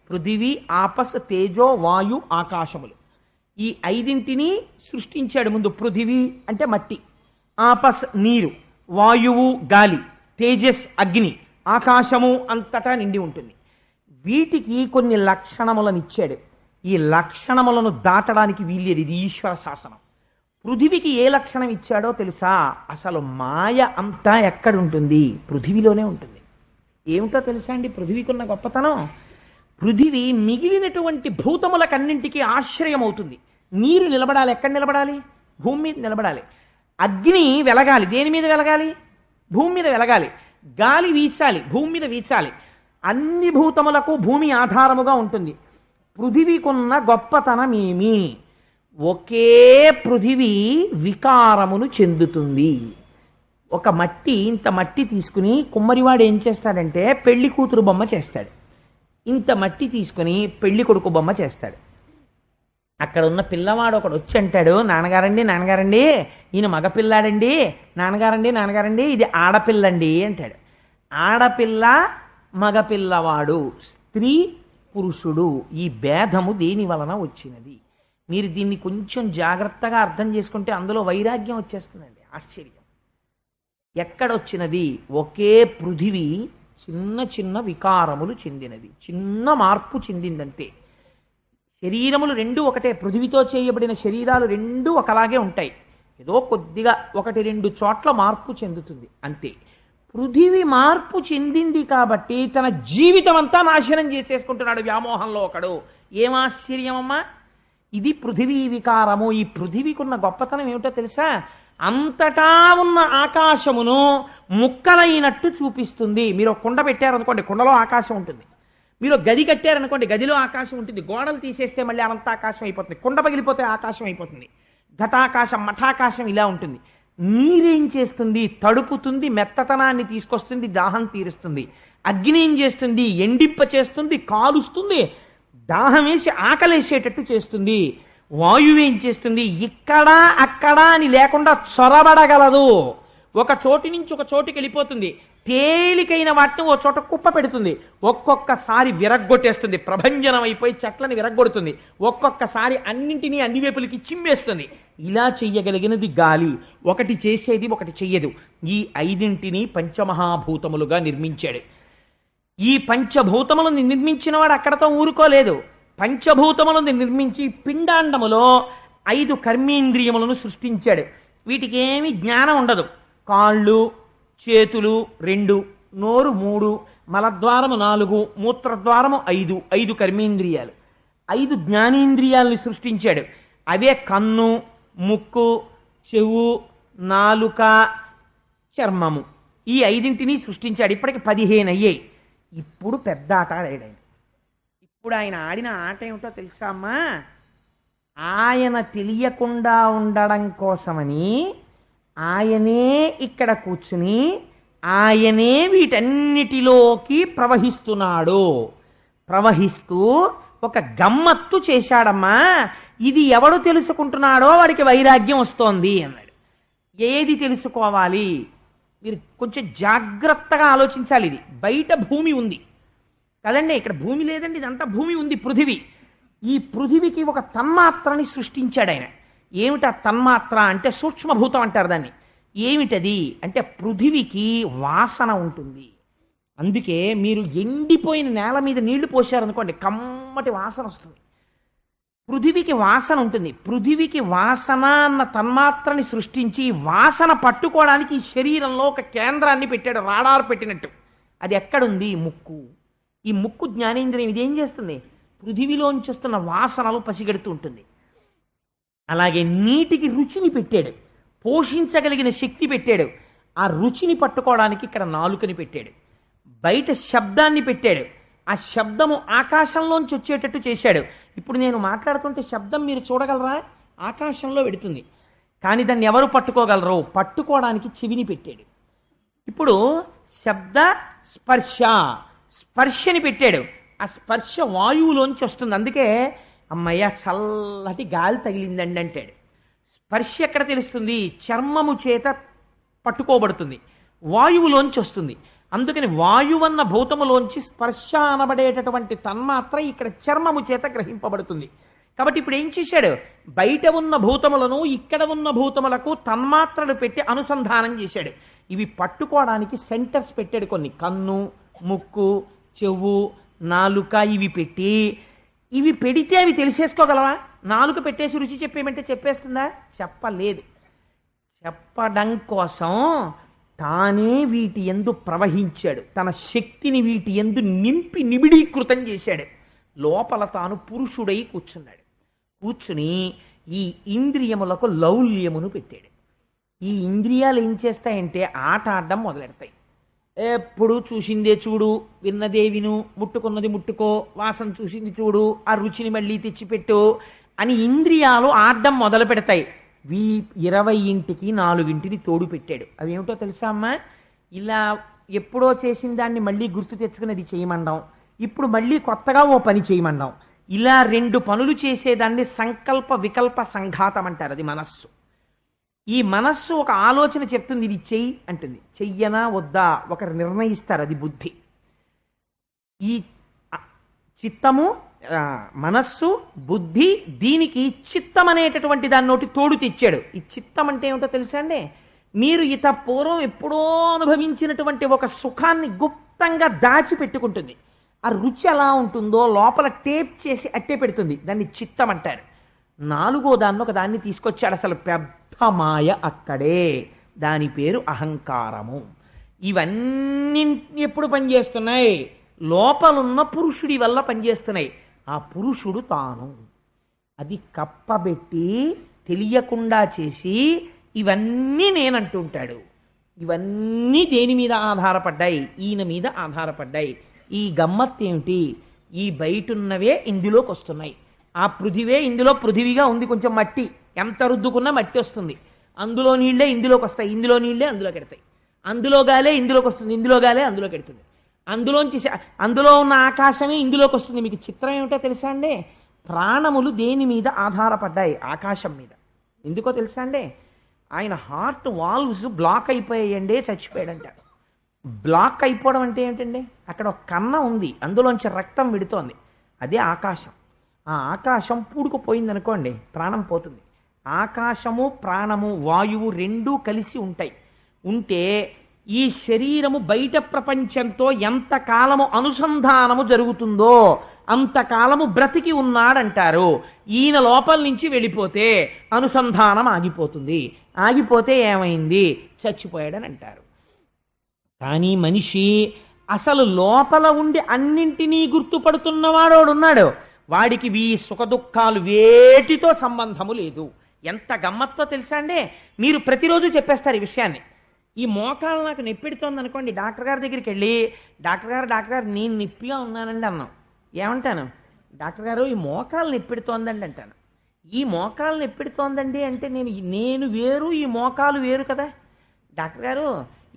పృథివీ, ఆపస్, తేజో, వాయు, ఆకాశములు. ఈ 5ంటిని సృష్టించాడు ముందు. పృథివీ అంటే మట్టి, ఆపస్ నీరు, వాయువు గాలి, తేజస్ అగ్ని, ఆకాశము అంతటా నిండి ఉంటుంది. వీటికి కొన్ని లక్షణములను ఇచ్చాడు. ఈ లక్షణములను దాటడానికి వీల్లేదు. ఇది ఈశ్వర శాసనం. పృథివికి ఏ లక్షణం ఇచ్చాడో తెలుసా? అసలు మాయ అంతా ఎక్కడుంటుంది? పృథివిలోనే ఉంటుంది. ఏమిటో తెలుసా అండి పృథివికి ఉన్న గొప్పతనం? పృథివి మిగిలినటువంటి భూతములకన్నింటికీ ఆశ్రయం అవుతుంది. నీరు నిలబడాలి, ఎక్కడ నిలబడాలి? భూమి మీద నిలబడాలి. అగ్ని వెలగాలి, దేని మీద వెలగాలి? భూమి మీద వెలగాలి. గాలి వీచాలి, భూమి మీద వీచాలి. అన్ని భూతములకు భూమి ఆధారముగా ఉంటుంది. పృథివీకున్న గొప్పతనం ఏమి? ఒకే పృథివీ వికారమును చెందుతుంది. ఒక మట్టి, ఇంత మట్టి తీసుకుని కుమ్మరివాడు ఏం చేస్తాడంటే పెళ్లి కూతురు బొమ్మ చేస్తాడు. ఇంత మట్టి తీసుకుని పెళ్లి కొడుకు బొమ్మ చేస్తాడు. అక్కడ ఉన్న పిల్లవాడు ఒకడు వచ్చి అంటాడు, నాన్నగారండి నాన్నగారండి ఈయన మగపిల్లాడండి, నాన్నగారండి నాన్నగారండి ఇది ఆడపిల్లండి అంటాడు. ఆడపిల్ల మగపిల్లవాడు, స్త్రీ పురుషుడు, ఈ భేదము దేని వలన వచ్చినది? మీరు దీన్ని కొంచెం జాగ్రత్తగా అర్థం చేసుకుంటే అందులో వైరాగ్యం వచ్చేస్తుందండి. ఆశ్చర్యం. ఎక్కడొచ్చినది? ఒకే పృథివీ చిన్న చిన్న వికారములు చెందినది, చిన్న మార్పు చెందిందంతే. శరీరములు రెండూ ఒకటే. పృథివితో చేయబడిన శరీరాలు రెండూ ఒకలాగే ఉంటాయి. ఏదో కొద్దిగా 1-2 చోట్ల మార్పు చెందుతుంది అంతే. పృథివి మార్పు చెందింది కాబట్టి తన జీవితం అంతా నాశనం చేసేసుకుంటున్నాడు వ్యామోహంలో ఒకడు. ఏం ఆశ్చర్యమమ్మా! ఇది పృథివీ వికారము. ఈ పృథివీకి ఉన్న గొప్పతనం ఏమిటో తెలుసా? అంతటా ఉన్న ఆకాశమును ముక్కలైనట్టు చూపిస్తుంది. మీరు ఒక కుండ పెట్టారనుకోండి, కుండలో ఆకాశం ఉంటుంది. మీరు గది కట్టారనుకోండి, గదిలో ఆకాశం ఉంటుంది. గోడలు తీసేస్తే మళ్ళీ అనంత ఆకాశం అయిపోతుంది. కుండ పగిలిపోతే ఆకాశం అయిపోతుంది. ఘటాకాశం, మఠాకాశం ఇలా ఉంటుంది. నీరేం చేస్తుంది? తడుపుతుంది, మెత్తతనాన్ని తీసుకొస్తుంది, దాహం తీరుస్తుంది. అగ్ని ఏం చేస్తుంది? ఎండింప చేస్తుంది, కాలుస్తుంది, దాహం వేసి ఆకలేసేటట్టు చేస్తుంది. వాయువు ఏం చేస్తుంది? ఇక్కడ అక్కడ అని లేకుండా చొరబడగలదు. ఒక చోటి నుంచి ఒక చోటికి వెళ్ళిపోతుంది. తేలికైన వాటిని ఓ చోట కుప్ప పెడుతుంది. ఒక్కొక్కసారి విరగ్గొట్టేస్తుంది, ప్రభంజనం అయిపోయి చెట్లని విరగ్గొడుతుంది. ఒక్కొక్కసారి అన్నింటినీ అన్ని వైపులకి చిమ్మేస్తుంది. ఇలా చెయ్యగలిగినది గాలి. ఒకటి చేసేది ఒకటి చెయ్యదు. ఈ 5ంటిని పంచమహాభూతములుగా నిర్మించాడు. ఈ పంచభూతములను నిర్మించిన వాడు అక్కడతో ఊరుకోలేదు. పంచభూతములను నిర్మించి పిండాండములో 5 కర్మేంద్రియములను సృష్టించాడు. వీటికి ఏమి జ్ఞానం ఉండదు. కాళ్ళు, చేతులు 2, నోరు 3, మలద్వారము 4, మూత్రద్వారము 5 కర్మేంద్రియాలు. 5 జ్ఞానేంద్రియాలను సృష్టించాడు. అవే కన్ను, ముక్కు, చెవు, నాలుక, చర్మము. ఈ 5ంటిని సృష్టించాడు. ఇప్పటికి 15 అయ్యాయి. ఇప్పుడు పెద్ద ఆట ఆడాడు ఆయన. ఇప్పుడు ఆయన ఆడిన ఆట ఏమిటో తెలుసా అమ్మా? ఆయన తెలియకుండా ఉండడం కోసమని ఆయనే ఇక్కడ కూర్చుని ఆయనే వీటన్నిటిలోకి ప్రవహిస్తున్నాడు. ప్రవహిస్తూ ఒక గమ్మత్తు చేశాడమ్మా. ఇది ఎవడు తెలుసుకుంటున్నాడో వాడికి వైరాగ్యం వస్తోంది అన్నాడు. ఏది తెలుసుకోవాలి? మీరు కొంచెం జాగ్రత్తగా ఆలోచించాలి. ఇది బయట భూమి ఉంది కదండి, ఇక్కడ భూమి లేదండి, ఇదంతా భూమి ఉంది, పృథివీ. ఈ పృథివికి ఒక తన్మాత్రని సృష్టించాడు ఆయన. ఏమిటా తన్మాత్ర అంటే? సూక్ష్మభూతం అంటారు దాన్ని. ఏమిటది అంటే పృథివికి వాసన ఉంటుంది. అందుకే మీరు ఎండిపోయిన నేల మీద నీళ్లు పోశారనుకోండి, కమ్మటి వాసన వస్తుంది. పృథివికి వాసన ఉంటుంది. పృథివికి వాసన అన్న తన్మాత్రని సృష్టించి వాసన పట్టుకోవడానికి ఈ శరీరంలో ఒక కేంద్రాన్ని పెట్టాడు, రాడారు పెట్టినట్టు. అది ఎక్కడుంది? ముక్కు. ఈ ముక్కు జ్ఞానేంద్రియం ఇదేం చేస్తుంది? పృథివిలోంచి వస్తున్న వాసనలు పసిగడుతూ ఉంటుంది. అలాగే నీటికి రుచిని పెట్టాడు, పోషించగలిగిన శక్తి పెట్టాడు. ఆ రుచిని పట్టుకోవడానికి ఇక్కడ నాలుకని పెట్టాడు. బయట శబ్దాన్ని పెట్టాడు, ఆ శబ్దము ఆకాశంలోంచి వచ్చేటట్టు చేశాడు. ఇప్పుడు నేను మాట్లాడుతుంటే శబ్దం మీరు చూడగలరా? ఆకాశంలో వెడుతుంది, కానీ దాన్ని ఎవరు పట్టుకోగలరు? పట్టుకోవడానికి చెవిని పెట్టాడు. ఇప్పుడు శబ్ద స్పర్శ, స్పర్శని పెట్టాడు. ఆ స్పర్శ వాయువులోంచి వస్తుంది. అందుకే అమ్మయ్య చల్లటి గాలి తగిలిందండి అంటాడు. స్పర్శ ఎక్కడ తెలుస్తుంది? చర్మము చేత పట్టుకోబడుతుంది, వాయువులోంచి వస్తుంది. అందుకని వాయువన్న భూతములోంచి స్పర్శ అనబడేటటువంటి తన్మాత్ర ఇక్కడ చర్మము చేత గ్రహింపబడుతుంది. కాబట్టి ఇప్పుడు ఏం చేశాడు? బయట ఉన్న భూతములను ఇక్కడ ఉన్న భూతములకు తన్మాత్రలు పెట్టి అనుసంధానం చేశాడు. ఇవి పట్టుకోవడానికి సెంటర్స్ పెట్టాడు కొన్ని. కన్ను, ముక్కు, చెవు, నాలుక ఇవి పెట్టి, ఇవి పెడితే అవి తెలిసేసుకోగలవా? నాలుక పెట్టేసి రుచి చెప్పేమంటే చెప్పేస్తుందా? చెప్పలేదు. చెప్పడం కోసం తానే వీటి యందు ప్రవహించాడు, తన శక్తిని వీటి యందు నింపి నిబిడీకృతం చేశాడు. లోపల తాను పురుషుడై కూర్చున్నాడు. కూర్చుని ఈ ఇంద్రియములకు లౌల్యమును పెట్టాడు. ఈ ఇంద్రియాలు ఏం చేస్తాయంటే ఆట ఆడడం మొదలెడతాయి. ఎప్పుడు చూసిందే చూడు, విన్నదే విను, ముట్టుకున్నది ముట్టుకో, వాసన చూసింది చూడు, ఆ రుచిని మళ్ళీ తెచ్చిపెట్టు అని ఇంద్రియాలు ఆడడం మొదలు పెడతాయి. 20ంటికి 4ంటిని తోడు పెట్టాడు. అవి ఏమిటో తెలుసా అమ్మా? ఇలా ఎప్పుడో చేసిన దాన్ని మళ్ళీ గుర్తు తెచ్చుకునేది చేయమండం, ఇప్పుడు మళ్ళీ కొత్తగా ఓ పని చేయమండం. ఇలా 2 పనులు చేసేదాన్ని సంకల్ప వికల్ప సంఘాతం అంటారు. అది మనస్సు. ఈ మనస్సు ఒక ఆలోచన చెప్తుంది, ఇది చెయ్యి అంటుంది. చెయ్యనా వద్దా ఒకరు నిర్ణయిస్తారు, అది బుద్ధి. ఈ చిత్తము, మనస్సు, బుద్ధి, దీనికి చిత్తం అనేటటువంటి దాని నోటి తోడు తెచ్చాడు. ఈ చిత్తం అంటే ఏమిటో తెలుసా అండి? మీరు పూర్వం ఎప్పుడో అనుభవించినటువంటి ఒక సుఖాన్ని గుప్తంగా దాచిపెట్టుకుంటుంది. ఆ రుచి ఎలా ఉంటుందో లోపల టేప్ చేసి అట్టే పెడుతుంది. దాన్ని చిత్తం అంటారు. 4వ దాన్ని ఒక దాన్ని తీసుకొచ్చాడు. అసలు పెద్ద మాయ అక్కడే. దాని పేరు అహంకారము. ఇవన్నీ ఎప్పుడు పనిచేస్తున్నాయి? లోపలున్న పురుషుడి వల్ల పనిచేస్తున్నాయి. ఆ పురుషుడు తాను. అది కప్పబెట్టి తెలియకుండా చేసి ఇవన్నీ నేనంటుంటాడు. ఇవన్నీ దేని మీద ఆధారపడ్డాయి? ఈయన మీద ఆధారపడ్డాయి. ఈ గమ్మత్తు ఏమిటి? ఈ బయటున్నవే ఇందులోకి వస్తున్నాయి. ఆ పృథివే ఇందులో పృథివిగా ఉంది. కొంచెం మట్టి ఎంత రుద్దుకున్నా మట్టి వస్తుంది. అందులో నీళ్లే ఇందులోకి వస్తాయి, ఇందులో నీళ్లే అందులోకి ఎడతాయి. అందులో గాలే ఇందులోకి వస్తుంది, ఇందులో గాలే అందులోకి ఎడుతుంది. అందులో ఉన్న ఆకాశమే ఇందులోకి వస్తుంది. మీకు చిత్రం ఏమిటో తెలుసా అండి? ప్రాణములు దేని మీద ఆధారపడ్డాయి? ఆకాశం మీద. ఎందుకో తెలుసా అండి? ఆయన హార్ట్ వాల్వ్స్ బ్లాక్ అయిపోయాయండి, చచ్చిపోయాడంట. బ్లాక్ అయిపోవడం అంటే ఏమిటండి? అక్కడ ఒక కన్న ఉంది, అందులోంచి రక్తం విడుతోంది. అదే ఆకాశం. ఆ ఆకాశం పూడుకుపోయిందనుకోండి, ప్రాణం పోతుంది. ఆకాశము, ప్రాణము, వాయువు రెండూ కలిసి ఉంటాయి. ఉంటే ఈ శరీరము బయట ప్రపంచంతో ఎంతకాలము అనుసంధానము జరుగుతుందో అంతకాలము బ్రతికి ఉన్నాడంటారు. ఈయన లోపల నుంచి వెళ్ళిపోతే అనుసంధానం ఆగిపోతుంది. ఆగిపోతే ఏమైంది? చచ్చిపోయాడని అంటారు. కానీ మనిషి అసలు లోపల ఉండి అన్నింటినీ గుర్తుపడుతున్నవాడోడున్నాడు. వాడికి ఈ సుఖదుఖాలు వేటితో సంబంధము లేదు. ఎంత గమ్మత్తో తెలుసా అండి? మీరు ప్రతిరోజు చెప్పేస్తారు ఈ విషయాన్ని. ఈ మోకాలు నాకు నొప్పెడుతోంది అనుకోండి, డాక్టర్ గారి దగ్గరికి వెళ్ళి, డాక్టర్ గారు నేను నొప్పిగా ఉన్నానండి అన్నాం. ఏమంటాను? డాక్టర్ గారు ఈ మోకాలు నొప్పెడుతోందండి అంటాను. ఈ మోకాలు నొప్పెడుతోందండి అంటే నేను వేరు, ఈ మోకాలు వేరు కదా. డాక్టర్ గారు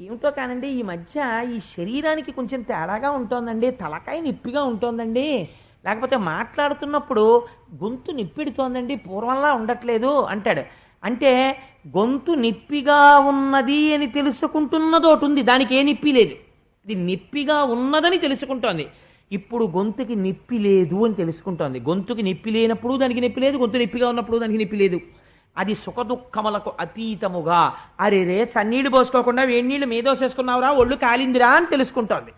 ఏమిటో కానండి, ఈ మధ్య ఈ శరీరానికి కొంచెం తేడాగా ఉంటోందండి, తలకాయ నొప్పిగా ఉంటోందండి, లేకపోతే మాట్లాడుతున్నప్పుడు గొంతు నొప్పెడుతోందండి, పూర్వంలా ఉండట్లేదు అంటాడు. అంటే గొంతు నొప్పిగా ఉన్నది అని తెలుసుకుంటున్నది ఒకటి ఉంది, దానికి ఏ నొప్పి లేదు. ఇది నొప్పిగా ఉన్నదని తెలుసుకుంటోంది. ఇప్పుడు గొంతుకి నొప్పి లేదు అని తెలుసుకుంటోంది. గొంతుకి నొప్పి లేనప్పుడు దానికి నొప్పి లేదు, గొంతు నొప్పిగా ఉన్నప్పుడు దానికి నొప్పి లేదు. అది సుఖదుఖములకు అతీతముగా, అరేరే చన్నీళ్ళు పోసుకోకుండా వేడినీళ్ళు మీదోసేసుకున్నావురా, ఒళ్ళు కాలిందిరా అని తెలుసుకుంటోంది.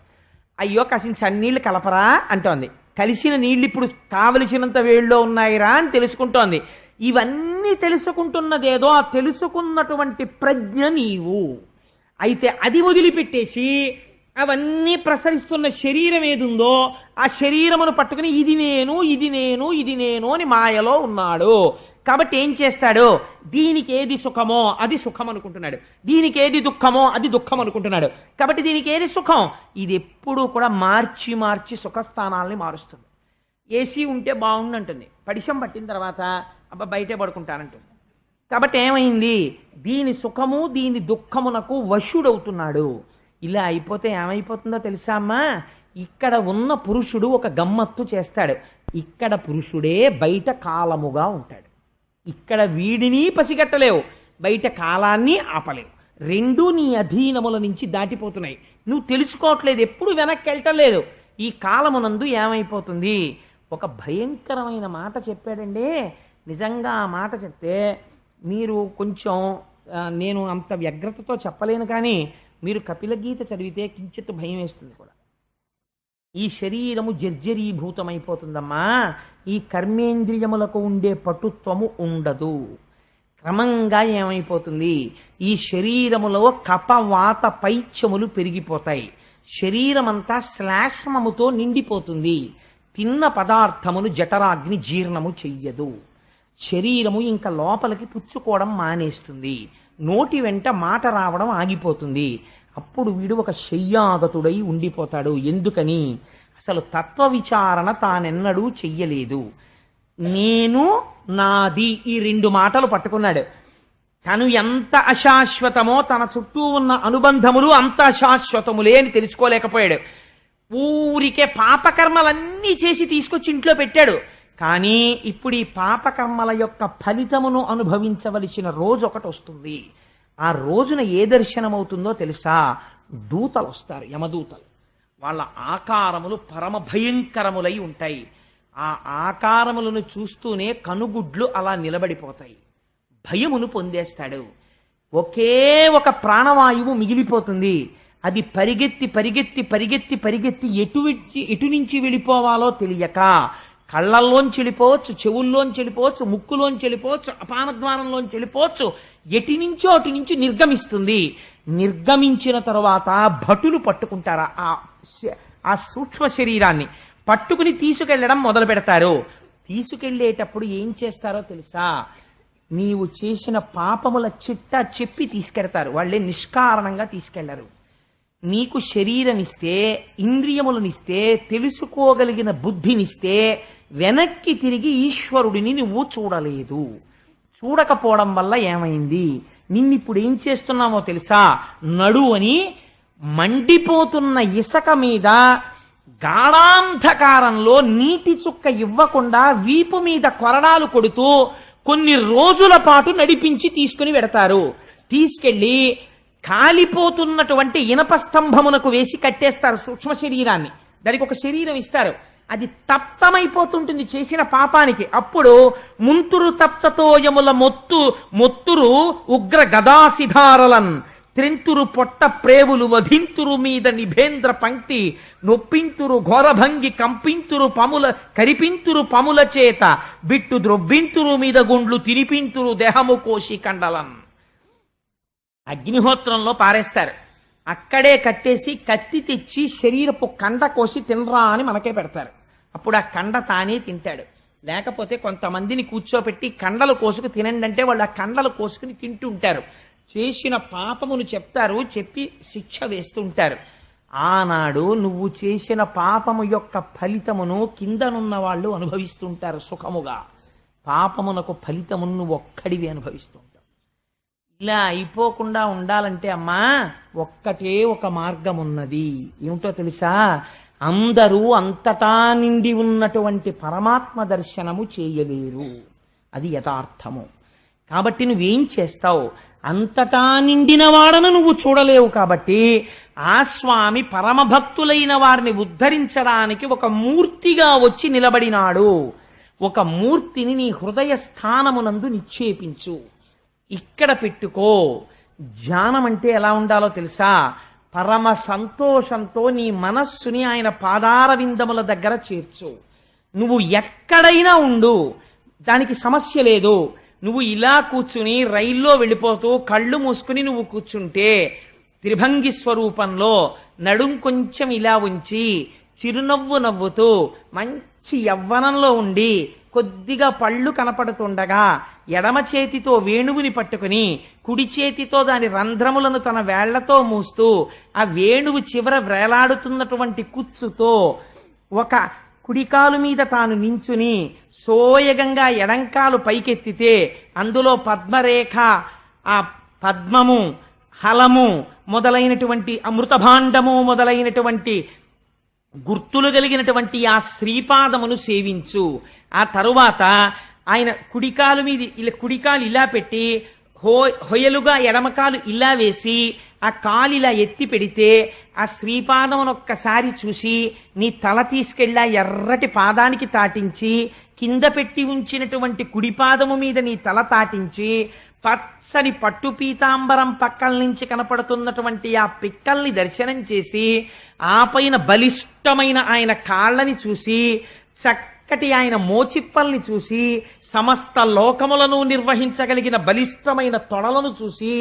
అయ్యో కాసిన చన్నీళ్ళు కలపరా అంటోంది. కలిసిన నీళ్ళు ఇప్పుడు కావలసినంత వేడిలో ఉన్నాయిరా అని తెలుసుకుంటోంది. ఇవన్నీ తెలుసుకుంటున్నదేదో ఆ తెలుసుకున్నటువంటి ప్రజ్ఞ నీవు. అయితే అది వదిలిపెట్టేసి అవన్నీ ప్రసరిస్తున్న శరీరం ఏదుందో ఆ శరీరమును పట్టుకుని ఇది నేను ఇది నేను ఇది నేను అని మాయలో ఉన్నాడు. కాబట్టి ఏం చేస్తాడు? దీనికి ఏది సుఖమో అది సుఖం అనుకుంటున్నాడు, దీనికి ఏది దుఃఖమో అది దుఃఖం అనుకుంటున్నాడు. కాబట్టి దీనికి ఏది సుఖం? ఇది ఎప్పుడూ కూడా మార్చి మార్చి సుఖస్థానాల్ని మారుస్తుంది. ఏసీ ఉంటే బాగుండంటుంది, పడిశం పట్టిన తర్వాత అబ్బా బయటే పడుకుంటానంటుంది. కాబట్టి ఏమైంది? దీని సుఖము దీని దుఃఖమునకు వశుడవుతున్నాడు. ఇలా అయిపోతే ఏమైపోతుందో తెలుసా అమ్మా? ఇక్కడ ఉన్న పురుషుడు ఒక గమ్మత్తు చేస్తాడు. ఇక్కడ పురుషుడే బయట కాలముగా ఉంటాడు. ఇక్కడ వీడిని పసిగట్టలేవు, బయట కాలాన్ని ఆపలేవు. రెండూ నీ అధీనముల నుంచి దాటిపోతున్నాయి. నువ్వు తెలుసుకోవట్లేదు, ఎప్పుడు వెనక్కి వెళ్ళటలేదు. ఈ కాలమునందు ఏమైపోతుంది? ఒక భయంకరమైన మాట చెప్పాడండి. నిజంగా ఆ మాట చెప్తే మీరు కొంచెం, నేను అంత వ్యగ్రతతో చెప్పలేను, కానీ మీరు కపిలగీత చదివితే కించిత్ భయం వేస్తుంది కూడా. ఈ శరీరము జర్జరీభూతమైపోతుందమ్మా. ఈ కర్మేంద్రియములకు ఉండే పటుత్వము ఉండదు. క్రమంగా ఏమైపోతుంది? ఈ శరీరములో కపవాత పైత్యములు పెరిగిపోతాయి. శరీరమంతా శ్లాష్మముతో నిండిపోతుంది. తిన్న పదార్థమును జఠరాగ్ని జీర్ణము చెయ్యదు. శరీరము ఇంకా లోపలికి పుచ్చుకోవడం మానేస్తుంది. నోటి వెంట మాట రావడం ఆగిపోతుంది. అప్పుడు వీడు ఒక శయ్యాగతుడై ఉండిపోతాడు. ఎందుకని? అసలు తత్వ విచారణ తానెన్నడూ చెయ్యలేదు. నేను నాది ఈ రెండు మాటలు పట్టుకున్నాడు. తను ఎంత అశాశ్వతమో తన చుట్టూ ఉన్న అనుబంధములు అంత అశాశ్వతములే అని తెలుసుకోలేకపోయాడు. ఊరికే పాపకర్మలన్నీ చేసి తీసుకొచ్చి ఇంట్లో పెట్టాడు. కానీ ఇప్పుడు ఈ పాపకర్మల యొక్క ఫలితమును అనుభవించవలసిన రోజు ఒకటి వస్తుంది. ఆ రోజున ఏ దర్శనమవుతుందో తెలుసా? దూతలు వస్తారు, యమదూతలు. వాళ్ళ ఆకారములు పరమ భయంకరములై ఉంటాయి. ఆ ఆకారములను చూస్తూనే కనుగుడ్లు అలా నిలబడిపోతాయి. భయమును పొందేస్తాడు. ఒకే ఒక ప్రాణవాయువు మిగిలిపోతుంది. అది పరిగెత్తి పరిగెత్తి పరిగెత్తి పరిగెత్తి ఎటు నుంచి వెళ్ళిపోవాలో తెలియక కళ్ళల్లోంచి వెళ్ళిపోవచ్చు, చెవుల్లోంచి వెళ్ళిపోవచ్చు, ముక్కులోంచి వెళ్ళిపోవచ్చు, అపానద్వారంలోంచి వెళ్ళిపోవచ్చు, ఎటి నుంచో అటు నుంచి నిర్గమిస్తుంది. నిర్గమించిన తరువాత భటులు పట్టుకుంటారు ఆ సూక్ష్మ శరీరాన్ని. పట్టుకుని తీసుకెళ్లడం మొదలు పెడతారు. తీసుకెళ్లేటప్పుడు ఏం చేస్తారో తెలుసా? నీవు చేసిన పాపముల చిట్టా చెప్పి తీసుకెడతారు. వాళ్ళే నిష్కారణంగా తీసుకెళ్లరు. నీకు శరీరమిస్తే, ఇంద్రియములనిస్తే, తెలుసుకోగలిగిన బుద్ధినిస్తే వెనక్కి తిరిగి ఈశ్వరుడిని నువ్వు చూడలేదు. చూడకపోవడం వల్ల ఏమైంది? నిన్నిప్పుడు ఏం చేస్తున్నామో తెలుసా? నడు అని మండిపోతున్న ఇసక మీద గాఢాంధకారంలో నీటి చుక్క ఇవ్వకుండా వీపు మీద కొరడాలు కొడుతూ కొన్ని రోజుల పాటు నడిపించి తీసుకుని వెడతారు. తీసుకెళ్లి కాలిపోతున్నటువంటి ఇనప స్తంభమునకు వేసి కట్టేస్తారు సూక్ష్మ శరీరాన్ని. దానికి ఒక శరీరం ఇస్తారు. అది తప్తమైపోతుంటుంది చేసిన పాపానికి. అప్పుడు ముంతురు తప్తతోయముల మొత్తురు ఉగ్ర గదాసిధారలన్ త్రింతురు పొట్ట ప్రేవులు వధింతురు మీద నిభేంద్ర పంక్తి నొప్పింతురు ఘోరభంగి కంపింతురు పముల కరిపింతురు పముల చేత బిట్టు ద్రొవ్వింతురు మీద గుండ్లు తినిపింతురు దేహము కోసి కండలన్. అగ్నిహోత్రంలో పారేస్తారు. అక్కడే కట్టేసి కత్తి తెచ్చి శరీరపు కండ కోసి తినరా అని మనకే పెడతారు. అప్పుడు ఆ కండ తానే తింటాడు. లేకపోతే కొంతమందిని కూర్చోపెట్టి కండలు కోసుకు తినండి అంటే వాళ్ళు ఆ కండలు కోసుకుని తింటూ ఉంటారు. చేసిన పాపమును చెప్తారు, చెప్పి శిక్ష వేస్తుంటారు. ఆనాడు నువ్వు చేసిన పాపము యొక్క ఫలితమును కిందనున్న వాళ్ళు అనుభవిస్తుంటారు సుఖముగా. పాపమునకు ఫలితమును నువ్వు ఒక్కడివి అనుభవిస్తుంటావు. ఇలా అయిపోకుండా ఉండాలంటే అమ్మా ఒక్కటే ఒక మార్గం ఉన్నది. ఏమిటో తెలుసా? అందరూ అంతటా నిండి ఉన్నటువంటి పరమాత్మ దర్శనము చేయలేరు. అది యథార్థము. కాబట్టి నువ్వేం చేస్తావు? అంతటా నిండిన వాడను నువ్వు చూడలేవు. కాబట్టి ఆ స్వామి పరమభక్తులైన వారిని ఉద్ధరించడానికి ఒక మూర్తిగా వచ్చి నిలబడినాడు. ఒక మూర్తిని నీ హృదయ స్థానమునందు నిక్షేపించు, ఇక్కడ పెట్టుకో. ధ్యానం అంటే ఎలా ఉండాలో తెలుసా? పరమ సంతోషంతో నీ మనస్సుని ఆయన పాదార విందముల దగ్గర చేర్చు. నువ్వు ఎక్కడైనా ఉండు, దానికి సమస్య లేదు. నువ్వు ఇలా కూర్చుని రైల్లో వెళ్ళిపోతూ కళ్ళు మూసుకుని నువ్వు కూర్చుంటే త్రిభంగి స్వరూపంలో నడుం కొంచెం ఇలా ఉంచి చిరునవ్వు నవ్వుతూ మంచి యవ్వనంలో ఉండి కొద్దిగా పళ్ళు కనపడుతుండగా ఎడమ చేతితో వేణువుని పట్టుకుని కుడి చేతితో దాని రంధ్రములను తన వేళ్లతో మూస్తూ ఆ వేణువు చివర వ్రేలాడుతున్నటువంటి కుచ్చుతో ఒక కుడికాలు మీద తాను నించుని సోయగంగా ఎడంకాలు పైకెత్తితే అందులో పద్మరేఖ, ఆ పద్మము, హలము మొదలైనటువంటి అమృతభాండము మొదలైనటువంటి గుర్తులు కలిగినటువంటి ఆ శ్రీపాదమును సేవించు. ఆ తరువాత ఆయన కుడికాలు మీద కుడికాలు ఇలా పెట్టి హొయలుగా ఎడమకాలు ఇలా వేసి ఆ కాలు ఇలా ఎత్తి పెడితే ఆ శ్రీపాదమును ఒక్కసారి చూసి నీ తల తీసుకెళ్ళా ఎర్రటి పాదానికి తాటించి కింద పెట్టి ఉంచినటువంటి కుడిపాదము మీద నీ తల తాటించి పచ్చని పట్టు పీతాంబరం పక్కల నుంచి కనపడుతున్నటువంటి ఆ పిక్కల్ని దర్శనం చేసి ఆ పైన బలిష్టమైన ఆయన కాళ్ళని చూసి చక్కటి ఆయన మోచిప్పల్ని చూసి సమస్త లోకములను నిర్వహించగలిగిన బలిష్టమైన తొడలను చూసి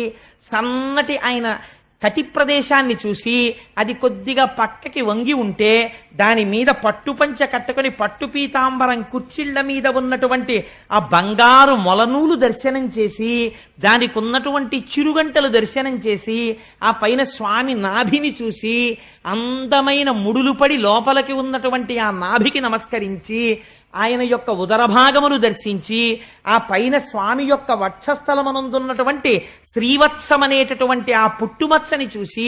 సన్నటి ఆయన కటి ప్రదేశాన్ని చూసి అది కొద్దిగా పక్కకి వంగి ఉంటే దాని మీద పట్టుపంచ కట్టుకుని పట్టు పీతాంబరం కుర్చీళ్ల మీద ఉన్నటువంటి ఆ బంగారు మొలనూలు దర్శనం చేసి దానికి ఉన్నటువంటి చిరుగంటలు దర్శనం చేసి ఆ పైన స్వామి నాభిని చూసి అందమైన ముడులు పడి లోపలికి ఉన్నటువంటి ఆ నాభికి నమస్కరించి ఆయన యొక్క ఉదరభాగమును దర్శించి ఆ పైన స్వామి యొక్క వక్షస్థలమనందున్నటువంటి శ్రీవత్సమనేటటువంటి ఆ పుట్టుమచ్చని చూసి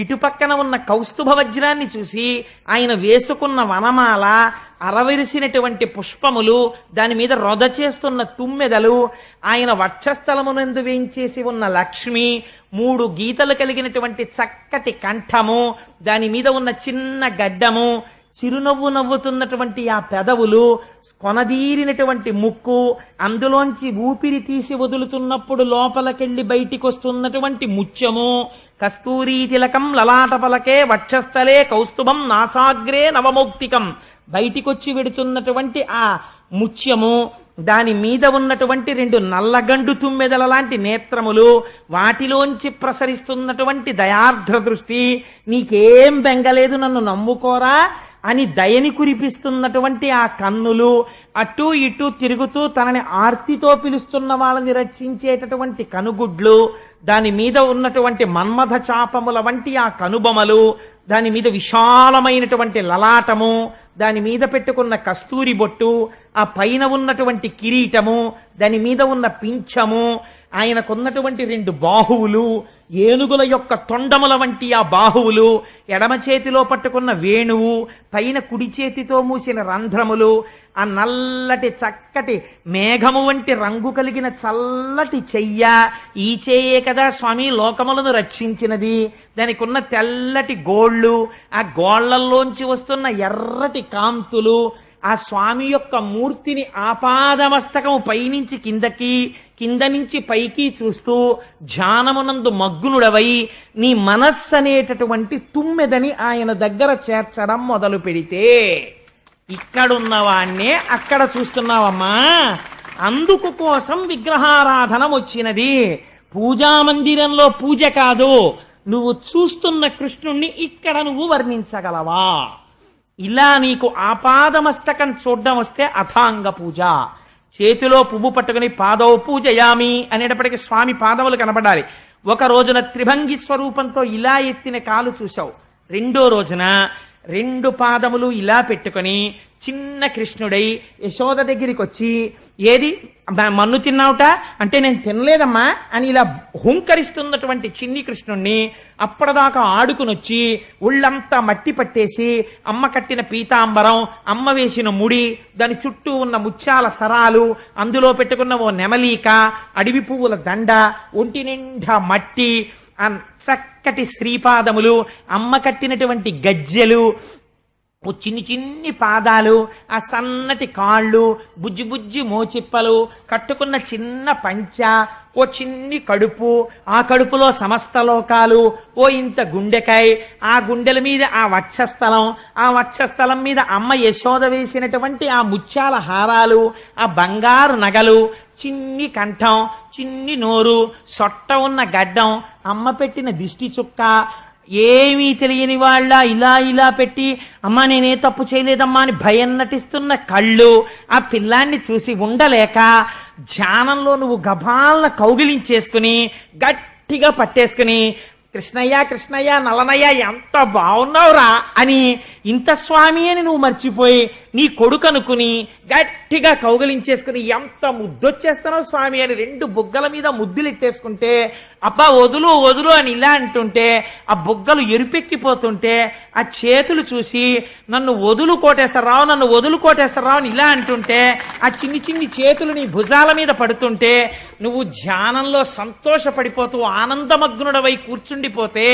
ఇటుపక్కన ఉన్న కౌస్తుభ వజ్రాన్ని చూసి ఆయన వేసుకున్న వనమాల, అరవిరిసినటువంటి పుష్పములు, దాని మీద రొద చేస్తున్న తుమ్మెదలు, ఆయన వక్షస్థలమునందు వేయించేసి ఉన్న లక్ష్మి, 3 గీతలు కలిగినటువంటి చక్కటి కంఠము, దాని మీద ఉన్న చిన్న గడ్డము, చిరునవ్వు నవ్వుతున్నటువంటి ఆ పెదవులు, కొనదీరినటువంటి ముక్కు, అందులోంచి ఊపిరి తీసి వదులుతున్నప్పుడు లోపలికెళ్ళి బయటికి వస్తున్నటువంటి ముత్యము, కస్తూరీ తిలకం లలాట పలకే వక్షస్థలే కౌస్తుభం నాసాగ్రే నవమౌక్తికం, బయటికొచ్చి వెడుతున్నటువంటి ఆ ముత్యము, దాని మీద ఉన్నటువంటి 2 నల్లగండు తుమ్మెదల లాంటి నేత్రములు, వాటిలోంచి ప్రసరిస్తున్నటువంటి దయార్ద్ర దృష్టి, నీకేం బెంగలేదు నన్ను నమ్ముకోరా అని దయని కురిపిస్తున్నటువంటి ఆ కన్నులు, అటూ ఇటూ తిరుగుతూ తనని ఆర్తితో పిలుస్తున్న వాళ్ళని రక్షించేటటువంటి కనుగుడ్లు, దాని మీద ఉన్నటువంటి మన్మథ చాపముల వంటి ఆ కనుబొమలు, దాని మీద విశాలమైనటువంటి లలాటము, దాని మీద పెట్టుకున్న కస్తూరి బొట్టు, ఆ పైన ఉన్నటువంటి కిరీటము, దాని మీద ఉన్న పింఛము, ఆయనకున్నటువంటి 2 బాహువులు, ఏనుగుల యొక్క తొండముల వంటి ఆ బాహువులు, ఎడమ చేతిలో పట్టుకున్న వేణువు, పైన కుడి చేతితో మూసిన రంధ్రములు, ఆ నల్లటి చక్కటి మేఘము వంటి రంగు కలిగిన చల్లటి చెయ్య, ఈ చెయ్యే కదా స్వామి లోకములను రక్షించినది, దానికి ఉన్న తెల్లటి గోళ్ళు, ఆ గోళ్లల్లోంచి వస్తున్న ఎర్రటి కాంతులు, ఆ స్వామి యొక్క మూర్తిని ఆపాదమస్తకము పైనుంచి కిందకి, కింద నుంచి పైకి చూస్తూ ధ్యానమునందు మగ్నుడవై నీ మనస్సు అనేటటువంటి తుమ్మెదని ఆయన దగ్గర చేర్చడం మొదలు పెడితే, ఇక్కడున్నవాణ్ణే అక్కడ చూస్తున్నావమ్మా, అందుకు కోసం విగ్రహారాధన వచ్చినది. పూజామందిరంలో పూజ కాదు, నువ్వు చూస్తున్న కృష్ణుణ్ణి ఇక్కడ నువ్వు వర్ణించగలవా? ఇలా నీకు ఆపాదమస్తకం చూడడం వస్తే అథాంగ పూజ. చేతిలో పువ్వు పట్టుకుని పాదవు పూజయామి అనేటప్పటికీ స్వామి పాదములు కనబడాలి. ఒక రోజున త్రిభంగి స్వరూపంతో ఇలా ఎత్తిన కాలు చూశావు, 2వ రోజున 2 పాదములు ఇలా పెట్టుకుని చిన్న కృష్ణుడై యశోద దగ్గరికి వచ్చి, ఏది మన్ను తిన్నావుట అంటే నేను తినలేదమ్మా అని ఇలా హుంకరిస్తున్నటువంటి చిన్ని కృష్ణుణ్ణి అప్పటిదాకా ఆడుకునొచ్చి ఒళ్ళంతా మట్టి పట్టేసి అమ్మ కట్టిన పీతాంబరం, అమ్మ వేసిన ముడి, దాని చుట్టూ ఉన్న ముత్యాల సరాలు, అందులో పెట్టుకున్న ఓ నెమలీక, అడవి పువ్వుల దండ, ఒంటి నిండా మట్టి, ఆ చక్కటి శ్రీపాదములు, అమ్మ కట్టినటువంటి గజ్జెలు, ఓ చిన్ని పాదాలు, ఆ సన్నటి కాళ్ళు, బుజ్జి బుజ్జి మోచిప్పలు, కట్టుకున్న చిన్న పంచ, ఓ చిన్ని కడుపు, ఆ కడుపులో సమస్త లోకాలు, ఓ ఇంత గుండెకాయ, ఆ గుండెల మీద ఆ వక్షస్థలం, ఆ వక్షస్థలం మీద అమ్మ యశోద వేసినటువంటి ఆ ముత్యాల హారాలు, ఆ బంగారు నగలు, చిన్ని కంఠం, చిన్ని నోరు, సొట్ట ఉన్న గడ్డం, అమ్మ పెట్టిన దిష్టి చుక్క, ఏమీ తెలియని వాళ్ళ ఇలా ఇలా పెట్టి అమ్మా నేనే తప్పు చేయలేదమ్మా అని భయం నటిస్తున్న కళ్ళు ఆ పిల్లాన్ని చూసి ఉండలేక ధ్యానంలో నువ్వు గభాలన కౌగిలించేసుకుని గట్టిగా పట్టేసుకుని కృష్ణయ్య కృష్ణయ్య నల్లనయ్య ఎంత బాగున్నావురా అని ఇంత స్వామి అని నువ్వు మర్చిపోయి నీ కొడుకు అనుకుని గట్టిగా కౌగలించేసుకుని ఎంత ముద్దొచ్చేస్తున్నావు స్వామి అని రెండు బుగ్గల మీద ముద్దులెట్టేసుకుంటే అబ్బా వదులు వదులు అని ఇలా అంటుంటే ఆ బుగ్గలు ఎరుపెక్కిపోతుంటే ఆ చేతులు చూసి నన్ను వదులు కోటేశ్వరరావు నన్ను వదులు కోటేశ్వరరావు అని ఇలా అంటుంటే ఆ చిన్ని చిన్ని చేతులు నీ భుజాల మీద పడుతుంటే నువ్వు ధ్యానంలో సంతోషపడిపోతూ ఆనందమగ్నుడవై కూర్చుండిపోతే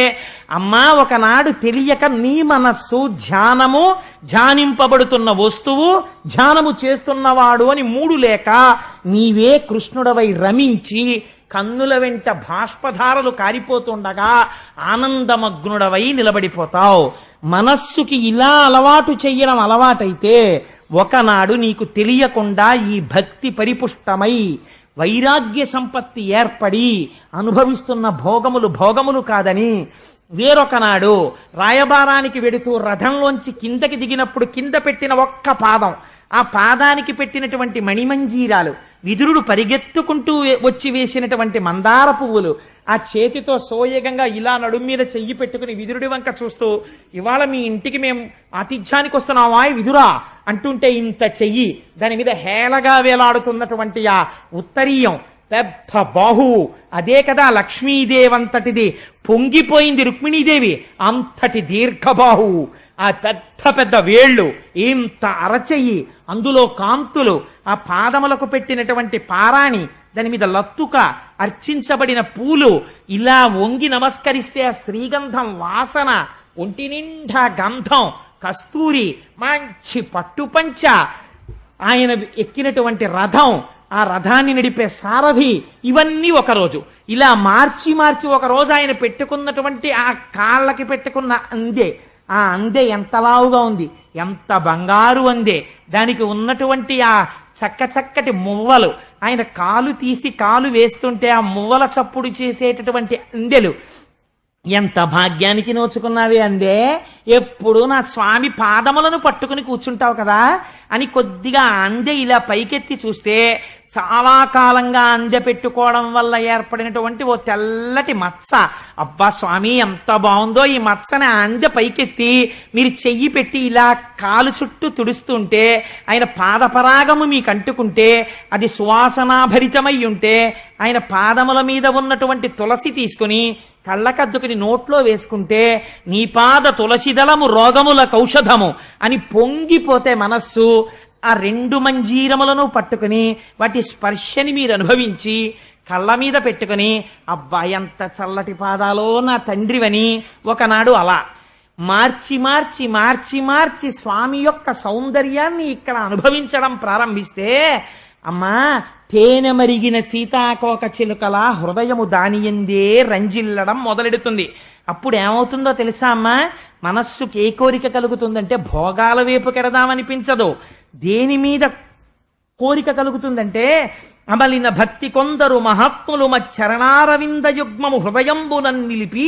అమ్మా ఒకనాడు తెలియక నీ మనస్సు ధ్యానము ధ్యానింపబడుతున్న వస్తువు ధ్యానము చేస్తున్నవాడు అని మూడు లేక నీవే కృష్ణుడవై రమించి కన్నుల వెంట బాష్పధారలు కారిపోతుండగా ఆనందమగ్నుడవై నిలబడిపోతావు. మనస్సుకి ఇలా అలవాటు చెయ్యడం అలవాటైతే ఒకనాడు నీకు తెలియకుండా ఈ భక్తి పరిపుష్టమై వైరాగ్య సంపత్తి ఏర్పడి అనుభవిస్తున్న భోగములు భోగములు కాదని వేరొకనాడు రాయబారానికి వెడుతూ రథంలోంచి కిందకి దిగినప్పుడు కింద పెట్టిన ఒక్క పాదం ఆ పాదానికి పెట్టినటువంటి మణిమంజీరాలు విదురుడు పరిగెత్తుకుంటూ వచ్చి వేసినటువంటి మందార పువ్వులు ఆ చేతితో సోయగంగా ఇలా నడుం మీద చెయ్యి పెట్టుకుని విదురుడి వంక చూస్తూ ఇవాళ మీ ఇంటికి మేము ఆతిథ్యానికి వస్తున్నావా విదురా అంటుంటే ఇంత చెయ్యి దాని మీద హేళగా వేలాడుతున్నటువంటి ఆ ఉత్తరీయం పెద్ద బాహువు అదే కదా లక్ష్మీదేవంతటిది పొంగిపోయింది రుక్మిణీదేవి అంతటి దీర్ఘబాహువు ఆ పెద్ద పెద్ద వేళ్ళు ఇంత అరచెయ్యి అందులో కాంతులు ఆ పాదములకు పెట్టినటువంటి పారాణి దాని మీద లత్తుక అర్చించబడిన పూలు ఇలా వంగి నమస్కరిస్తే ఆ శ్రీగంధం వాసన ఒంటి నిండా గంధం కస్తూరి మంచి పట్టుపంచ ఆయన ఎక్కినటువంటి రథం ఆ రథాన్ని నడిపే సారథి ఇవన్నీ ఒకరోజు ఇలా మార్చి మార్చి ఒక రోజు ఆయన పెట్టుకున్నటువంటి ఆ కాళ్ళకి పెట్టుకున్న అందే ఆ అందే ఎంత లావుగా ఉంది ఎంత బంగారు అందే దానికి ఉన్నటువంటి ఆ చక్కటి మువ్వలు ఆయన కాలు తీసి కాలు వేస్తుంటే ఆ మువ్వల చప్పుడు చేసేటటువంటి అందెలు ఎంత భాగ్యానికి నోచుకున్నావే అందే ఎప్పుడు నా స్వామి పాదములను పట్టుకుని కూర్చుంటావు కదా అని కొద్దిగా అందె ఇలా పైకెత్తి చూస్తే చాలా కాలంగా అందె పెట్టుకోవడం వల్ల ఏర్పడినటువంటి ఓ తెల్లటి మచ్చ అబ్బా స్వామి ఎంత బాగుందో ఈ మచ్చని అందె పైకెత్తి మీరు చెయ్యి పెట్టి ఇలా కాలు చుట్టూ తుడుస్తుంటే ఆయన పాదపరాగము మీకు అంటుకుంటే అది సువాసనాభరితమై ఉంటే ఆయన పాదముల మీద ఉన్నటువంటి తులసి తీసుకుని కళ్ళకద్దుకుని నోట్లో వేసుకుంటే నీ పాద తులసిదళము రోగముల కౌషధము అని పొంగిపోతే మనస్సు ఆ రెండు మంజీరములను పట్టుకుని వాటి స్పర్శని మీరు అనుభవించి కళ్ళ మీద పెట్టుకుని అబ్బా ఎంత చల్లటి పాదాలో నా తండ్రివని ఒకనాడు అలా మార్చి మార్చి మార్చి మార్చి స్వామి యొక్క సౌందర్యాన్ని ఇక్కడ అనుభవించడం ప్రారంభిస్తే అమ్మా తేనె మరిగిన సీతాకోక చిలుకల హృదయము దానియందే రంజిల్లడం మొదలెడుతుంది. అప్పుడు ఏమవుతుందో తెలుసా అమ్మా, మనస్సుకి ఏ కోరిక కలుగుతుందంటే భోగాల వైపు కెడదామనిపించదు. దేని మీద కోరిక కలుగుతుందంటే అమలిన భక్తి కొందరు మహాత్ములు మచ్చరణారవింద యుగ్మము హృదయంబునన్ నిలిపి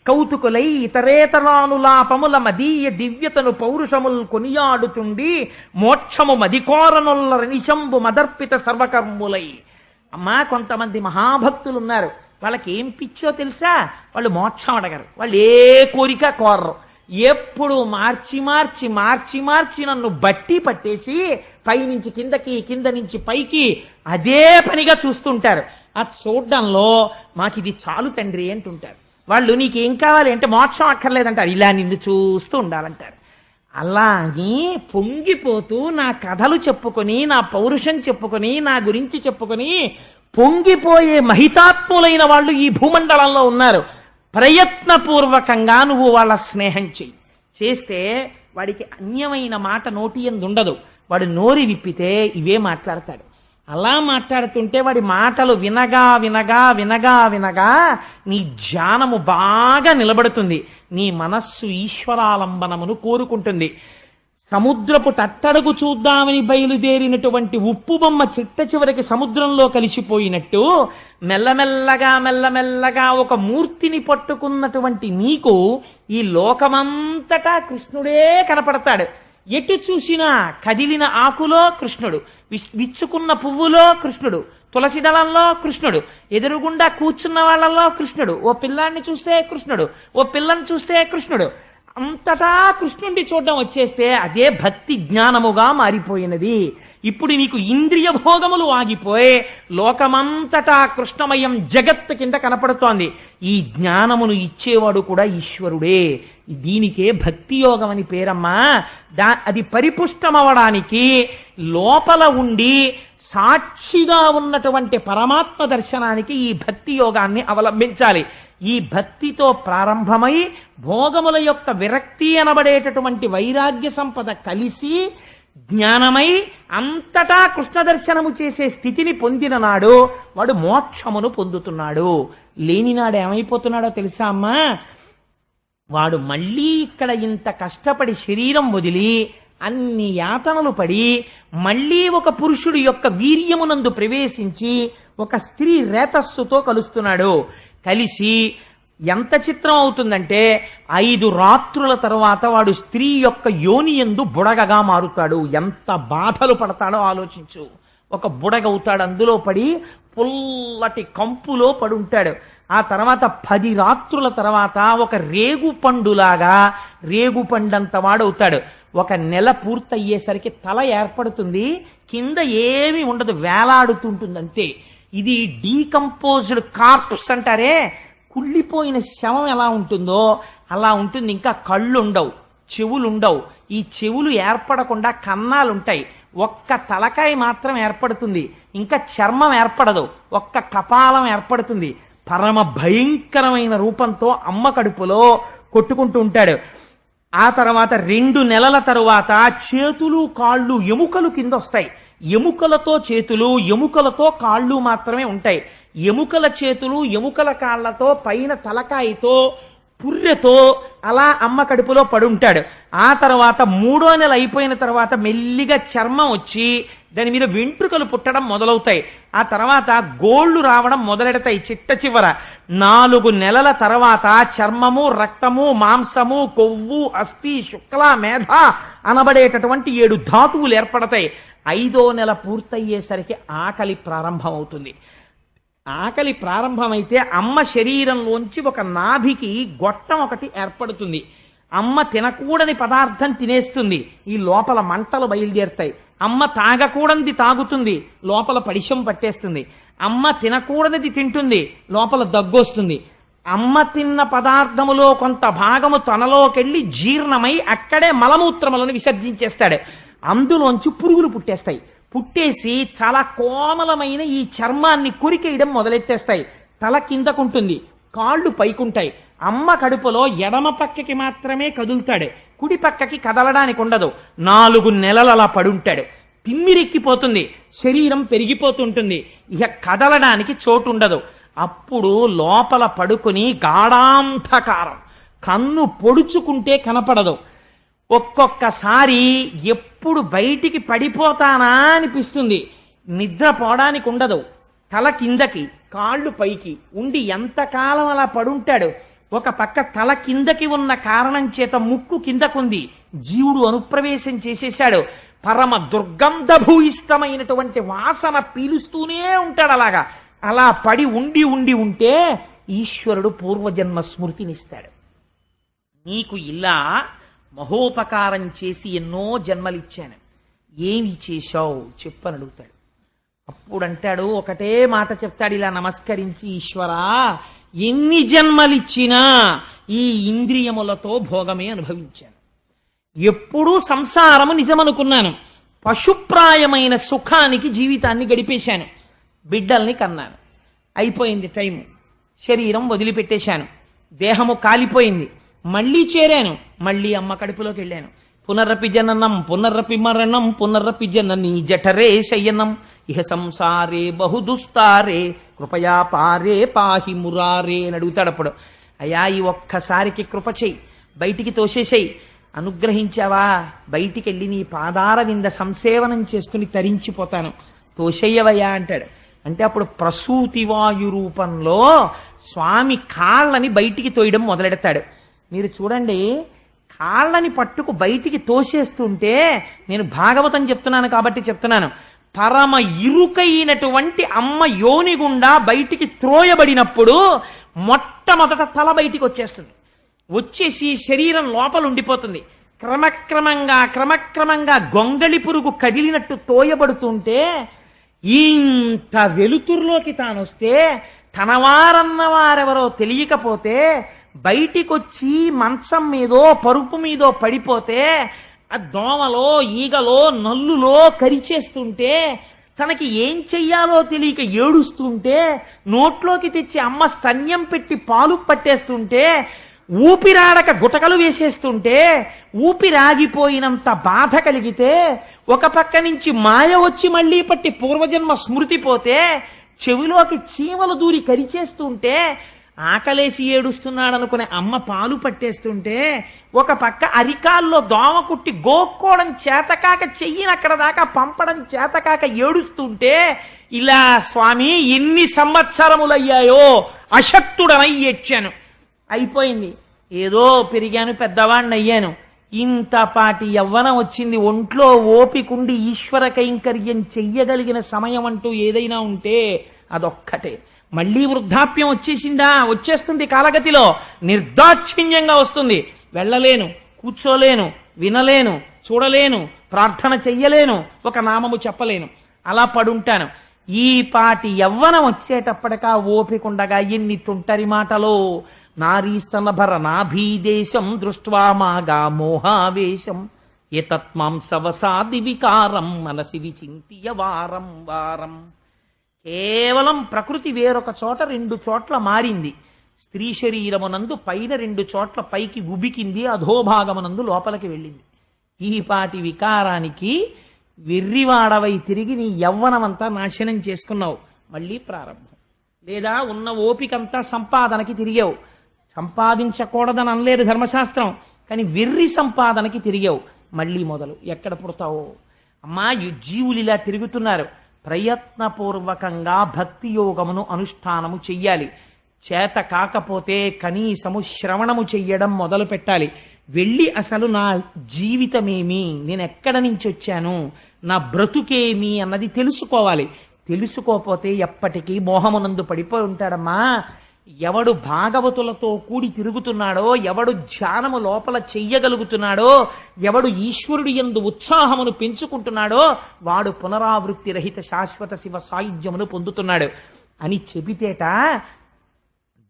కౌతుకులై ఇతరేతరానులాపముల మదీయ దివ్యతను పౌరుషముల్ కొనియాడుచుండి మోక్షము మదికోరనుల్ల నిశంబు మదర్పిత సర్వకర్ములై. అమ్మా కొంతమంది మహాభక్తులు ఉన్నారు, వాళ్ళకి ఏం పిచ్చో తెలుసా, వాళ్ళు మోక్షం అడగరు, వాళ్ళు ఏ కోరిక కోరరు, ఎప్పుడు మార్చి మార్చి మార్చి మార్చి నన్ను బట్టి పట్టేసి పైనుంచి కిందకి కింద నుంచి పైకి అదే పనిగా చూస్తుంటారు. ఆ చూడ్డంలో మాకు ఇది చాలు తండ్రి అంటుంటారు. వాళ్ళు నీకేం కావాలి అంటే మోక్షం అక్కర్లేదంటారు, ఇలా నిన్ను చూస్తూ ఉండాలంటారు. అలాగే పొంగిపోతూ నా కథలు చెప్పుకొని నా పౌరుషం చెప్పుకొని నా గురించి చెప్పుకొని పొంగిపోయే మహితాత్ములైన వాళ్ళు ఈ భూమండలంలో ఉన్నారు. ప్రయత్నపూర్వకంగా నువ్వు వాళ్ళ స్నేహం చెయ్యి. చేస్తే వాడికి అన్యమైన మాట నోటి యందు ఉండదు. వాడు నోరి విప్పితే ఇవే మాట్లాడతాడు. అలా మాట్లాడుతుంటే వాడి మాటలు వినగా వినగా వినగా వినగా నీ ధ్యానము బాగా నిలబడుతుంది, నీ మనస్సు ఈశ్వరాలంబనమును కోరుకుంటుంది. సముద్రపు తట్టడకు చూద్దామని బయలుదేరినటువంటి ఉప్పు బొమ్మ చిట్ట చివరికి సముద్రంలో కలిసిపోయినట్టు మెల్లమెల్లగా మెల్లమెల్లగా ఒక మూర్తిని పట్టుకున్నటువంటి నీకు ఈ లోకమంతటా కృష్ణుడే కనపడతాడు. ఎటు చూసినా కదిలిన ఆకులో కృష్ణుడు, విచ్చుకున్న పువ్వులో కృష్ణుడు, తులసి దళంలో కృష్ణుడు, ఎదురుగుండా కూర్చున్న వాళ్ళలో కృష్ణుడు, ఓ పిల్లాన్ని చూస్తే కృష్ణుడు, ఓ పిల్లని చూస్తే కృష్ణుడు, అంతటా కృష్ణుడిని చూడడం వచ్చేస్తే అదే భక్తి జ్ఞానముగా మారిపోయినది. ఇప్పుడు నీకు ఇంద్రియ భోగములు ఆగిపోయి లోకమంతటా కృష్ణమయం జగత్ కింద కనపడుతోంది. ఈ జ్ఞానమును ఇచ్చేవాడు కూడా ఈశ్వరుడే. దీనికే భక్తి యోగం అని పేరమ్మా. అది పరిపుష్టమవడానికి లోపల ఉండి సాక్షిగా ఉన్నటువంటి పరమాత్మ దర్శనానికి ఈ భక్తి యోగాన్ని అవలంబించాలి. ఈ భక్తితో ప్రారంభమై భోగముల యొక్క విరక్తి అనబడేటటువంటి వైరాగ్య సంపద కలిసి జ్ఞానమై అంతటా కృష్ణ దర్శనము చేసే స్థితిని పొందిన నాడు వాడు మోక్షమును పొందుతున్నాడు. లేనినాడు ఏమైపోతున్నాడో తెలుసా అమ్మా? వాడు మళ్ళీ ఇక్కడ ఇంత కష్టపడి శరీరం వదిలి అన్ని యాతనలు పడి మళ్ళీ ఒక పురుషుడి యొక్క వీర్యమునందు ప్రవేశించి ఒక స్త్రీ రేతస్సుతో కలుస్తున్నాడు. కలిసి ఎంత చిత్రం అవుతుందంటే 5 రాత్రుల తర్వాత వాడు స్త్రీ యొక్క యోనియందు బుడగగా మారుతాడు. ఎంత బాధలు పడతాడో ఆలోచించు. ఒక బుడగవుతాడు, అందులో పడి పుల్లటి కంపులో పడుంటాడు. ఆ తర్వాత 10 రాత్రుల తర్వాత ఒక రేగు పండులాగా రేగుపండంత వాడవుతాడు. 1 నెల పూర్తయ్యేసరికి తల ఏర్పడుతుంది, కింద ఏమీ ఉండదు, వేలాడుతుంటుంది అంతే. ఇది డీకంపోజ్డ్ కార్ప్స్ అంటారే, కుళ్ళిపోయిన శవం ఎలా ఉంటుందో అలా ఉంటుంది. ఇంకా కళ్ళు ఉండవు, చెవులు ఉండవు. ఈ చెవులు ఏర్పడకుండా కన్నాలుంటాయి. ఒక్క తలకాయ మాత్రం ఏర్పడుతుంది, ఇంకా చర్మం ఏర్పడదు, ఒక్క కపాలం ఏర్పడుతుంది. పరమ భయంకరమైన రూపంతో అమ్మ కడుపులో కొట్టుకుంటూ ఉంటాడు. ఆ తర్వాత 2 నెలల తరువాత చేతులు కాళ్ళు ఎముకలు కింద వస్తాయి. ఎముకలతో చేతులు, ఎముకలతో కాళ్ళు మాత్రమే ఉంటాయి. ఎముకల చేతులు, ఎముకల కాళ్లతో, పైన తలకాయతో, పుర్రెతో అలా అమ్మ కడుపులో పడుంటాడు. ఆ తర్వాత 3వ నెల అయిపోయిన తర్వాత మెల్లిగా చర్మం వచ్చి దాని మీద వెంట్రుకలు పుట్టడం మొదలవుతాయి. ఆ తర్వాత గోళ్లు రావడం మొదలెడతాయి. చిట్ట చివర 4 నెలల తర్వాత చర్మము, రక్తము, మాంసము, కొవ్వు, అస్థి, శుక్ల, మేధ అనబడేటటువంటి 7 ధాతువులు ఏర్పడతాయి. 5వ నెల పూర్తయ్యేసరికి ఆకలి ప్రారంభమవుతుంది. ఆకలి ప్రారంభమైతే అమ్మ శరీరంలోంచి ఒక నాభికి గొట్టం ఒకటి ఏర్పడుతుంది. అమ్మ తినకూడని పదార్థం తినేస్తుంది, ఈ లోపల మంటలు బయలుదేరుతాయి. అమ్మ తాగకూడనిది తాగుతుంది, లోపల పడిశం పట్టేస్తుంది. అమ్మ తినకూడనిది తింటుంది, లోపల దగ్గొస్తుంది. అమ్మ తిన్న పదార్థములో కొంత భాగము తనలోకెళ్ళి జీర్ణమై అక్కడే మలమూత్రములను విసర్జించేస్తాడు. అందులోంచి పురుగులు పుట్టేస్తాయి. పుట్టేసి చాలా కోమలమైన ఈ చర్మాన్ని కొరికేయడం మొదలెట్టేస్తాయి. తల కిందకుంటుంది, కాళ్ళు పైకుంటాయి. అమ్మ కడుపులో ఎడమ పక్కకి మాత్రమే కదులుతాడు, కుడి పక్కకి కదలడానికి ఉండదు. 4 నెలలు అలా పడుంటాడు. తిమ్మిరెక్కిపోతుంది, శరీరం పెరిగిపోతుంటుంది, ఇక కదలడానికి చోటు ఉండదు. అప్పుడు లోపల పడుకుని గాఢాంధకారం, కన్ను పొడుచుకుంటే కనపడదు. ఒక్కొక్కసారి ఎప్పుడు బయటికి పడిపోతానా అనిపిస్తుంది. నిద్రపోవడానికి ఉండదు. తల కిందకి, కాళ్ళు పైకి ఉండి ఎంతకాలం అలా పడుంటాడు. ఒక పక్క తల కిందకి ఉన్న కారణం చేత ముక్కు కిందకుంది, జీవుడు అనుప్రవేశం చేసేశాడు. పరమ దుర్గంధభూయిష్టమైనటువంటి వాసన పీలుస్తూనే ఉంటాడు. అలా పడి ఉండి ఉంటే ఈశ్వరుడు పూర్వజన్మ స్మృతినిస్తాడు. నీకు ఇలా మహోపకారం చేసి ఎన్నో జన్మలిచ్చాను, ఏమి చేశావు చెప్పని అడుగుతాడు. అప్పుడు అంటాడు, ఒకటే మాట చెప్తాడు ఇలా నమస్కరించి, ఈశ్వరా ఎన్ని జన్మలిచ్చినా ఈ ఇంద్రియములతో భోగమే అనుభవించాను. ఎప్పుడూ సంసారము నిజమనుకున్నాను. పశుప్రాయమైన సుఖానికి జీవితాన్ని గడిపేశాను. బిడ్డల్ని కన్నాను, అయిపోయింది టైము, శరీరం వదిలిపెట్టేశాను, దేహము కాలిపోయింది, మళ్ళీ చేరాను, మళ్ళీ అమ్మ కడుపులోకి వెళ్ళాను. పునరపి జననం పునరపి మరణం పునరపి జనని జఠరే శయనం ఇహ సంసారే బహుదుస్తారే కృపయా పారే పాహి మురారే అని అడుగుతాడు. అప్పుడు అయ్యా ఈ ఒక్కసారికి కృప చెయ్యి, బయటికి తోసేసేయి. అనుగ్రహించావా, బయటికి వెళ్ళి నీ పాదార వింద సంసేవనం చేసుకుని తరించిపోతాను, తోషయ్యవయ్యా అంటాడు. అంటే అప్పుడు ప్రసూతి వాయు రూపంలో స్వామి కాళ్ళని బయటికి తోయడం మొదలెడతాడు. మీరు చూడండి, కాళ్ళని పట్టుకు బయటికి తోసేస్తుంటే, నేను భాగవతం చెప్తున్నాను కాబట్టి చెప్తున్నాను, పరమ ఇరుకైనటువంటి అమ్మ యోని గుండా బయటికి త్రోయబడినప్పుడు మొట్టమొదట తల బయటికి వచ్చేస్తుంది. వచ్చేసి శరీరం లోపల ఉండిపోతుంది. క్రమక్రమంగా గొంగళి పురుగు కదిలినట్టు తోయబడుతుంటే, ఇంత వెలుతురులోకి తానొస్తే తనవారన్న వారెవరో తెలియకపోతే బయటికొచ్చి మంచం మీదో పరుపు మీదో పడిపోతే ఆ దోమలో ఈగలో నల్లులో కరిచేస్తుంటే, తనకి ఏం చెయ్యాలో తెలియక ఏడుస్తుంటే, నోట్లోకి తెచ్చి అమ్మ స్తన్యం పెట్టి పాలు పట్టేస్తుంటే, ఊపిరాడక గుటకలు వేసేస్తుంటే, ఊపిరాగిపోయినంత బాధ కలిగితే, ఒక పక్క నుంచి మాయ వచ్చి మళ్ళీ పట్టి పూర్వజన్మ స్మృతి పోతే, చెవిలోకి చీమలు దూరి కరిచేస్తుంటే, ఆకలేసి ఏడుస్తున్నాడనుకునే అమ్మ పాలు పట్టేస్తుంటే, ఒక పక్క అరికాల్లో దోమ కుట్టి గోక్కోవడం చేతకాక చెయ్యిని అక్కడ దాకా పంపడం చేతకాక ఏడుస్తుంటే, ఇలా స్వామి ఎన్ని సంవత్సరములయ్యాయో అశక్తుడనై ఏడ్చాను. అయిపోయింది, ఏదో పెరిగాను, పెద్దవాణ్ణి అయ్యాను, ఇంతపాటి యవ్వనం వచ్చింది, ఒంట్లో ఓపికుండి ఈశ్వర కైంకర్యం చెయ్యగలిగిన సమయం అంటూ ఏదైనా ఉంటే అదొక్కటే. మళ్ళీ వృద్ధాప్యం వచ్చేసిందా? వచ్చేస్తుంది కాలగతిలో, నిర్దాక్షిణ్యంగా వస్తుంది. వెళ్ళలేను, కూర్చోలేను, వినలేను, చూడలేను, ప్రార్థన చెయ్యలేను, ఒక నామము చెప్పలేను, అలా పడుంటాను. ఈ పాటి యవ్వనం వచ్చేటప్పటికా ఓపికండగా ఎన్ని తుంటరి మాటలో. నారీస్తనభర నాభీదేశం దృష్ట్వా మాగా మోహావేశం ఏతత్మాంసవసాది వికారం మనసి విచింత్య వారం వారం. కేవలం ప్రకృతి వేరొక చోట 2 చోట్ల మారింది. స్త్రీ శరీరమునందు పైన 2 చోట్ల పైకి ఉబికింది, అధోభాగమునందు లోపలికి వెళ్ళింది. ఈ పాటి వికారానికి వెర్రివాడవై తిరిగి నీ యవ్వనమంతా నాశనం చేసుకున్నావు. మళ్ళీ ప్రారంభం. లేదా ఉన్న ఓపికంతా సంపాదనకి తిరిగావు. సంపాదించకూడదని అనలేదు ధర్మశాస్త్రం, కానీ వెర్రి సంపాదనకి తిరిగావు. మళ్ళీ మొదలు. ఎక్కడ పుడతావో అమ్మా. జీవులు ఇలా తిరుగుతున్నారు. ప్రయత్నపూర్వకంగా భక్తి యోగమును అనుష్ఠానము చెయ్యాలి. చేత కాకపోతే కనీసము శ్రవణము చెయ్యడం మొదలు పెట్టాలి. వెళ్ళి అసలు నా జీవితమేమి, నేను ఎక్కడ నుంచి వచ్చాను, నా బ్రతుకేమి అన్నది తెలుసుకోవాలి. తెలుసుకోకపోతే ఎప్పటికీ మోహమునందు పడిపోయి ఉంటాడమ్మా. ఎవడు భాగవతులతో కూడి తిరుగుతున్నాడో, ఎవడు ధ్యానము లోపల చెయ్యగలుగుతున్నాడో, ఎవడు ఈశ్వరుడి యందు ఉత్సాహమును పెంచుకుంటున్నాడో, వాడు పునరావృత్తి రహిత శాశ్వత శివ సాయుధ్యమును పొందుతున్నాడు అని చెబితేట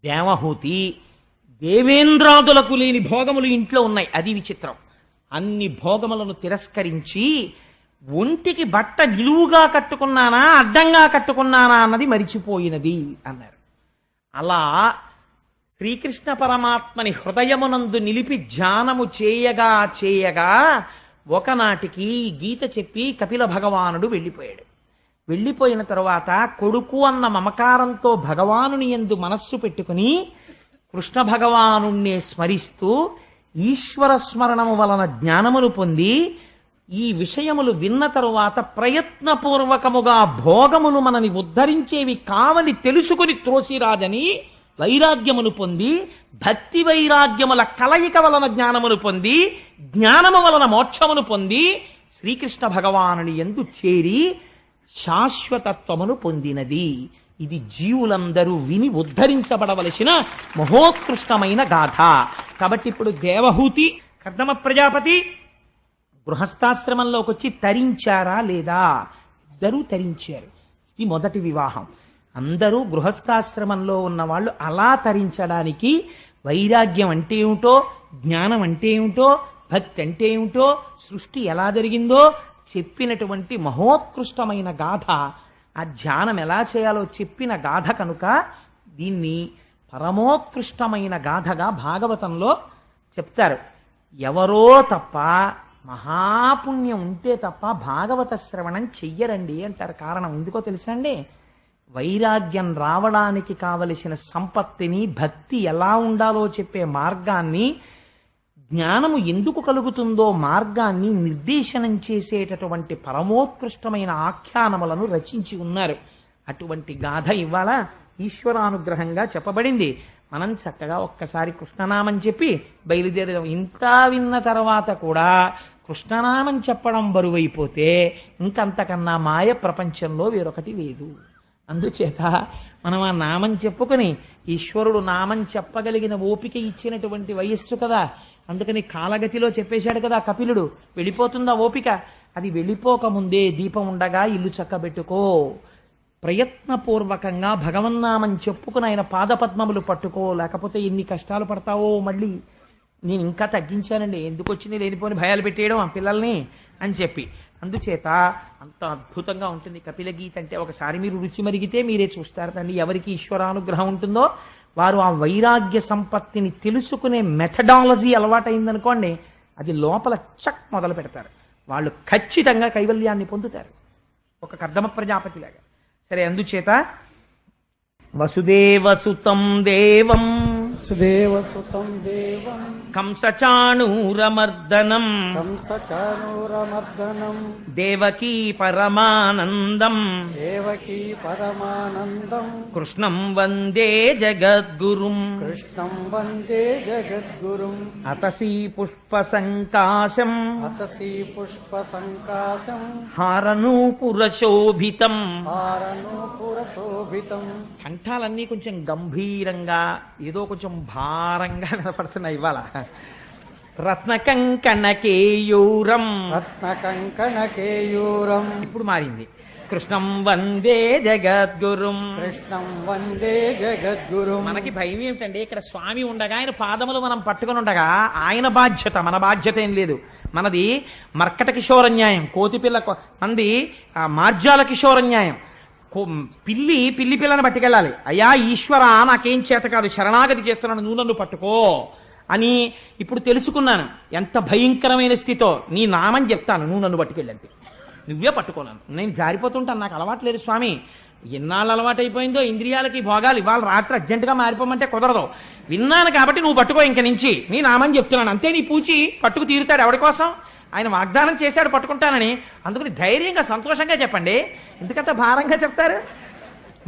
దేవహూతి దేవేంద్రాదులకు లేని భోగములు ఇంట్లో ఉన్నాయి. అది విచిత్రం. అన్ని భోగములను తిరస్కరించి ఒంటికి బట్ట నిలువుగా కట్టుకున్నానా అడ్డంగా కట్టుకున్నానా అన్నది మరిచిపోయినది అన్నారు. అలా శ్రీకృష్ణ పరమాత్మని హృదయమునందు నిలిపి ధ్యానము చేయగా చేయగా ఒకనాటికి గీత చెప్పి కపిల భగవానుడు వెళ్ళిపోయాడు. వెళ్ళిపోయిన తరువాత కొడుకు అన్న మమకారంతో భగవానుని యందు మనస్సు పెట్టుకుని కృష్ణ భగవానుణ్ణే స్మరిస్తూ ఈశ్వర స్మరణము వలన జ్ఞానమును పొంది ఈ విషయములు విన్న తరువాత ప్రయత్నపూర్వకముగా భోగములు మనని ఉద్ధరించేవి కావని తెలుసుకుని త్రోసిరాదని వైరాగ్యమును పొంది, భక్తి వైరాగ్యముల కలయిక వలన జ్ఞానమును పొంది, జ్ఞానము వలన మోక్షమును పొంది శ్రీకృష్ణ భగవానుని యందు చేరి శాశ్వతత్వమును పొందినది. ఇది జీవులందరూ విని ఉద్ధరించబడవలసిన మహోత్కృష్టమైన గాథ. కాబట్టి ఇప్పుడు దేవహూతి కర్దమ ప్రజాపతి గృహస్థాశ్రమంలోకి వచ్చి తరించారా లేదా? ఇద్దరూ తరించారు. ఇది మొదటి వివాహం. అందరూ గృహస్థాశ్రమంలో ఉన్న వాళ్ళు అలా తరించడానికి వైరాగ్యం అంటే ఏమిటో, జ్ఞానం అంటే ఏమిటో, భక్తి అంటే ఏమిటో, సృష్టి ఎలా జరిగిందో చెప్పినటువంటి మహోత్కృష్టమైన గాథ. ఆ ధ్యానం ఎలా చేయాలో చెప్పిన గాథ కనుక దీన్ని పరమోత్కృష్టమైన గాథగా భాగవతంలో చెప్తారు. ఎవరో తప్ప, మహాపుణ్యం ఉంటే తప్ప భాగవత శ్రవణం చెయ్యరండి అంటారు. కారణం ఎందుకో తెలుసా అండి? వైరాగ్యం రావడానికి కావలసిన సంపత్తిని, భక్తి ఎలా ఉండాలో చెప్పే మార్గాన్ని జ్ఞానము ఎందుకు కలుగుతుందో మార్గాన్ని నిర్దేశనం చేసేటటువంటి పరమోత్కృష్టమైన ఆఖ్యానములను రచించి ఉన్నారు. అటువంటి గాథ ఇవాళ ఈశ్వరానుగ్రహంగా చెప్పబడింది. మనం చక్కగా ఒక్కసారి కృష్ణనామం చెప్పి బయలుదేరదాం. ఇంత విన్న తర్వాత కూడా కృష్ణనామం చెప్పడం బరువైపోతే ఇంకంతకన్నా మాయ ప్రపంచంలో వేరొకటి లేదు. అందుచేత మనం ఆ నామం చెప్పుకొని, ఈశ్వరుడు నామం చెప్పగలిగిన ఓపిక ఇచ్చినటువంటి వయస్సు కదా, అందుకని కాలగతిలో చెప్పేశాడు కదా కపిలుడు, వెళ్ళిపోతుందా ఓపిక? అది వెళ్ళిపోకముందే దీపం ఉండగా ఇల్లు చక్కబెట్టుకో, ప్రయత్నపూర్వకంగా భగవన్నామం చెప్పుకుని ఆయన పాదపద్మములు పట్టుకో, లేకపోతే ఎన్ని కష్టాలు పడతావో. మళ్ళీ నేను ఇంకా తగ్గించానండి, ఎందుకు వచ్చింది లేనిపోని భయాలు పెట్టేయడం ఆ పిల్లల్ని అని చెప్పి. అందుచేత అంత అద్భుతంగా ఉంటుంది కపిల గీత అంటే. ఒకసారి మీరు రుచి మరిగితే మీరే చూస్తారు దాన్ని. ఎవరికి ఈశ్వరానుగ్రహం ఉంటుందో వారు ఆ వైరాగ్య సంపత్తిని తెలుసుకునే మెథడాలజీ అలవాటైందనుకోండి, అది లోపల చక్ మొదలు పెడతారు. వాళ్ళు ఖచ్చితంగా కైవల్యాన్ని పొందుతారు, ఒక కర్దమ ప్రజాపతిలాగా. సరే, అందుచేత వసుదేవసుతం దేవం సుదేవసుతం దేవం కంసచాణూరమర్దనం కంసచానూరమర్దనం దేవకీ పరమానందం దేవకీ పరమానందం కృష్ణం వందే జగద్గురుం కృష్ణం వందే జగద్గురుం అతసీ పుష్పసంకాశం అతసీ పుష్పసంకాశం హారనూపురశోభితం. హారనూపురశోభితం. కంఠాలన్నీ కొంచెం గంభీరంగా, ఏదో కొంచెం భారంగా నిలబడుతున్నాయి ఇవాళ. రత్నకంకణకేయూరం, రత్నకంకణకేయూరం. ఇప్పుడు మారింది. కృష్ణం వందే జగద్గురుం. కృష్ణం వందే జగద్గురుం. మనకి భయం ఏమిటండి, ఇక్కడ స్వామి ఉండగా ఆయన పాదములు మనం పట్టుకొని ఉండగా ఆయన బాధ్యత, మన బాధ్యత ఏం లేదు. మనది మర్కట కిషోర న్యాయం, కోతిపిల్ల మంది మార్జాల కిషోర న్యాయం. పిల్లి పిల్లని పట్టుకెళ్ళాలి. అయ్యా ఈశ్వర, నాకేం చేత కాదు, శరణాగతి చేస్తున్నాను, నువ్వు నన్ను పట్టుకో అని ఇప్పుడు తెలుసుకున్నాను. ఎంత భయంకరమైన స్థితితో నీ నామం చెప్తాను, నువ్వు నన్ను పట్టుకెళ్ళంతే, నువ్వే పట్టుకోనాను. నేను జారిపోతుంటాను, నాకు అలవాటు లేదు స్వామి. ఎన్నాళ్ళు అలవాటు అయిపోయిందో ఇంద్రియాలకి భోగాలు. ఇవాళ రాత్రి అర్జెంటుగా మారిపోమంటే కుదరదు. విన్నాను కాబట్టి నువ్వు పట్టుకో, ఇంక నుంచి నీ నామం చెప్తున్నాను అంతే. నీ పూచి పట్టుకు తీరుతాడు. ఎవరి కోసం? ఆయన వాగ్దానం చేశాడు పట్టుకుంటానని. అందుకని ధైర్యంగా సంతోషంగా చెప్పండి, ఎందుకంత భారంగా చెప్తారు?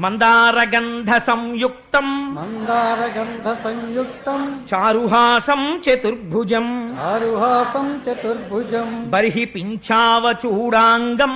మందారగంధ సంయుక్తం మందారగంధ సంయుక్తం చారుహాసం చతుర్భుజం చారుహాసం చతుర్భుజం బర్హి పింఛావచూడాంగం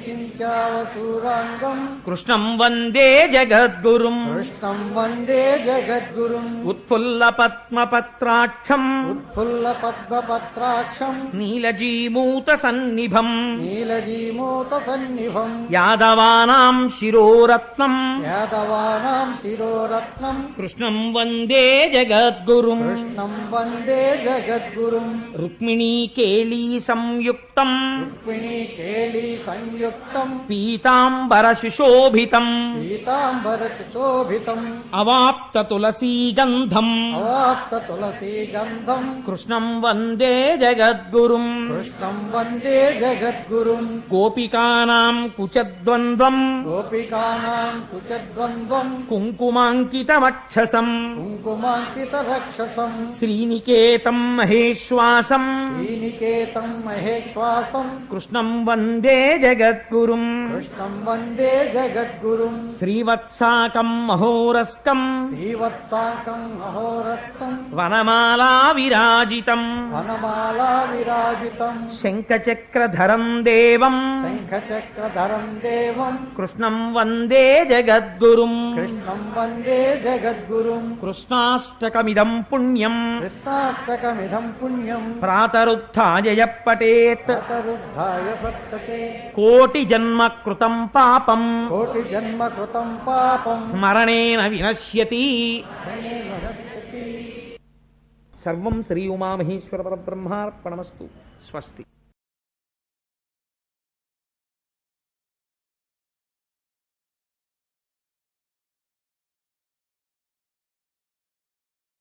కించావచూరాంగం కృష్ణం వందే జగద్గురుం. కృష్ణం వందే జగద్గురుం. ఉత్ఫుల్ల పద్మపత్రాక్షం ఉత్ఫుల్ల పద్మపత్రాక్షం నీలజీమూత సన్నిభం నీలజీమూత సన్నిభం యాదవానాం శిరోరత్నం యాదవానాం శిరోరత్నం కృష్ణం వందే జగద్గురుం. కృష్ణం వందే జగద్గురుం. రుక్మిణీ కేళీ సంయుక్తం రుక్మిణీ కేళీ సంయుక్తం పీతాంబర సుశోభితం పీతాంబర సుశోభితం అవాప్త తులసీగంధం అవాప్త తులసీ గంధం కృష్ణం వందే జగద్గురుం. కృష్ణం వందే జగద్గురుం. గోపికానాం కుచద్వంద్వం గోపికానాం కుచద్వంద్వం కుంకుమాంకితమక్షసం కుంకుమాంకిత రక్షసం శ్రీనికేతం మహేశ్వాసం శ్రీనికేతం మహేశ్వాసం కృష్ణం వందే జగద్గురుం. కృష్ణం వందే జగద్గురుం. శ్రీవత్సాకం మహోరస్కం శ్రీవత్సాకం అహోరత్వం వనమాలా విరాజితం వనమాలా విరాజితం శంఖచక్రధరం దేవం శంఖచక్రధరం దేవం కృష్ణం వందే జగద్గురుం. కృష్ణం వందే జగద్గురుం. కృష్ణాష్టకమిదం పుణ్యం కృష్ణాష్టకమిదం పుణ్యం ప్రాతరుత్థాయ పఠేత్ అతరుద్ధాయ వర్తతే. కోటి జన్మ కృతం పాపం కోటి జన్మ కృతం పాపం స్మరణేన వినశ్యతి. నశ్యతి. సర్వం శ్రీ ఉమామహేశ్వర పరబ్రహ్మార్పణమస్తు. స్వస్తి.